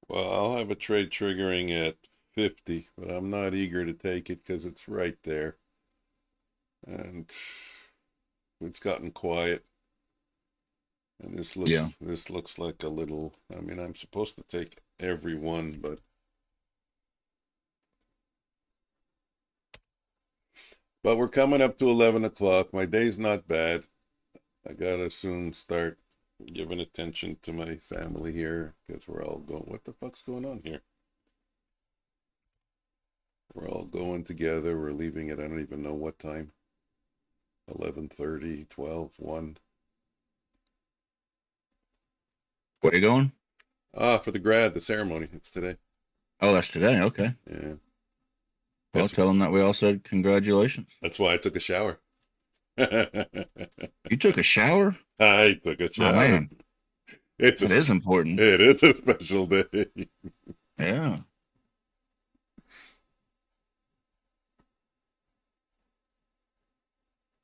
Well, I'll have a trade triggering at 50, but I'm not eager to take it because it's right there. And it's gotten quiet. And this looks like a little, I mean, I'm supposed to take every one, but we're coming up to 11 o'clock. My day's not bad. I gotta soon start giving attention to my family here because we're all going, what the fuck's going on here? We're all going together. We're leaving at, I don't even know what time. 11:30, 12, 1. Where are you going? For the grad, the ceremony. It's today. Oh, that's today. Okay. Yeah. Well, tell them that we all said congratulations. That's why I took a shower. You took a shower? I took a shower. Oh, man. It is important. It is a special day. Yeah.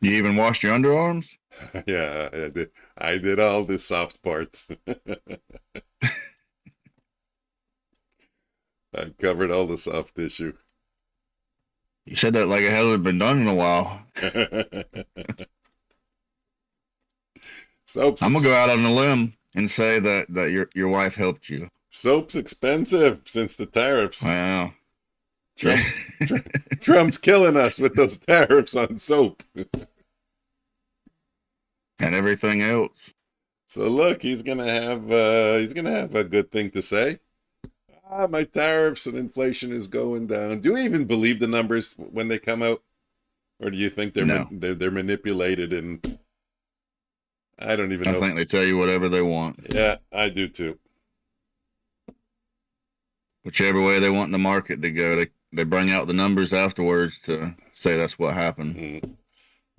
You even washed your underarms? Yeah, I did. I did all the soft parts. I covered all the soft tissue. You said that like it hasn't been done in a while. Soap's I'm gonna go out on a limb and say that your wife helped you. Soap's expensive since the tariffs. Wow. Trump's killing us with those tariffs on soap. And everything else. So look, he's gonna have a good thing to say. My tariffs and inflation is going down. Do you even believe the numbers when they come out, or do you think they're manipulated? And I don't even know. I think they tell you whatever they want. Yeah, I do too. Whichever way they want the market to go, they bring out the numbers afterwards to say that's what happened.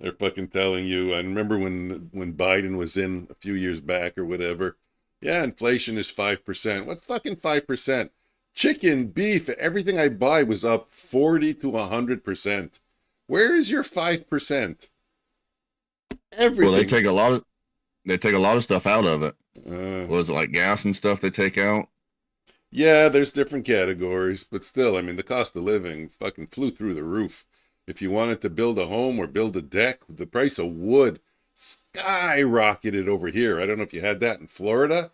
They're fucking telling you. I remember when Biden was in a few years back or whatever. Yeah, inflation is 5%. What's fucking 5%? Chicken, beef, everything I buy was up 40 to 100%. Where is your 5%? Everything. Well, they take a lot of stuff out of it. Was it like gas and stuff they take out? Yeah, there's different categories, but still, I mean, the cost of living fucking flew through the roof. If you wanted to build a home or build a deck, the price of wood skyrocketed over here. I don't know if you had that in Florida,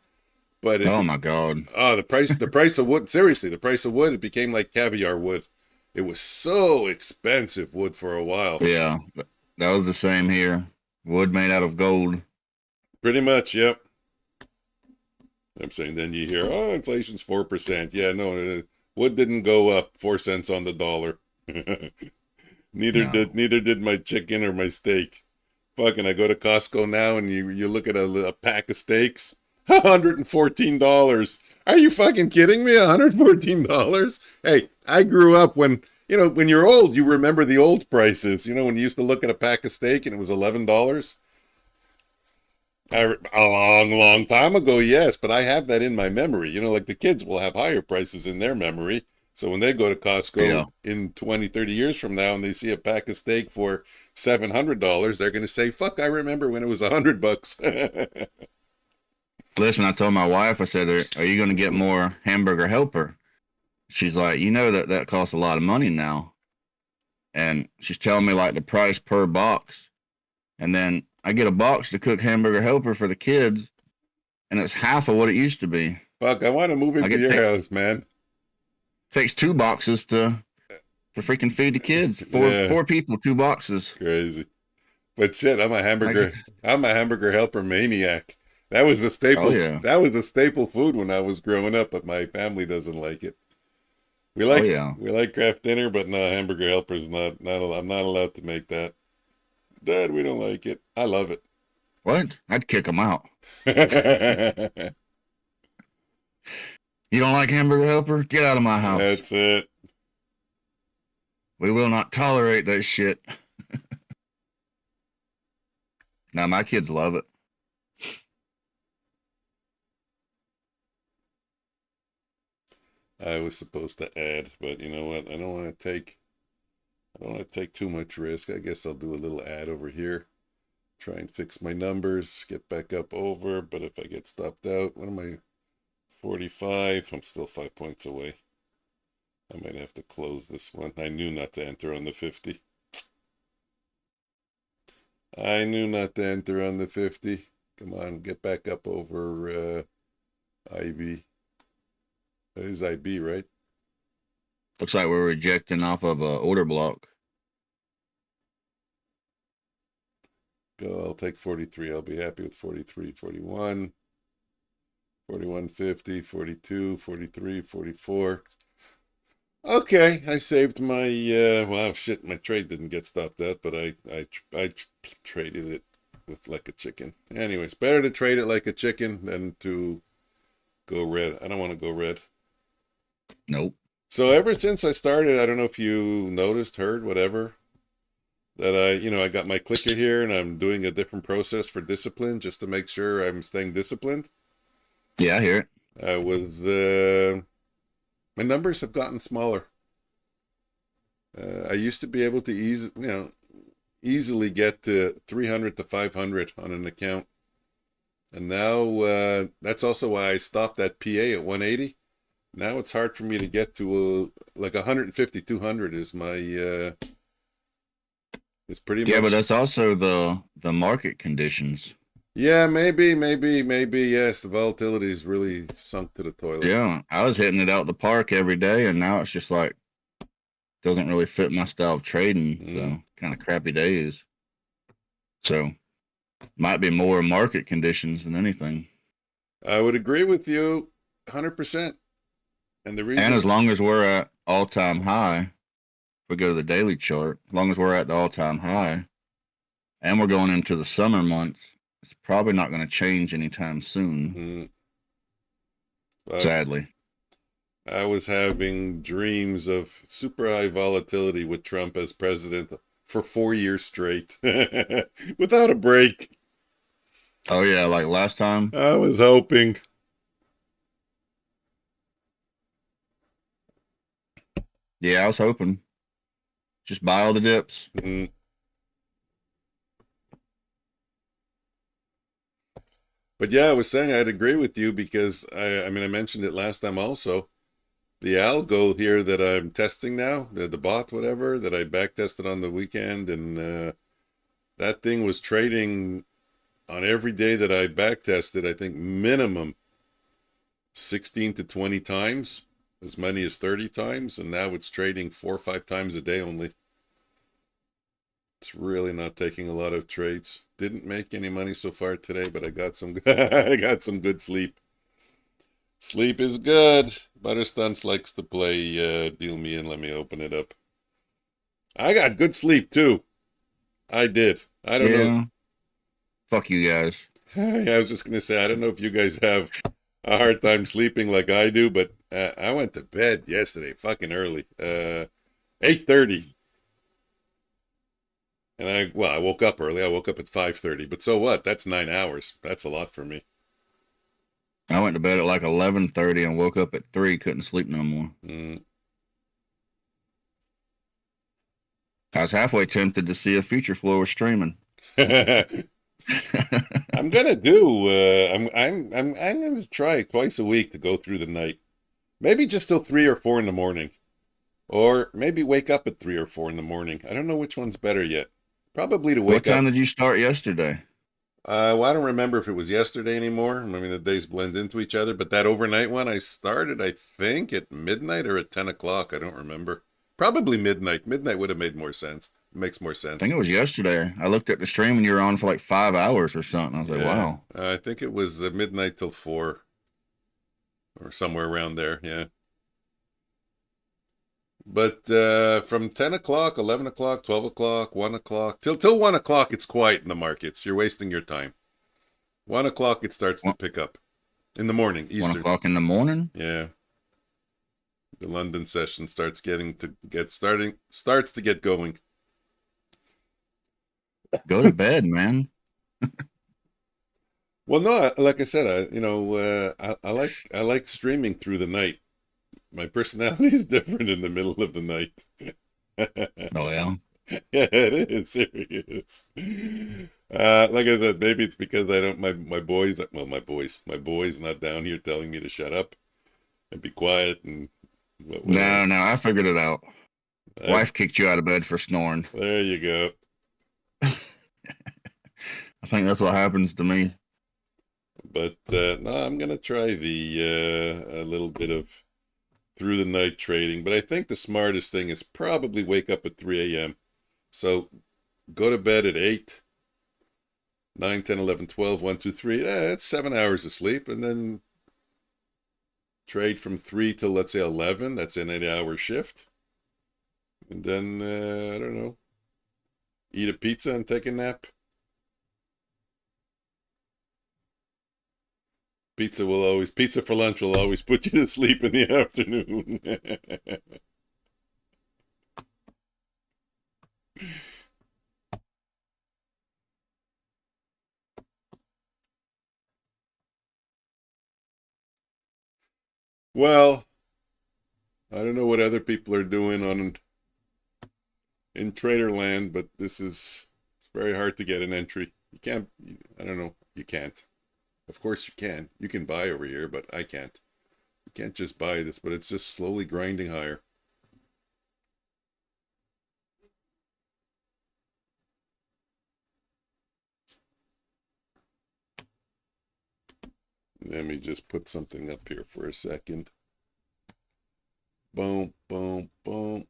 but oh my God. Oh, the price of wood, seriously, the price of wood, it became like caviar wood. It was so expensive wood for a while. Yeah, that was the same here. Wood made out of gold. Pretty much, yep. I'm saying then you hear, oh, inflation's 4%. Yeah, no, wood didn't go up 4 cents on the dollar. Neither did my chicken or my steak. Fucking, I go to Costco now and you look at a pack of steaks, $114. Are you fucking kidding me? $114? Hey, I grew up when You know, when you're old, you remember the old prices. You know, when you used to look at a pack of steak and it was $11. A long time ago, yes, but I have that in my memory. You know, like the kids will have higher prices in their memory. So when they go to Costco Yeah. in 20, 30 years from now and they see a pack of steak for $700, they're going to say, fuck, I remember when it was $100. Listen, I told my wife, I said, are you going to get more hamburger helper? She's like, you know that costs a lot of money now. And she's telling me like the price per box. And then I get a box to cook hamburger helper for the kids, and it's half of what it used to be. Fuck, I want to move into your house, man. Takes 2 boxes to freaking feed the kids. Yeah. Four people, 2 boxes. Crazy. But shit, I'm a hamburger helper maniac. That was a staple. Oh, yeah. That was a staple food when I was growing up, but my family doesn't like it. We like Kraft dinner, but no, hamburger helper's not. I'm not allowed to make that. Dad, we don't like it. I love it. What? I'd kick them out. That's You don't like hamburger helper? Get out of my house. it. We will not tolerate that shit. Now my kids love it. I was supposed to add, but you know what? I don't want to take too much risk. I guess I'll do a little ad over here. Try and fix my numbers, get back up over, but if I get stopped out, what am I? 45. I'm still 5 points away. I might have to close this one. I knew not to enter on the 50. I knew not to enter on the 50. Come on, get back up over IB. That is IB, right? Looks like we're rejecting off of a order block. Go, I'll take 43. I'll be happy with 43, 41, 41, 50, 42, 43, 44. Okay, I saved my, wow, shit, my trade didn't get stopped out, but I traded it with like a chicken. Anyways, better to trade it like a chicken than to go red. I don't want to go red. Nope. So ever since I started, I don't know if you noticed, heard, whatever, that I got my clicker here and I'm doing a different process for discipline just to make sure I'm staying disciplined. Yeah, I hear it. I was, my numbers have gotten smaller. I used to be able to easily get to 300 to 500 on an account. And now, that's also why I stopped at PA at 180. Now it's hard for me to get to like 150, 200 is my, is pretty much. Yeah, but that's also the market conditions. Yeah, maybe, yes. The volatility is really sunk to the toilet. Yeah, I was hitting it out the park every day, and now it's just like doesn't really fit my style of trading. So kind of crappy days. So might be more market conditions than anything. I would agree with you 100%. And the reason, and as long as we're at all-time high, if we go to the daily chart, as long as we're at the all-time high, and we're going into the summer months, it's probably not going to change anytime soon. Sadly. I was having dreams of super high volatility with Trump as president for 4 years straight without a break. Oh, yeah, like last time. I was hoping. Yeah, I was hoping. Just buy all the dips. But yeah, I was saying I'd agree with you because I mentioned it last time also. The algo here that I'm testing now, the bot, whatever, that I back tested on the weekend, and that thing was trading on every day that I back tested, I think minimum 16 to 20 times, as many as 30 times, and now it's trading 4 or 5 times a day only. It's really not taking a lot of trades. Didn't make any money so far today, but I got some I got some good sleep. Sleep is good. Butterstunts likes to play Deal Me In, let me open it up. I got good sleep too. I did. I don't know. Fuck you guys. I was just gonna say, I don't know if you guys have a hard time sleeping like I do, but I went to bed yesterday fucking early. 8:30. And I woke up early. I woke up at 5:30. But so what? That's 9 hours. That's a lot for me. I went to bed at like 11:30 and woke up at 3. Couldn't sleep no more. Mm. I was halfway tempted to see if Future Flow was streaming. I'm gonna do. I'm gonna try twice a week to go through the night. Maybe just till 3 or 4 in the morning, or maybe wake up at 3 or 4 in the morning. I don't know which one's better yet. Probably to What wake time up. did you start yesterday? Well, I don't remember if it was yesterday anymore. I mean, the days blend into each other. But that overnight one, I started, I think, at midnight or at 10 o'clock. I don't remember. Probably midnight. Midnight would have made more sense. It makes more I sense. think it was yesterday. I looked at the stream and you were on for like 5 hours or something. I was like, wow. I think it was midnight till 4 or somewhere around there. Yeah. But from 10 o'clock, 11 o'clock, 12 o'clock, 1 o'clock, till 1 o'clock, it's quiet in the markets. You're wasting your time. 1 o'clock, it starts to pick up. In the morning, 1 Eastern. o'clock in the morning? Yeah. The London session starts starts to get going. Go to bed, man. Well, no, like I said, I like streaming through the night. My personality is different in the middle of the night. Oh, yeah. Yeah, it is serious. Like I said, maybe it's because I don't my boys not down here telling me to shut up and be quiet and whatever. No, I figured it out. Wife kicked you out of bed for snoring. There you go. I think that's what happens to me. But no, I'm gonna try the a little bit of through the night trading. But I think the smartest thing is probably wake up at 3 a.m. So go to bed at 8, 9, 10, 11, 12, 1, 2, 3. That's 7 hours of sleep. And then trade from 3 till, let's say, 11. That's an 8-hour shift. And then, I don't know, eat a pizza and take a nap. Pizza for lunch will always put you to sleep in the afternoon. Well, I don't know what other people are doing in trader land, but it's very hard to get an entry. You can't, I don't know, you can't. Of course you can. You can buy over here, but I can't. You can't just buy this, but it's just slowly grinding higher. Let me just put something up here for a second. Boom, boom, boom.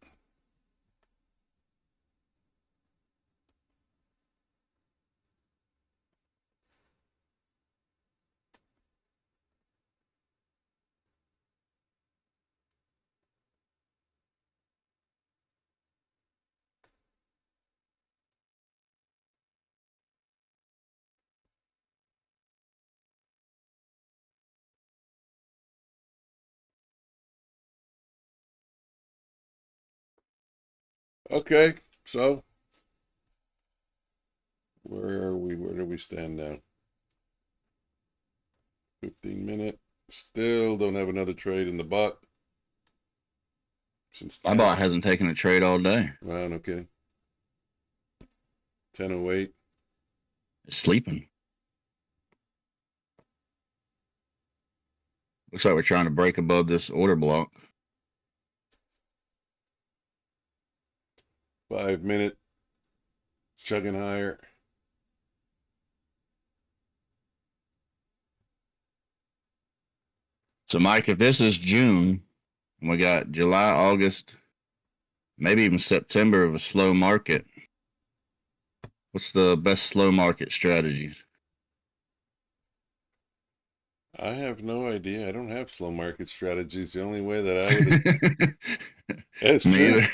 Okay, so where are we? Where do we stand now? 15 minute. Still don't have another trade in the bot. Since My bot hasn't taken a trade all day. Wow, no kidding. 10:08. It's sleeping. Looks like we're trying to break above this order block. 5 minute. Chugging higher. So, Mike, if this is June, and we got July, August, maybe even September of a slow market, what's the best slow market strategies? I have no idea. I don't have slow market strategies. The only way that I would it's Me true. either.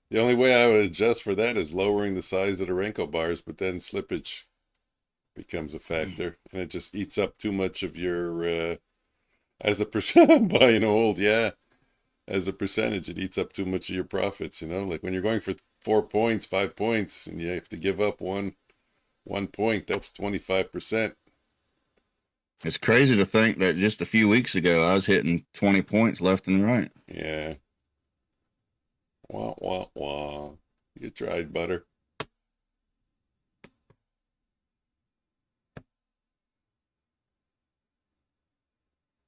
The only way I would adjust for that is lowering the size of the Renko bars, but then slippage becomes a factor, and it just eats up too much of your as a percent buying hold. Yeah, as a percentage, it eats up too much of your profits, you know? Like when you're going for 4 points, 5 points, and you have to give up one point, that's 25%. It's crazy to think that just a few weeks ago I was hitting 20 points left and right. Yeah. Wah, wah, wah. You tried, butter.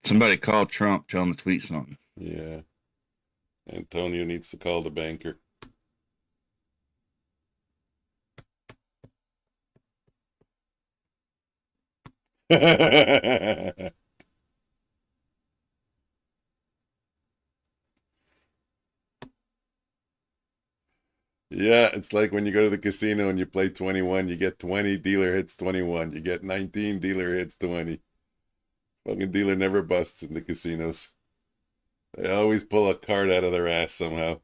Somebody call Trump, tell him to tweet something. Yeah. Antonio needs to call the banker. Yeah, it's like when you go to the casino and you play 21, you get 20, dealer hits 21. You get 19, dealer hits 20. Fucking dealer never busts in the casinos. They always pull a card out of their ass somehow.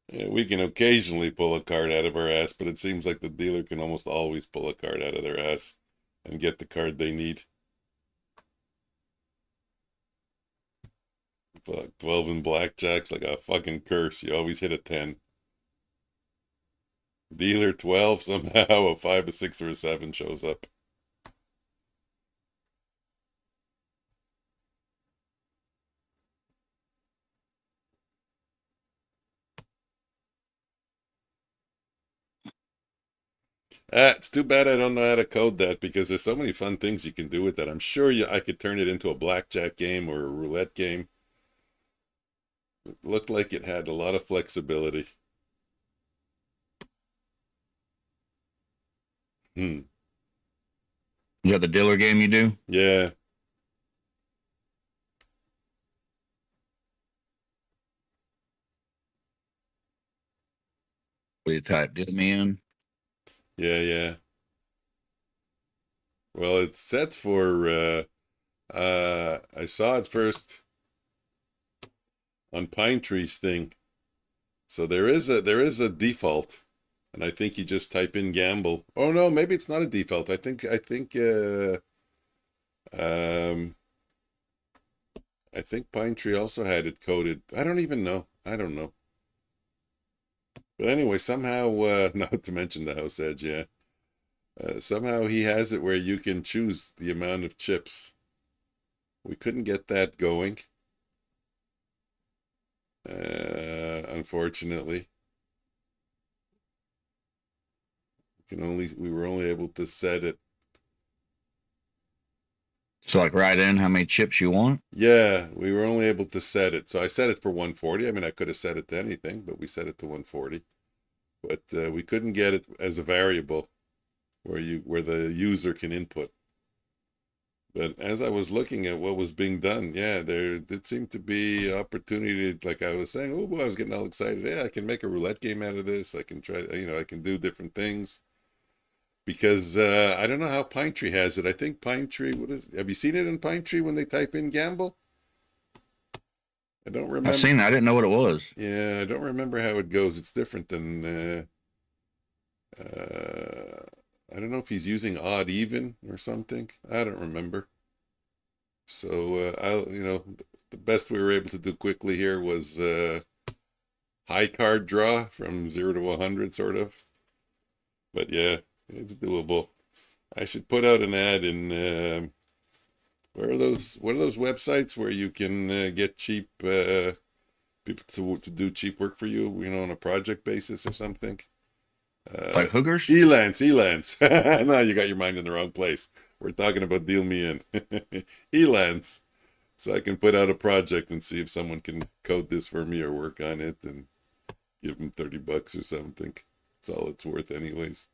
Yeah, we can occasionally pull a card out of our ass, but it seems like the dealer can almost always pull a card out of their ass and get the card they need. Fuck, 12 in blackjack's like a fucking curse. You always hit a 10. Dealer 12, somehow a 5, a 6, or a 7 shows up. It's too bad I don't know how to code that because there's so many fun things you can do with that. I'm sure I could turn it into a blackjack game or a roulette game. It looked like it had a lot of flexibility. Is that the dealer game you do? Yeah. Will you type deal me in? Yeah. Well, it's set for I saw it first on Pine Tree's thing. So there is a default, and I think you just type in gamble. Oh no, maybe it's not a default. I think Pine Tree also had it coded. I don't even know. I don't know. But anyway, somehow not to mention the house edge, yeah. Somehow he has it where you can choose the amount of chips. We couldn't get that going. Unfortunately. We were only able to set it. So like write in how many chips you want? Yeah, we were only able to set it. So I set it for 140. I mean, I could have set it to anything, but we set it to 140. But we couldn't get it as a variable where the user can input. But as I was looking at what was being done, yeah, there did seem to be opportunity. Like I was saying, oh boy, I was getting all excited. Yeah, I can make a roulette game out of this. I can try, I can do different things. Because I don't know how Pine Tree has it. I think Pine Tree, have you seen it in Pine Tree when they type in gamble? I don't remember. I've seen that. I didn't know what it was. Yeah, I don't remember how it goes. It's different than I don't know if he's using odd even or something. I don't remember. So the best we were able to do quickly here was high card draw from 0 to 100 sort of. But yeah, it's doable. I should put out an ad in what are those websites where you can get cheap people to do cheap work for you, on a project basis or something. Like hookers? Elance. No, you got your mind in the wrong place. We're talking about deal me in. Elance. So I can put out a project and see if someone can code this for me or work on it and give them $30 or something. That's all it's worth anyways.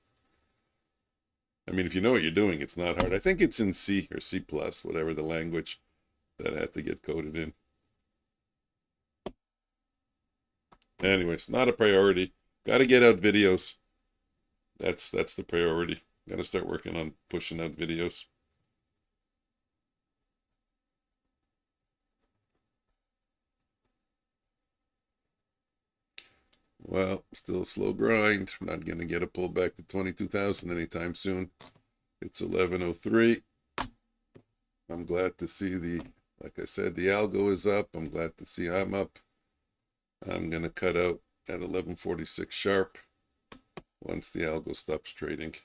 I mean, if you know what you're doing, it's not hard. I think it's in C or C+, whatever the language that had to get coded in. Anyways, not a priority. Got to get out videos. That's the priority. Got to start working on pushing out videos. Well, still a slow grind. Not going to get a pullback to 22,000 anytime soon. It's 11:03. I'm glad to see like I said, the algo is up. I'm glad to see I'm up. I'm going to cut out at 11:46 sharp once the algo stops trading.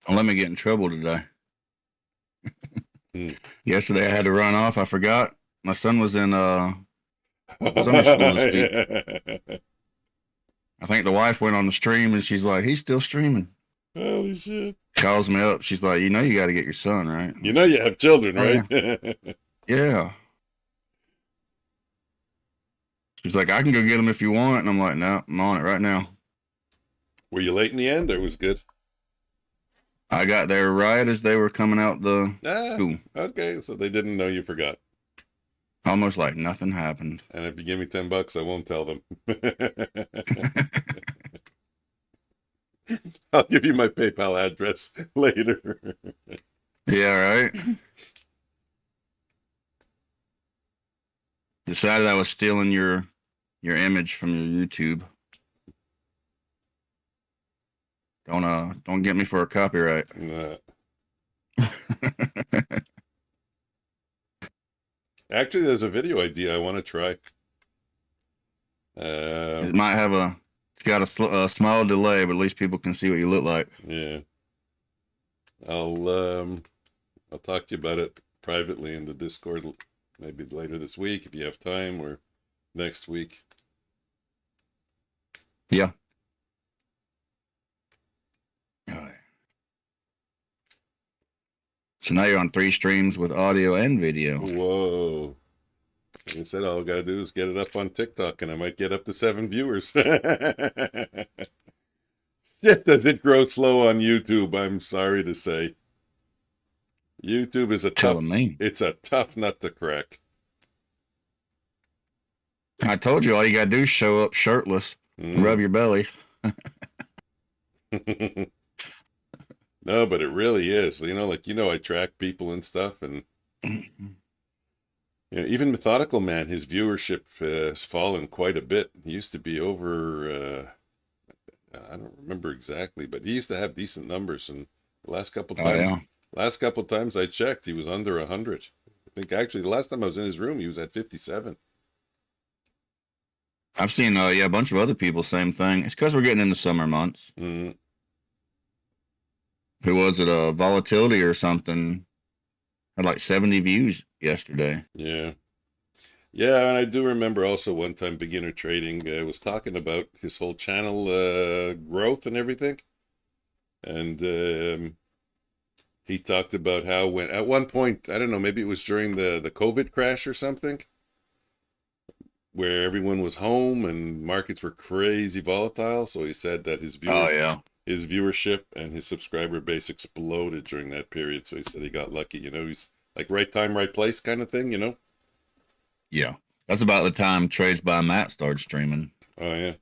Don't let me get in trouble today. Yesterday I had to run off. I forgot. My son was in summer school this week. I think the wife went on the stream and she's like, he's still streaming. Holy shit. Calls me up. She's like, you know, you got to get your son, right? You know you have children, Oh, right? Yeah. She's like, I can go get them if you want. And I'm like, no, I'm on it right now. Were you late in the end or was good? I got there right as they were coming out the school. Okay, so they didn't know you forgot. Almost like nothing happened. And if you give me $10, I won't tell them. I'll give you my PayPal address later. Yeah, right? Decided I was stealing your image from your YouTube. Don't get me for a copyright. Nah. Actually, there's a video idea I want to try. It might have it's got a small delay, but at least people can see what you look like. Yeah. I'll talk to you about it privately in the Discord, maybe later this week if you have time, or next week. Yeah. All right. So now you're on 3 streams with audio and video. Whoa. Like I said, all I gotta do is get it up on TikTok and I might get up to 7 viewers. Shit, does it grow slow on YouTube, I'm sorry to say. YouTube is it's a tough nut to crack. I told you all you gotta do is show up shirtless, rub your belly. No, but it really is. I track people and stuff, and even Methodical Man, his viewership has fallen quite a bit. He used to be over, I don't remember exactly, but he used to have decent numbers. And the last couple times I checked, he was under 100. I think actually the last time I was in his room, he was at 57. I've seen a bunch of other people, same thing. It's because we're getting into summer months. Mm-hmm. Who was it? Volatility or something? Had like 70 views yesterday. Yeah. Yeah, and I do remember also one time Beginner Trading was talking about his whole channel growth and everything. And he talked about how at one point, I don't know, maybe it was during the COVID crash or something, where everyone was home and markets were crazy volatile. So he said that his viewership and his subscriber base exploded during that period. So he said he got lucky. He's like right time, right place kind of thing, Yeah. That's about the time Trades by Matt started streaming. Oh, yeah.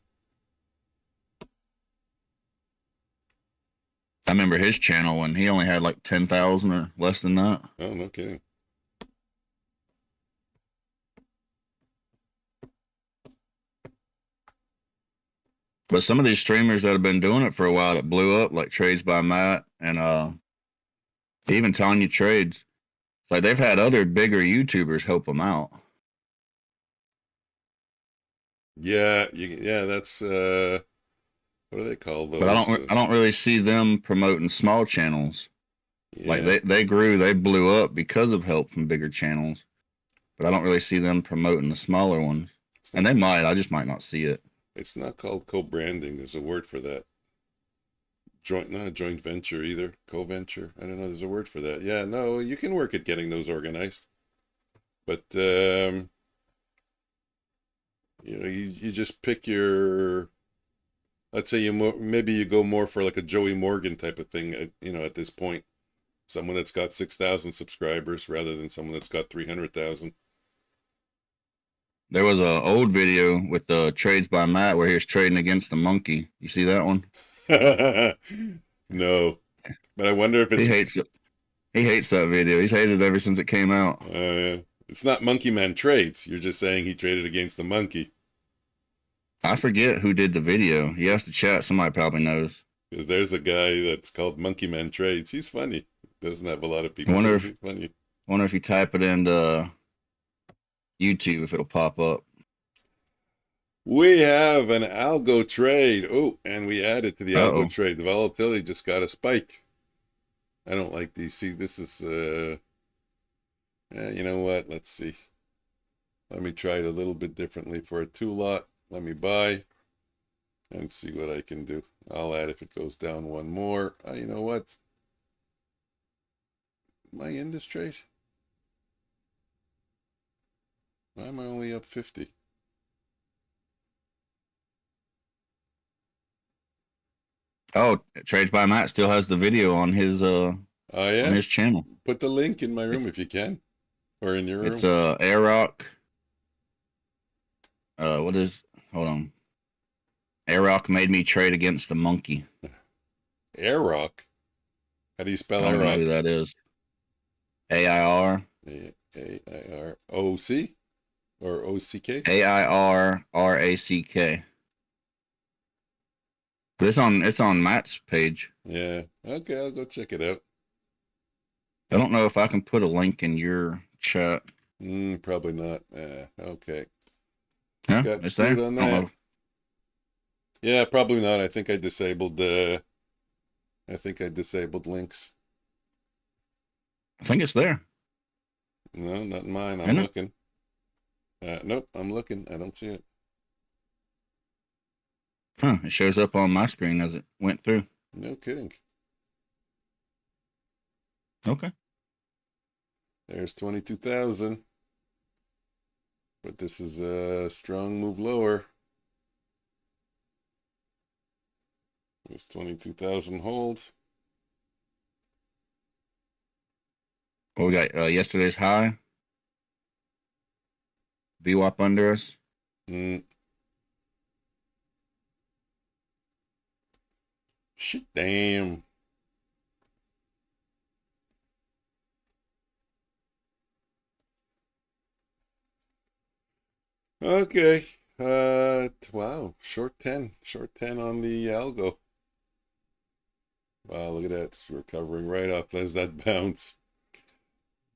I remember his channel when he only had like 10,000 or less than that. Oh, no kidding. But some of these streamers that have been doing it for a while that blew up, like Trades by Matt and even Tanya Trades, it's like they've had other bigger YouTubers help them out. Yeah, that's what do they call those? But I don't really see them promoting small channels. Yeah. Like they grew, they blew up because of help from bigger channels. But I don't really see them promoting the smaller ones. And they might, I just might not see it. It's not called co-branding. There's a word for that. Not a joint venture either. Co-venture. I don't know. There's a word for that. Yeah, no, you can work at getting those organized. But, you just pick your, let's say maybe you go more for like a Joey Morgan type of thing, at this point. Someone that's got 6,000 subscribers rather than someone that's got 300,000. There was an old video with the Trades by Matt where he was trading against the monkey. You see that one? No, but I wonder if he hates it. He hates that video. He's hated it ever since it came out. It's not Monkey Man Trades. You're just saying he traded against the monkey. I forget who did the video. You have to chat. Somebody probably knows. Because there's a guy that's called Monkey Man Trades. He's funny. Doesn't have a lot of I people. wonder But he's funny. if you type it into YouTube, if it'll pop up. We have an algo trade. Oh, and we added to the algo Uh-oh. trade. The volatility just got a spike. I don't like these. See, this is, you know what? Let's see. Let me try it a little bit differently for a 2-lot. Let me buy and see what I can do. I'll add if it goes down one more. You know what? Am I in this trade? Why am I only up 50? Oh, Trades by Matt still has the video on his Oh, yeah? on his channel. Put the link in my room if you can. Or in your room. It's Airrock. What is? Hold on. Airrock made me trade against the monkey. Airrock? How do you spell I don't know who Airrock? that is. AIR. A-I-R-O-C? Or O-C-K? AIRRACK. But it's on Matt's page. Yeah. Okay, I'll go check it out. I don't know if I can put a link in your chat. Probably not. Okay. Huh? Got It's there? screwed on I don't that. know. Yeah, probably not. I think I disabled links. I think it's there. No, not mine. I'm Isn't it? looking. Nope, I'm looking. I don't see it. Huh? It shows up on my screen as it went through. No kidding. Okay. There's 22,000. But this is a strong move lower. This 22,000 hold. Well, we got yesterday's high. VWAP under us. Shit, damn. Okay. Wow. Short 10 on the algo. Wow, look at that. It's recovering right off. There's that bounce.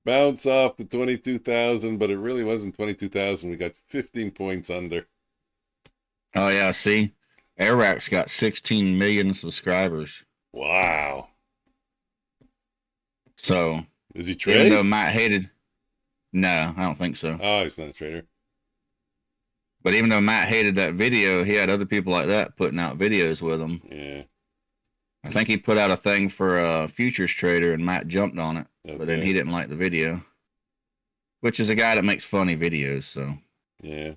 Bounce off the 22,000, but it really wasn't 22,000. We got 15 points under. Oh yeah, see, Airrock's got 16 million subscribers. Wow. So Is he even though trading? Matt hated, no, I don't think so. Oh, he's not a trader. But even though Matt hated that video, he had other people like that putting out videos with him. Yeah. I think he put out a thing for a futures trader, and Matt jumped on it. But then Okay. he didn't like the video, which is a guy that makes funny videos. So Yeah.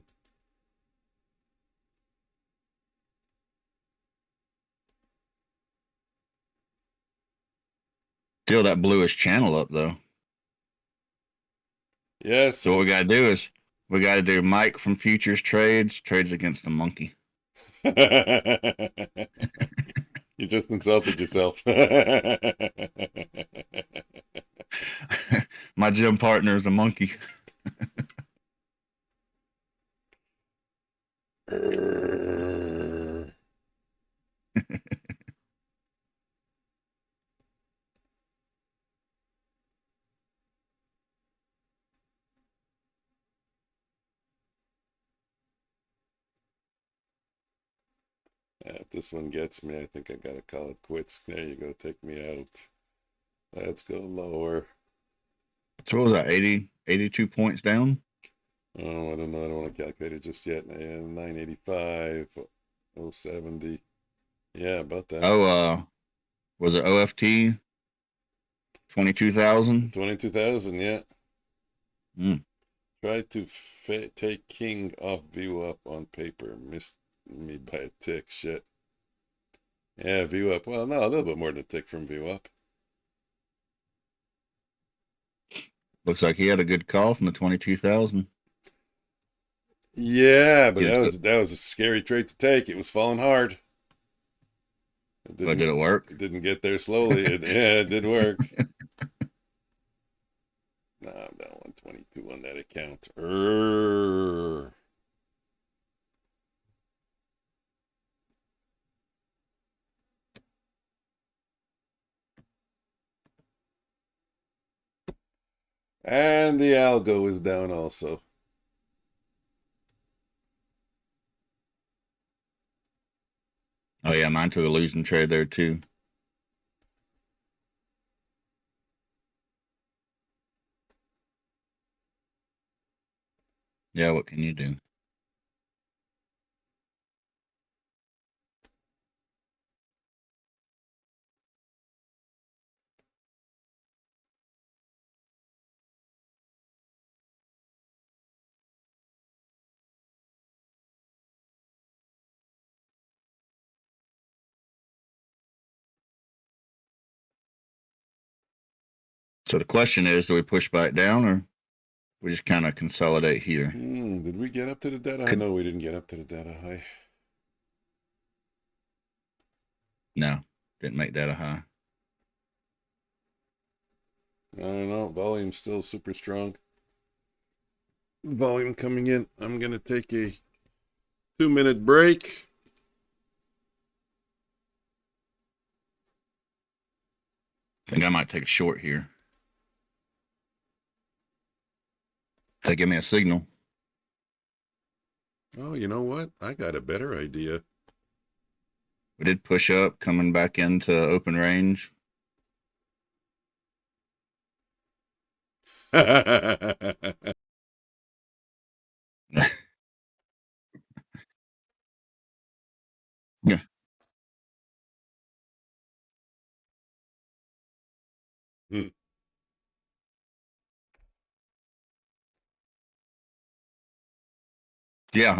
still, that blew his channel up though. Yes. So what we gotta do is we gotta do Mike from Futures trades against the monkey. You just insulted yourself. My gym partner is a monkey. If this one gets me, I think I gotta call it quits. There you go, take me out. Let's go lower. So what was that, 82 points down? Oh, I don't know. I don't want to calculate it just yet. 985, 070. Yeah, about that. Oh, was it OFT? 22,000? 22,000, yeah. Mm. Tried to take king off view up on paper. Missed me by a tick. Shit. Yeah, view up. Well, no, a little bit more than a tick from view up. Looks like he had a good call from the 22,000. Yeah, but Yeah, that was a scary trade to take. It was falling hard. But did it work? It didn't get there slowly. Yeah, it did work. No, I'm down 122 on that account. And the algo is down also. Oh yeah, mine took a losing trade there too. Yeah, what can you do? So the question is, do we push back down or we just kind of consolidate here? Did we get up to the data high? Could- No, we didn't get up to the data high. No, didn't make that a high. I don't know. Volume's still super strong. Volume coming in. I'm going to take a 2-minute break. I think I might take a short here. They give me a signal. Oh, you know what? I got a better idea. We did push up, coming back into open range. Yeah. Hmm. Yeah,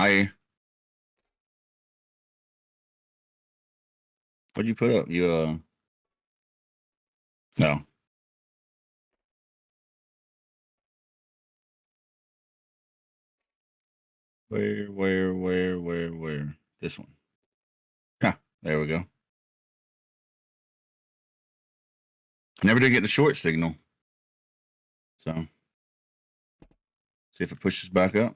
what'd you put up? You no. Where? This one. Yeah, there we go. Never did get the short signal. So see if it pushes back up.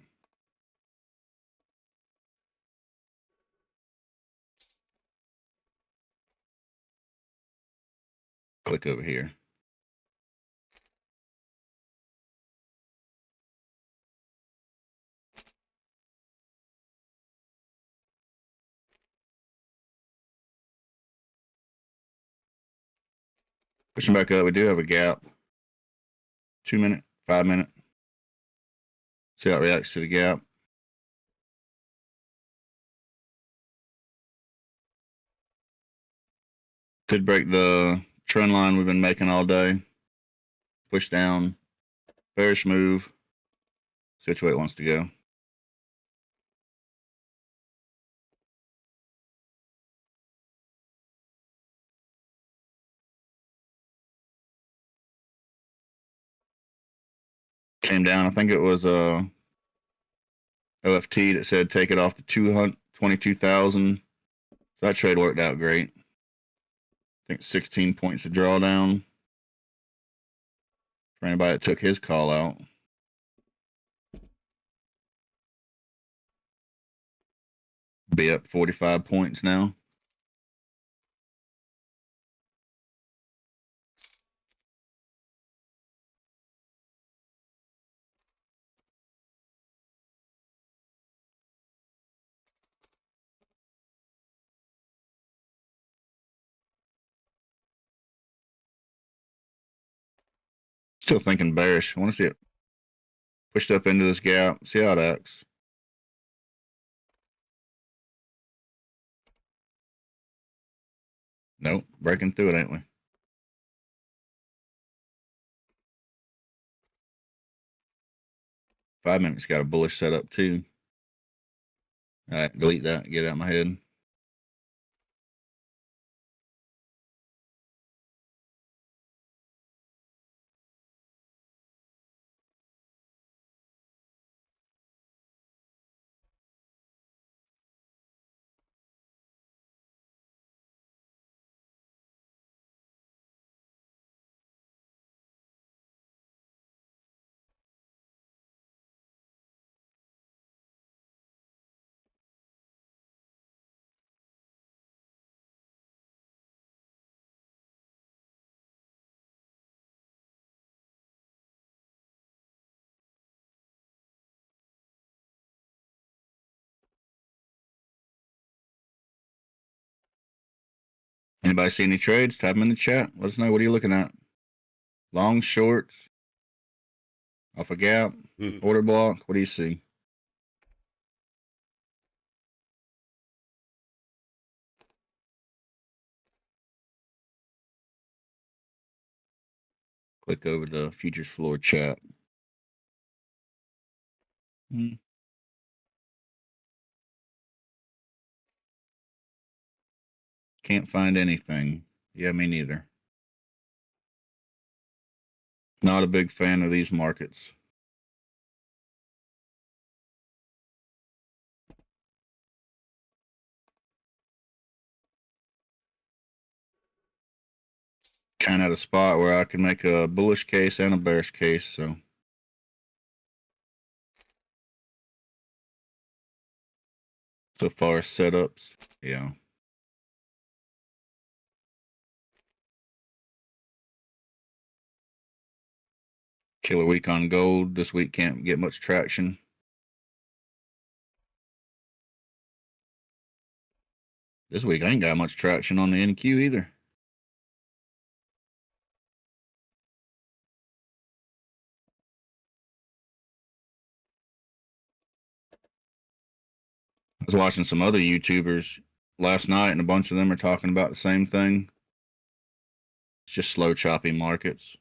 Click over here. Pushing back up. We do have a gap. 2-minute, 5-minute. See how it reacts to the gap. Could break the trend line we've been making all day. Push down. Bearish move. See which way it wants to go. Came down. I think it was OFT that said take it off the 22,000. So that trade worked out great. I think 16 points of drawdown for anybody that took his call out. Be up 45 points now. Still thinking bearish. I want to see it pushed up into this gap. See how it acts. Nope. Breaking through it, ain't we? Five minutes got a bullish setup too. All right, delete that. Get it out of my head. Anybody see any trades? Type them in the chat. Let us know. What are you looking at? Long, shorts, off a gap, order block. What do you see? Click over the futures floor chat. Can't find anything. Yeah, me neither. Not a big fan of these markets. Kind of at a spot where I can make a bullish case and a bearish case. So far as setups, yeah. Killer week on gold. This week can't get much traction. This week I ain't got much traction on the NQ either. I was watching some other YouTubers last night, and a bunch of them are talking about the same thing. It's just slow, choppy markets.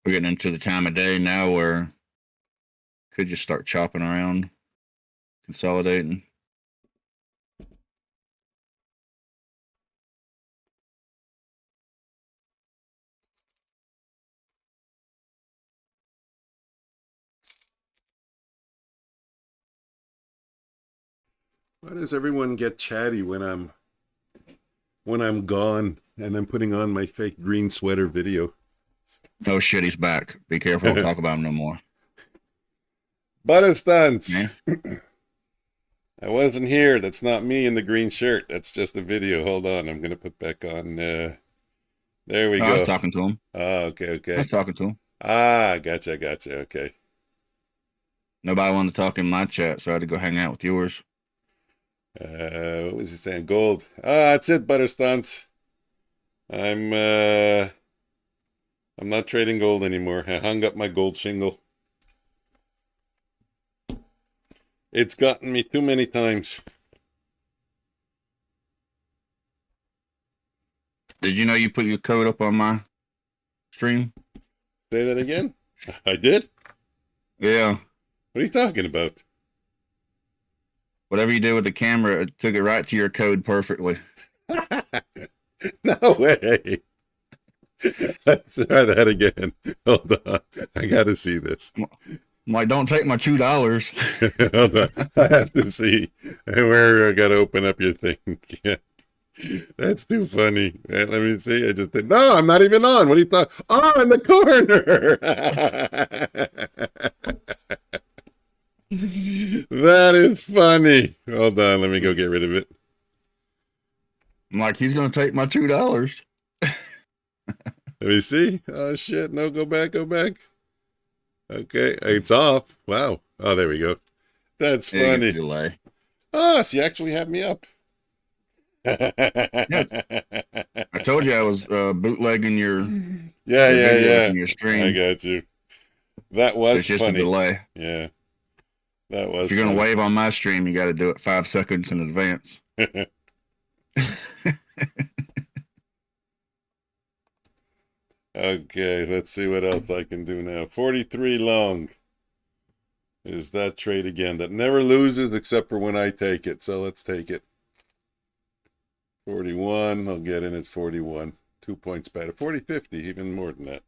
We're getting into the time of day now where could just start chopping around, consolidating. Why does everyone get chatty when I'm gone and I'm putting on my fake green sweater video? Oh shit, he's back. Be careful, don't talk about him no more. Butter stunts. Yeah. I wasn't here. That's not me in the green shirt. That's just a video. Hold on. I'm going to put back on. There we go. I was talking to him. Oh, okay. I was talking to him. Ah, gotcha. Okay. Nobody wanted to talk in my chat, so I had to go hang out with yours. What was he saying? Gold. Ah, that's it, Butter stunts. I'm not trading gold anymore. I hung up my gold shingle. It's gotten me too many times. Did you know you put your code up on my stream? Say that again? I did? Yeah. What are you talking about? Whatever you did with the camera, it took it right to your code perfectly. No way. Let's try that again. Hold on. I got to see this. I'm like, don't take my $2. Hold on. I have to see where I got to open up your thing. Yeah. That's too funny. Let me see. I just did. No, I'm not even on. What are you talking? Oh, in the corner. That is funny. Hold on. Let me go get rid of it. I'm like, he's going to take my $2. Let me see. Oh, shit. No, go back. Okay. It's off. Wow. Oh, there we go. That's funny. Delay. Oh, so you actually have me up. Yeah. I told you I was bootlegging your yeah. From your stream. I got you. That was it's just funny. a delay. Yeah. That was If you're going to wave on my stream, you got to do it 5 seconds in advance. Okay, let's see what else I can do now. 43 long is that trade again. That never loses except for when I take it. So let's take it. 41. I'll get in at 41. 2 points better. 40-50, even more than that.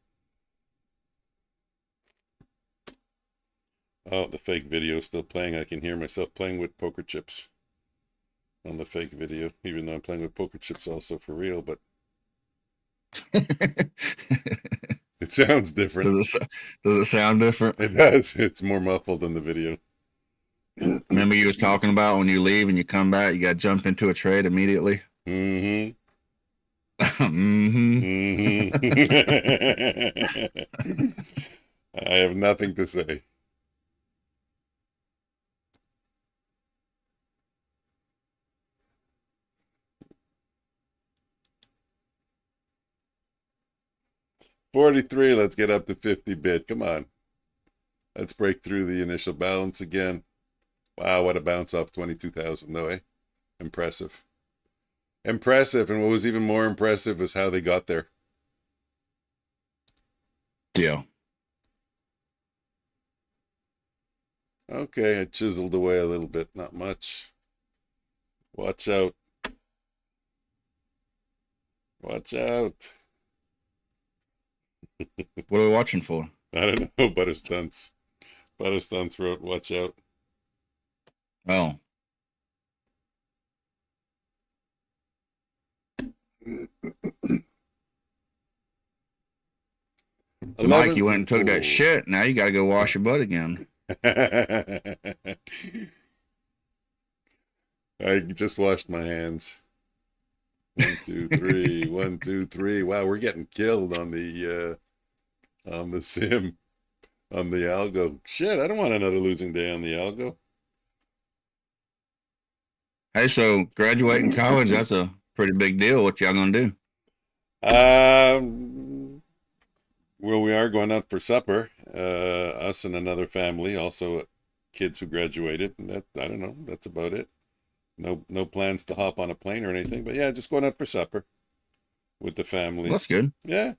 Oh, the fake video is still playing. I can hear myself playing with poker chips on the fake video, even though I'm playing with poker chips also for real, but it sounds different. Does it sound different? It does. It's more muffled than the video. Remember you was talking about when you leave and you come back, you got to jump into a trade immediately? Mm-hmm. Hmm. I have nothing to say. $43. Let's get up to 50 bid. Come on. Let's break through the initial balance again. Wow, what a bounce off 22,000 though, eh? Impressive. Impressive. And what was even more impressive was how they got there. Yeah. Okay, I chiseled away a little bit, not much. Watch out. Watch out. What are we watching for? I don't know, Butter Stunts. Butter Stunts wrote, watch out. Oh, so Mike, you went and took that shit. Now you gotta go wash your butt again. I just washed my hands. 1, 2, 3. 1, 2, 3. Wow, we're getting killed on the sim, on the algo. Shit, I don't want another losing day on the algo. Hey, so graduating college, that's a pretty big deal. What y'all gonna do? Well, we are going out for supper. Us and another family, also kids who graduated, and that, I don't know, that's about it. No plans to hop on a plane or anything, but yeah, just going out for supper with the family. That's good. Yeah.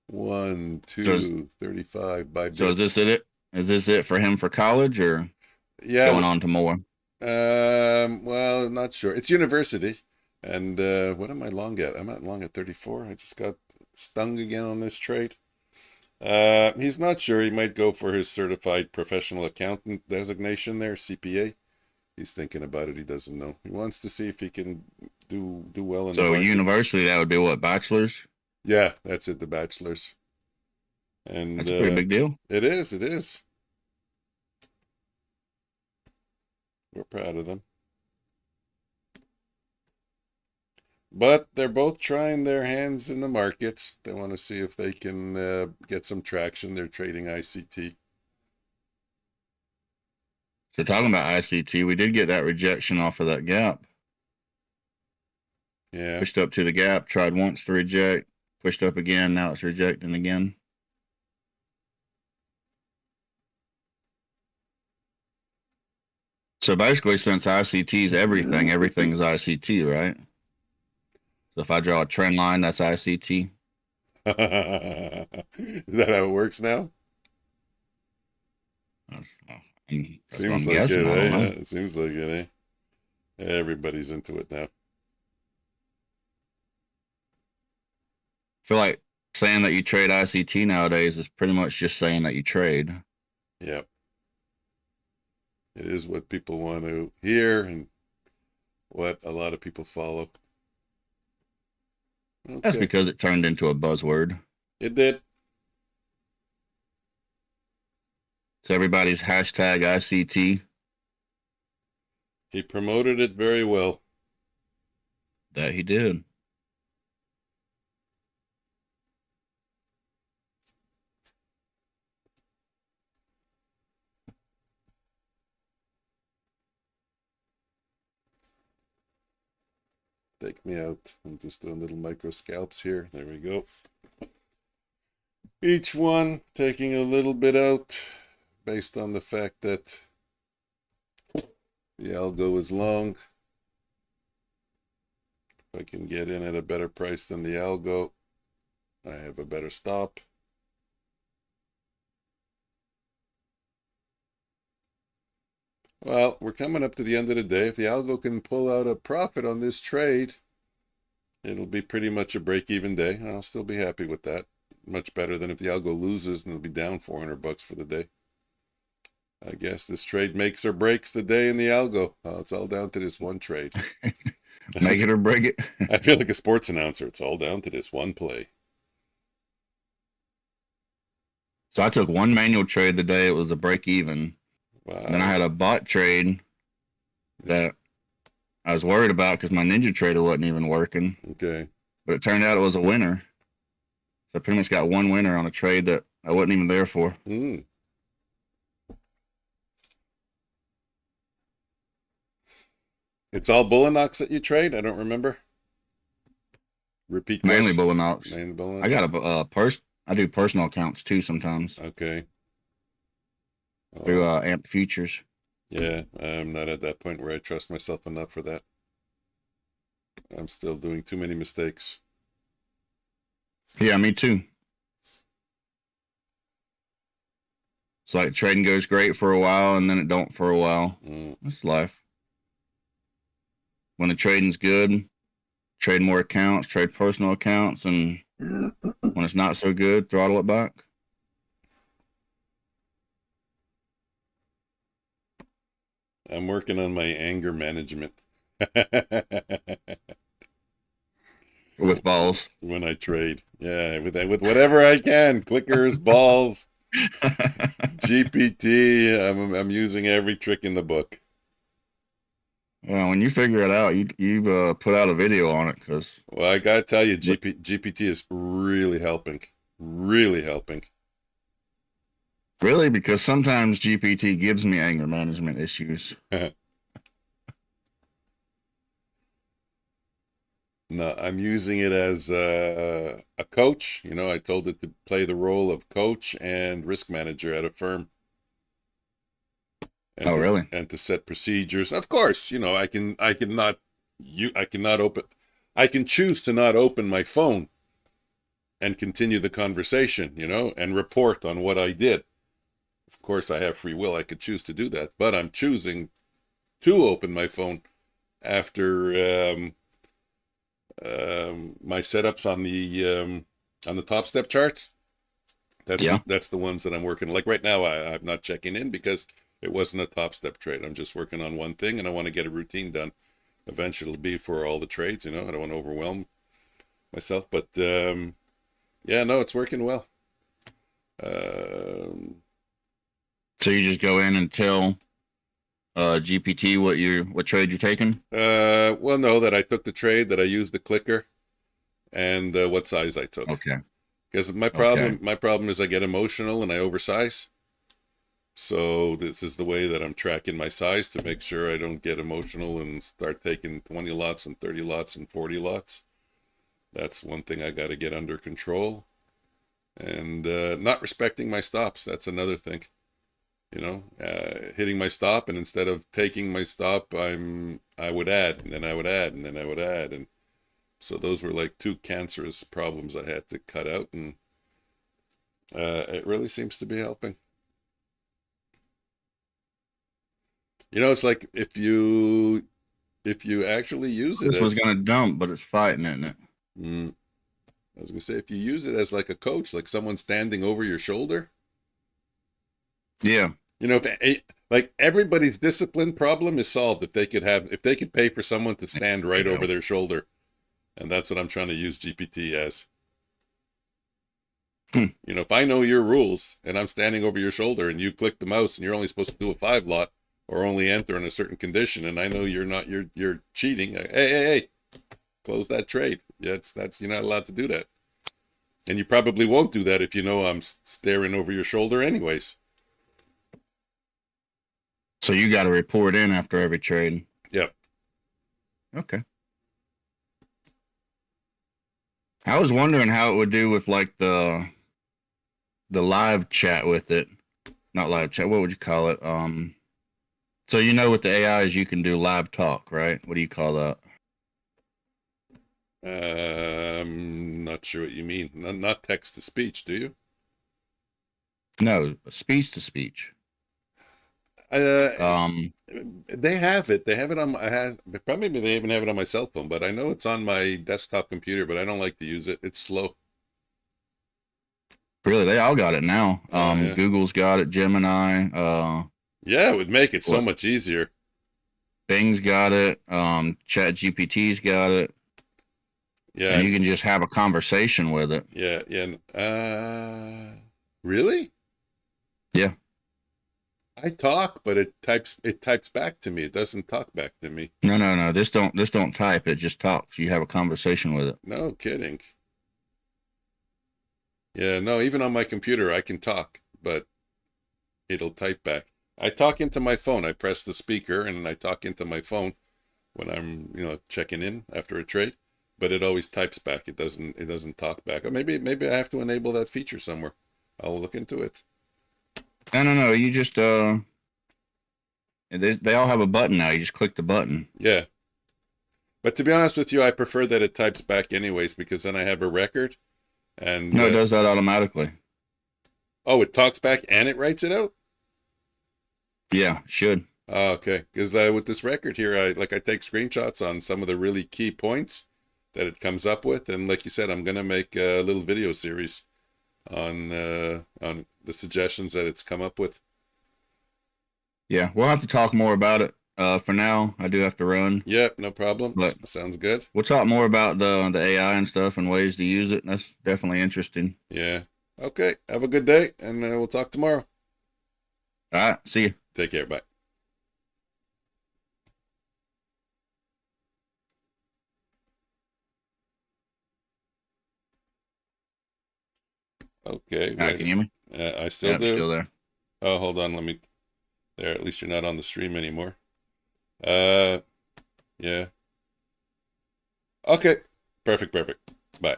1, 2, 35 by So is this it? Is this it for him for college, or yeah, going on to more? well, not sure. It's university. And what am I long at? I'm at long at 34. I just got stung again on this trade. He's not sure. He might go for his certified professional accountant designation there, CPA. He's thinking about it. He doesn't know. He wants to see if he can do well in the So markets. university, that would be what, bachelor's? Yeah, that's it, the bachelor's. And That's a pretty big deal. it is, it is. We're proud of them. But they're both trying their hands in the markets. They want to see if they can get some traction. They're trading ICT. So talking about ICT, we did get that rejection off of that gap. Yeah. Pushed up to the gap, tried once to reject, pushed up again, now it's rejecting again. So basically, since ICT is everything, everything's ICT, right? So if I draw a trend line, that's ICT. Is that how it works now? That's what Seems I'm like guessing. it, I don't eh? know. It seems like it, eh? Everybody's into it now. I feel like saying that you trade ICT nowadays is pretty much just saying that you trade. Yep. It is what people want to hear and what a lot of people follow. Okay. That's because it turned into a buzzword. It did. So everybody's hashtag ICT. He promoted it very well. That he did. Take me out. I'm just doing little micro scalps here. There we go. Each one taking a little bit out based on the fact that the algo is long. If I can get in at a better price than the algo, I have a better stop. Well, we're coming up to the end of the day. If the algo can pull out a profit on this trade, it'll be pretty much a break-even day. I'll still be happy with that. Much better than if the algo loses and it'll be down $400 for the day. I guess this trade makes or breaks the day in the algo. It's all down to this one trade. Make it or break it. I feel like a sports announcer. It's all down to this one play. So I took one manual trade the day. It was a break even. Wow. Then I had a bot trade that I was worried about because my Ninja Trader wasn't even working. Okay. But it turned out it was a winner. So I pretty much got one winner on a trade that I wasn't even there for. Mm. It's all Bulenox that you trade? I don't remember. Repeat Mainly question. Bulenox. Mainly Bulenox. I got a I do personal accounts too sometimes Okay. through Oh, AMP Futures. yeah, I'm not at that point where I trust myself enough for that. I'm still doing too many mistakes. Yeah, me too. It's like trading goes great for a while and then it don't for a while. Mm. That's life. When the trading's good, trade more accounts, trade personal accounts, and when it's not so good, throttle it back. I'm working on my anger management. With balls. When I trade. Yeah, with whatever I can. Clickers, balls, GPT. I'm using every trick in the book. Well, when you figure it out, you put out a video on it because Well, I gotta tell you, GPT is really helping. Really helping. really, because sometimes GPT gives me anger management issues. No, I'm using it as a coach. You know, I told it to play the role of coach and risk manager at a firm. Oh, really? And to set procedures. Of course, you know, I cannot open, I can choose to not open my phone and continue the conversation, you know, and report on what I did. Of course, I have free will. I could choose to do that, but I'm choosing to open my phone after my setups on the Topstep charts. That's the ones that I'm working. Like right now, I'm not checking in because it wasn't a Topstep trade. I'm just working on one thing, and I want to get a routine done. Eventually, it'll be for all the trades. You know, I don't want to overwhelm myself, but yeah, no, it's working well. So you just go in and tell GPT what trade you're taking? Well, no, that I took the trade, that I used the clicker, and what size I took. Okay. Because my problem is I get emotional and I oversize. So this is the way that I'm tracking my size to make sure I don't get emotional and start taking 20 lots and 30 lots and 40 lots. That's one thing I got to get under control. And not respecting my stops. That's another thing. You know, hitting my stop, and instead of taking my stop, I would add, and then I would add, and then I would add. And so those were like two cancerous problems I had to cut out, and it really seems to be helping. You know, it's like if you actually use it This was going to dump, but it's fighting, isn't it? I was going to say, if you use it as like a coach, like someone standing over your shoulder. Yeah. You know, like everybody's discipline problem is solved if they could pay for someone to stand right over their shoulder. And that's what I'm trying to use GPT as. You know, if I know your rules and I'm standing over your shoulder and you click the mouse and you're only supposed to do a 5 lot or only enter in a certain condition, and I know you're cheating. Hey, close that trade. Yeah, you're not allowed to do that. And you probably won't do that if you know I'm staring over your shoulder anyways. So you got to report in after every trade. Yep. Okay. I was wondering how it would do with like the live chat with it. Not live chat. What would you call it? So you know with the AIs you can do live talk, right? What do you call that? I'm not sure what you mean. Not text to speech, do you? No, speech to speech. They have it. They have it on. Probably they even have it on my cell phone, but I know it's on my desktop computer. But I don't like to use it. It's slow. Really, they all got it now. Yeah. Google's got it. Gemini. Yeah, it would make it so much easier. Bing's got it. Chat GPT's got it. Yeah, and you can just have a conversation with it. Yeah. Really? Yeah. I talk, but it types back to me. It doesn't talk back to me. No. This don't type. It just talks. You have a conversation with it. No kidding. Yeah, no, even on my computer I can talk, but it'll type back. I talk into my phone. I press the speaker and I talk into my phone when I'm, checking in after a trade, but it always types back. It doesn't talk back. Or maybe I have to enable that feature somewhere. I'll look into it. No. You just they all have a button now. You just click the button. Yeah. But to be honest with you, I prefer that it types back anyways, because then I have a record and No, it does that automatically. oh, it talks back and it writes it out? Yeah, should. Oh, okay. Because with this record here, I take screenshots on some of the really key points that it comes up with, and like you said, I'm gonna make a little video series on the suggestions that it's come up with. Yeah, we'll have to talk more about it. For now, I do have to run, Yep, no problem. but Sounds good. we'll talk more about the AI and stuff and ways to use it. That's definitely interesting. Yeah. Okay. Have a good day, and we'll talk tomorrow. All right, see you. Take care. Bye. Okay. All right, can you hear me? I still Yep, do. still there. Oh, hold on. Let me. There. At least you're not on the stream anymore. Uh, yeah. Okay. Perfect. Bye.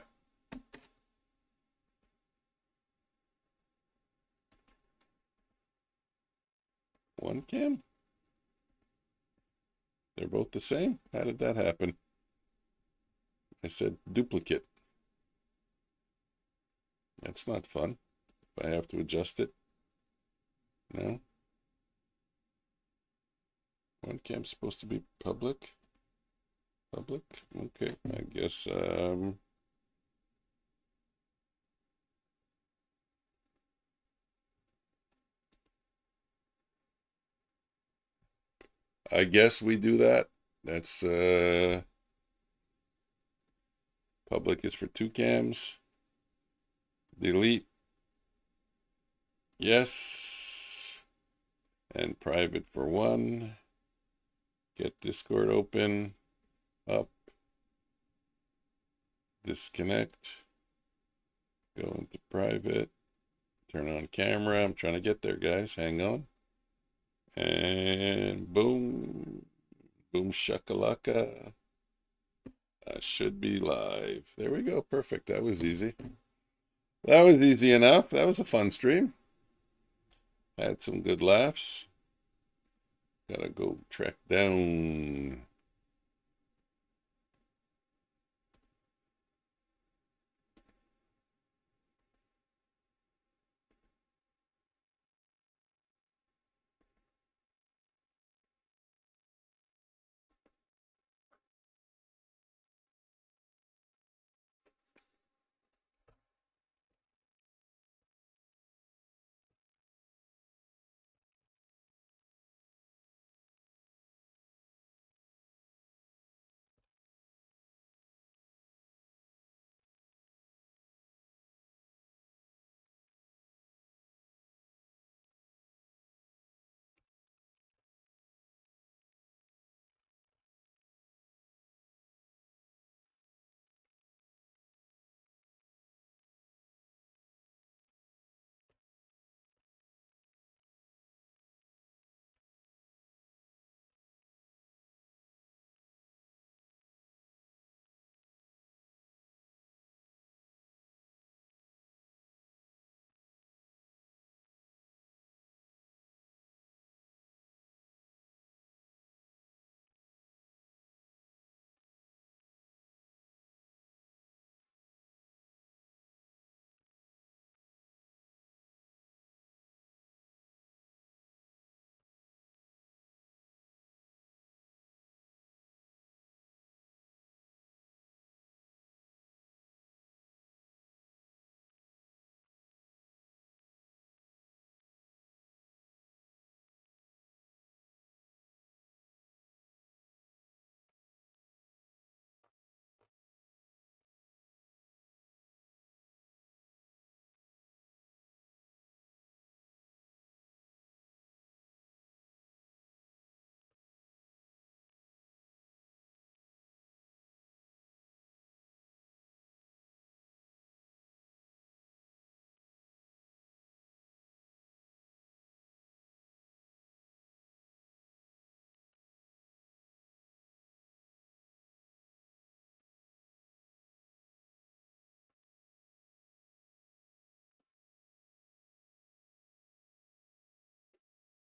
One cam? They're both the same? How did that happen? I said duplicate. That's not fun. If I have to adjust it. No. One cam's supposed to be public. Public? Okay. I guess we do that. That's public is for 2 cams. Delete. Yes. And private for 1. Get Discord open. Up. Disconnect. Go into private. Turn on camera. I'm trying to get there, guys. Hang on. And boom. Boom shakalaka. I should be live. There we go. Perfect. That was easy. That was easy enough. That was a fun stream. Had some good laughs. Gotta go track down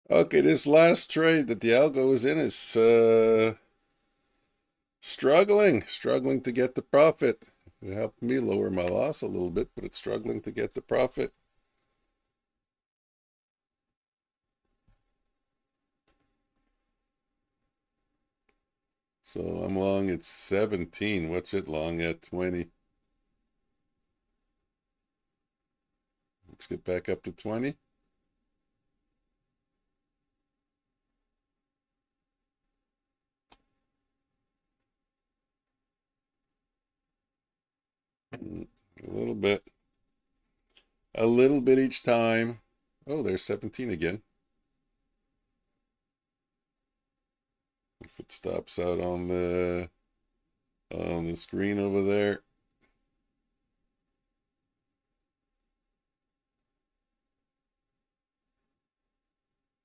Okay, this last trade that the algo is in is struggling to get the profit. It helped me lower my loss a little bit, but it's struggling to get the profit. So I'm long at 17. What's it long at? 20. Let's get back up to 20. A little bit. A little bit each time. Oh, there's 17 again. If it stops out on the screen over there.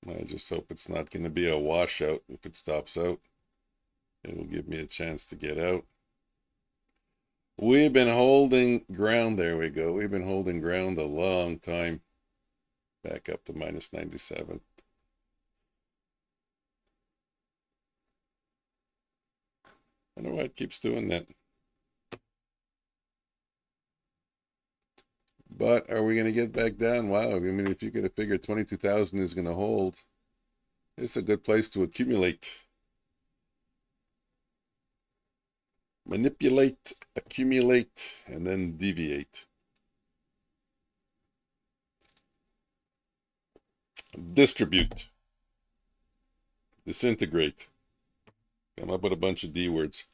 I just hope it's not going to be a washout. If it stops out, it'll give me a chance to get out. We've been holding ground. There we go. We've been holding ground a long time. Back up to minus 97. I don't know why it keeps doing that. But are we going to get back down? Wow. I mean, if you could have figured 22,000 is going to hold, it's a good place to accumulate. Manipulate, accumulate, and then deviate. Distribute. Disintegrate. Come up with a bunch of D words.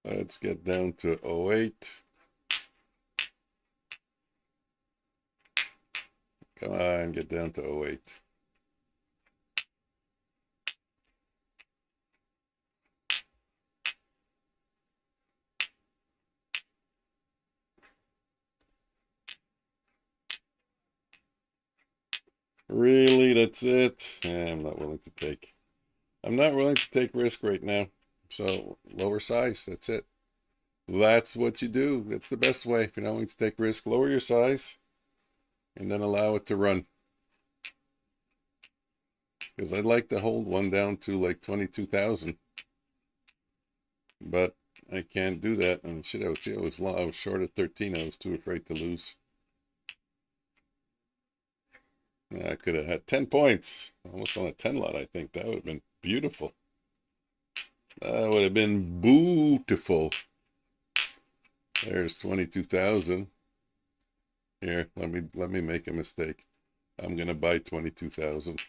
Let's get down to 08. Come on, get down to 08. Really, that's it? I'm not willing to take. I'm not willing to take risk right now. So lower size, that's it. That's what you do. That's the best way. If you're not willing to take risk, lower your size and then allow it to run. Because I'd like to hold one down to like 22,000. But I can't do that. And shit, I was short at 13. I was too afraid to lose. I could have had 10 points. Almost on a 10 lot, I think. That would have been beautiful. That would have been beautiful. There's 22,000. Here, let me make a mistake. I'm gonna buy 22,000.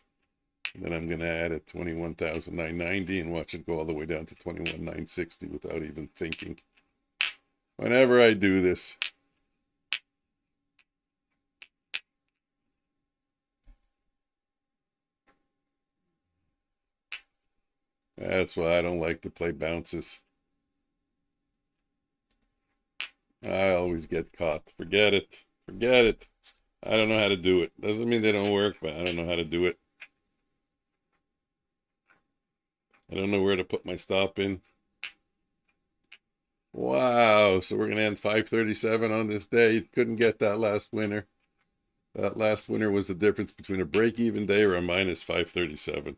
Then I'm gonna add a 21,990 and watch it go all the way down to 21,960 without even thinking. Whenever I do this. That's why I don't like to play bounces. I always get caught. Forget it. Forget it. I don't know how to do it. Doesn't mean they don't work, but I don't know how to do it. I don't know where to put my stop in. Wow, so we're going to end 537 on this day. Couldn't get that last winner. That last winner was the difference between a break-even day or a minus 537.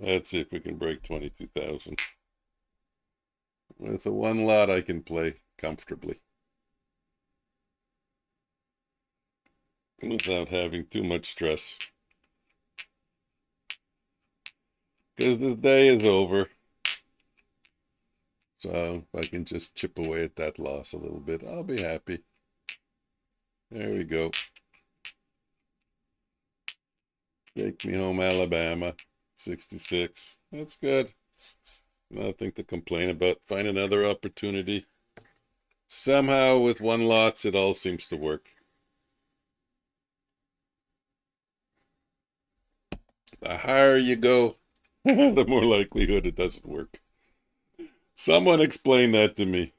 Let's see if we can break 22,000. It's a one lot I can play comfortably without having too much stress. because the day is over. So if I can just chip away at that loss a little bit, I'll be happy. There we go. Take me home, Alabama. 66. That's good. Nothing to complain about. Find another opportunity. Somehow with one lots, it all seems to work. The higher you go, the more likelihood it doesn't work. Someone explain that to me.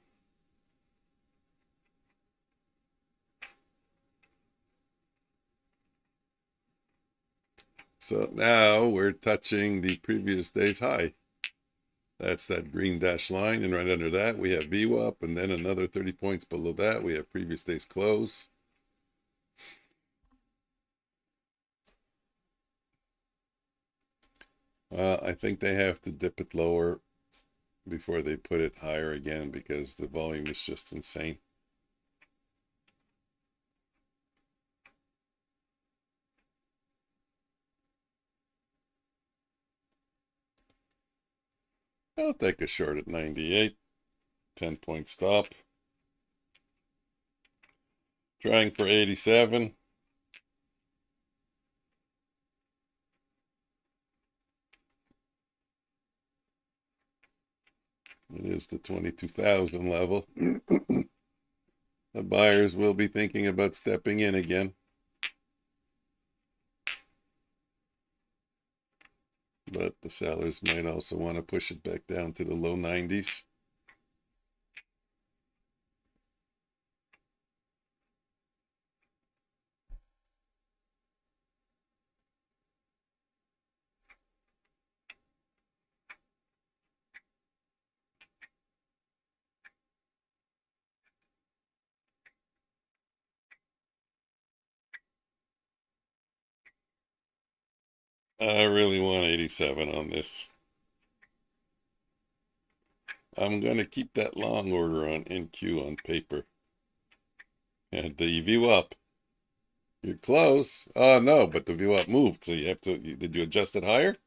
So now we're touching the previous day's high. That's that green dashed line, and right under that we have VWAP, and then another 30 points below that we have previous day's close. I think they have to dip it lower before they put it higher again because the volume is just insane. I'll take a short at 98. 10-point stop. Trying for 87. It is the 22,000 level. The buyers will be thinking about stepping in again. But the sellers might also want to push it back down to the low 90s. I really want 87 on this. I'm going to keep that long order on NQ on paper. And the view up. You're close. Oh, no, but the view up moved. So you have to, did you adjust it higher?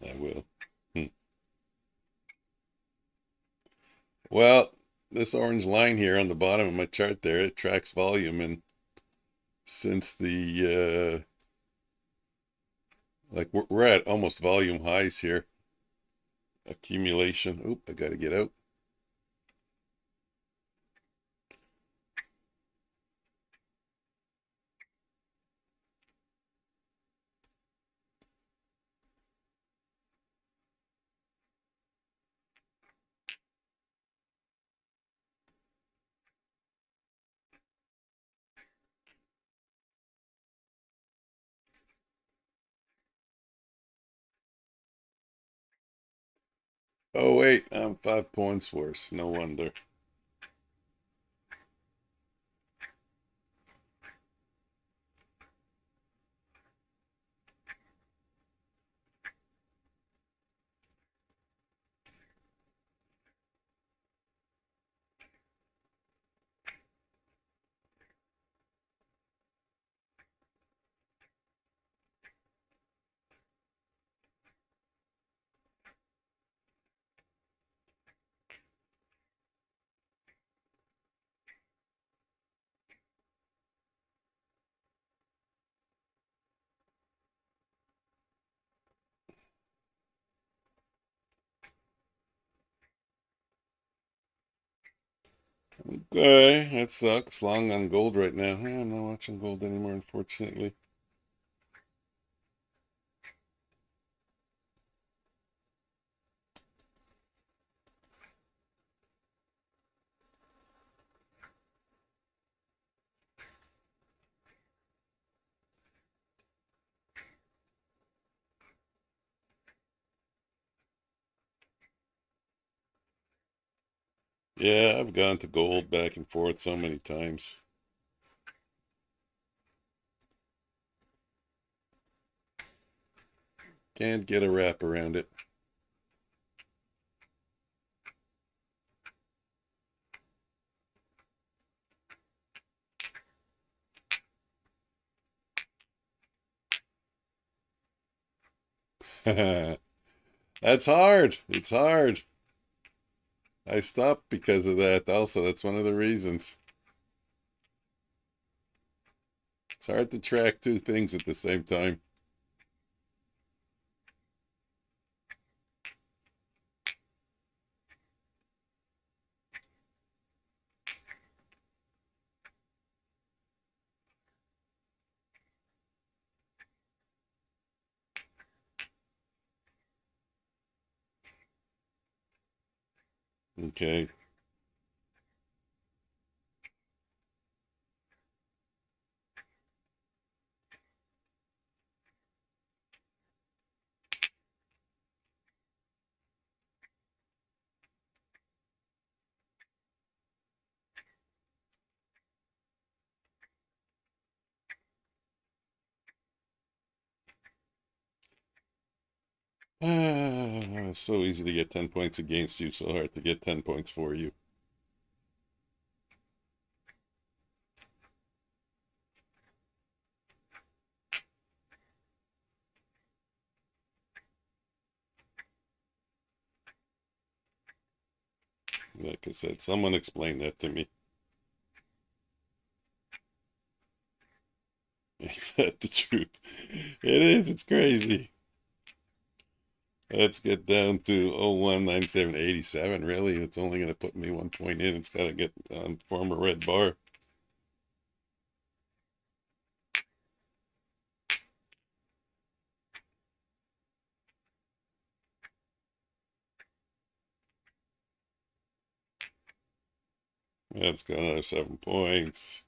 I will. Well, this orange line here on the bottom of my chart there, it tracks volume. And since the, like we're at almost volume highs here. Accumulation. Oop, I got to get out. Oh, wait, I'm 5 points worse. No wonder. Okay, that sucks. Long on gold right now. I'm not watching gold anymore, unfortunately. Yeah, I've gone to gold back and forth so many times. Can't get a wrap around it. That's hard. It's hard. I stopped because of that also. That's one of the reasons. It's hard to track two things at the same time. Okay. So easy to get 10 points against you, so hard to get 10 points for you. Like I said, someone explain that to me. Ain't that the truth? It is, it's crazy. Let's get down to 019787. Really, it's only going to put me 1 point in. It's got to get on form a red bar. Let's go another 7 points.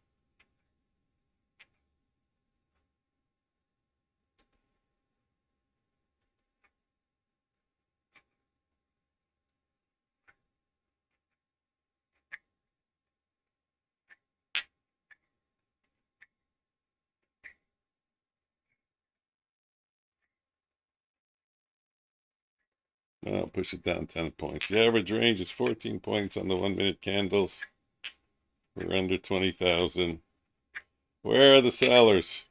I'll push it down 10 points. The average range is 14 points on the 1 minute candles. We're under 20,000. Where are the sellers?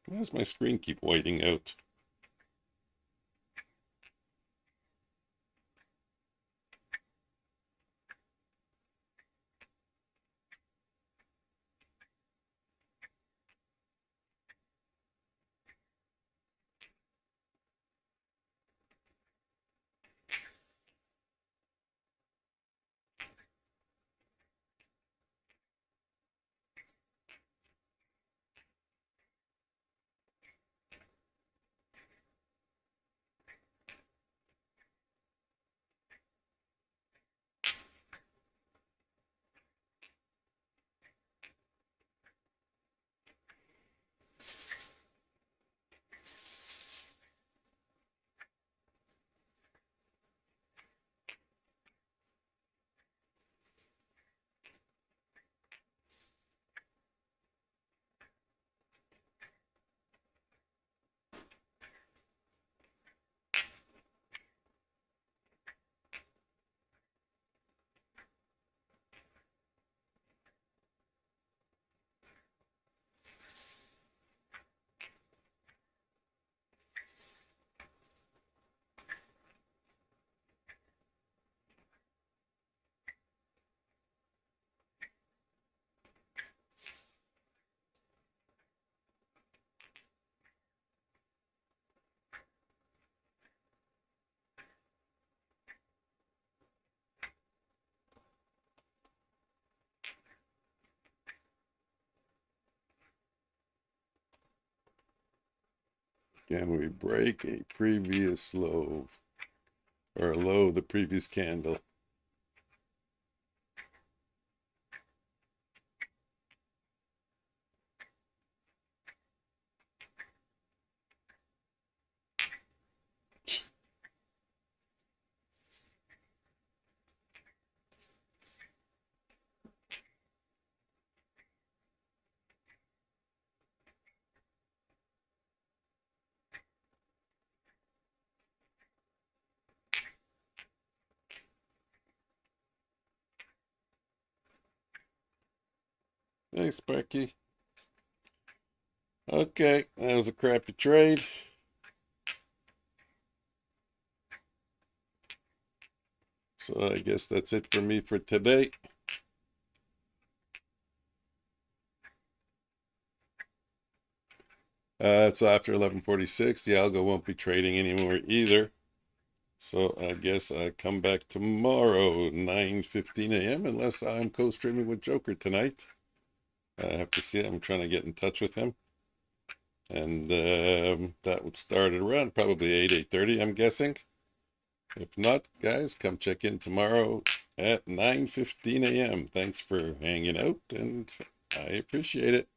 Why does my screen keep whiting out? Can we break a previous low or low the previous candle? Thanks, Sparky. Okay, that was a crappy trade. So I guess that's it for me for today. It's after 11:46. The algo won't be trading anymore either. So I guess I come back tomorrow, 9:15 a.m. unless I'm co-streaming with Joker tonight. I have to see. I'm trying to get in touch with him. And that would start at around probably 8:30, I'm guessing. If not, guys, come check in tomorrow at 9:15 a.m. Thanks for hanging out, and I appreciate it.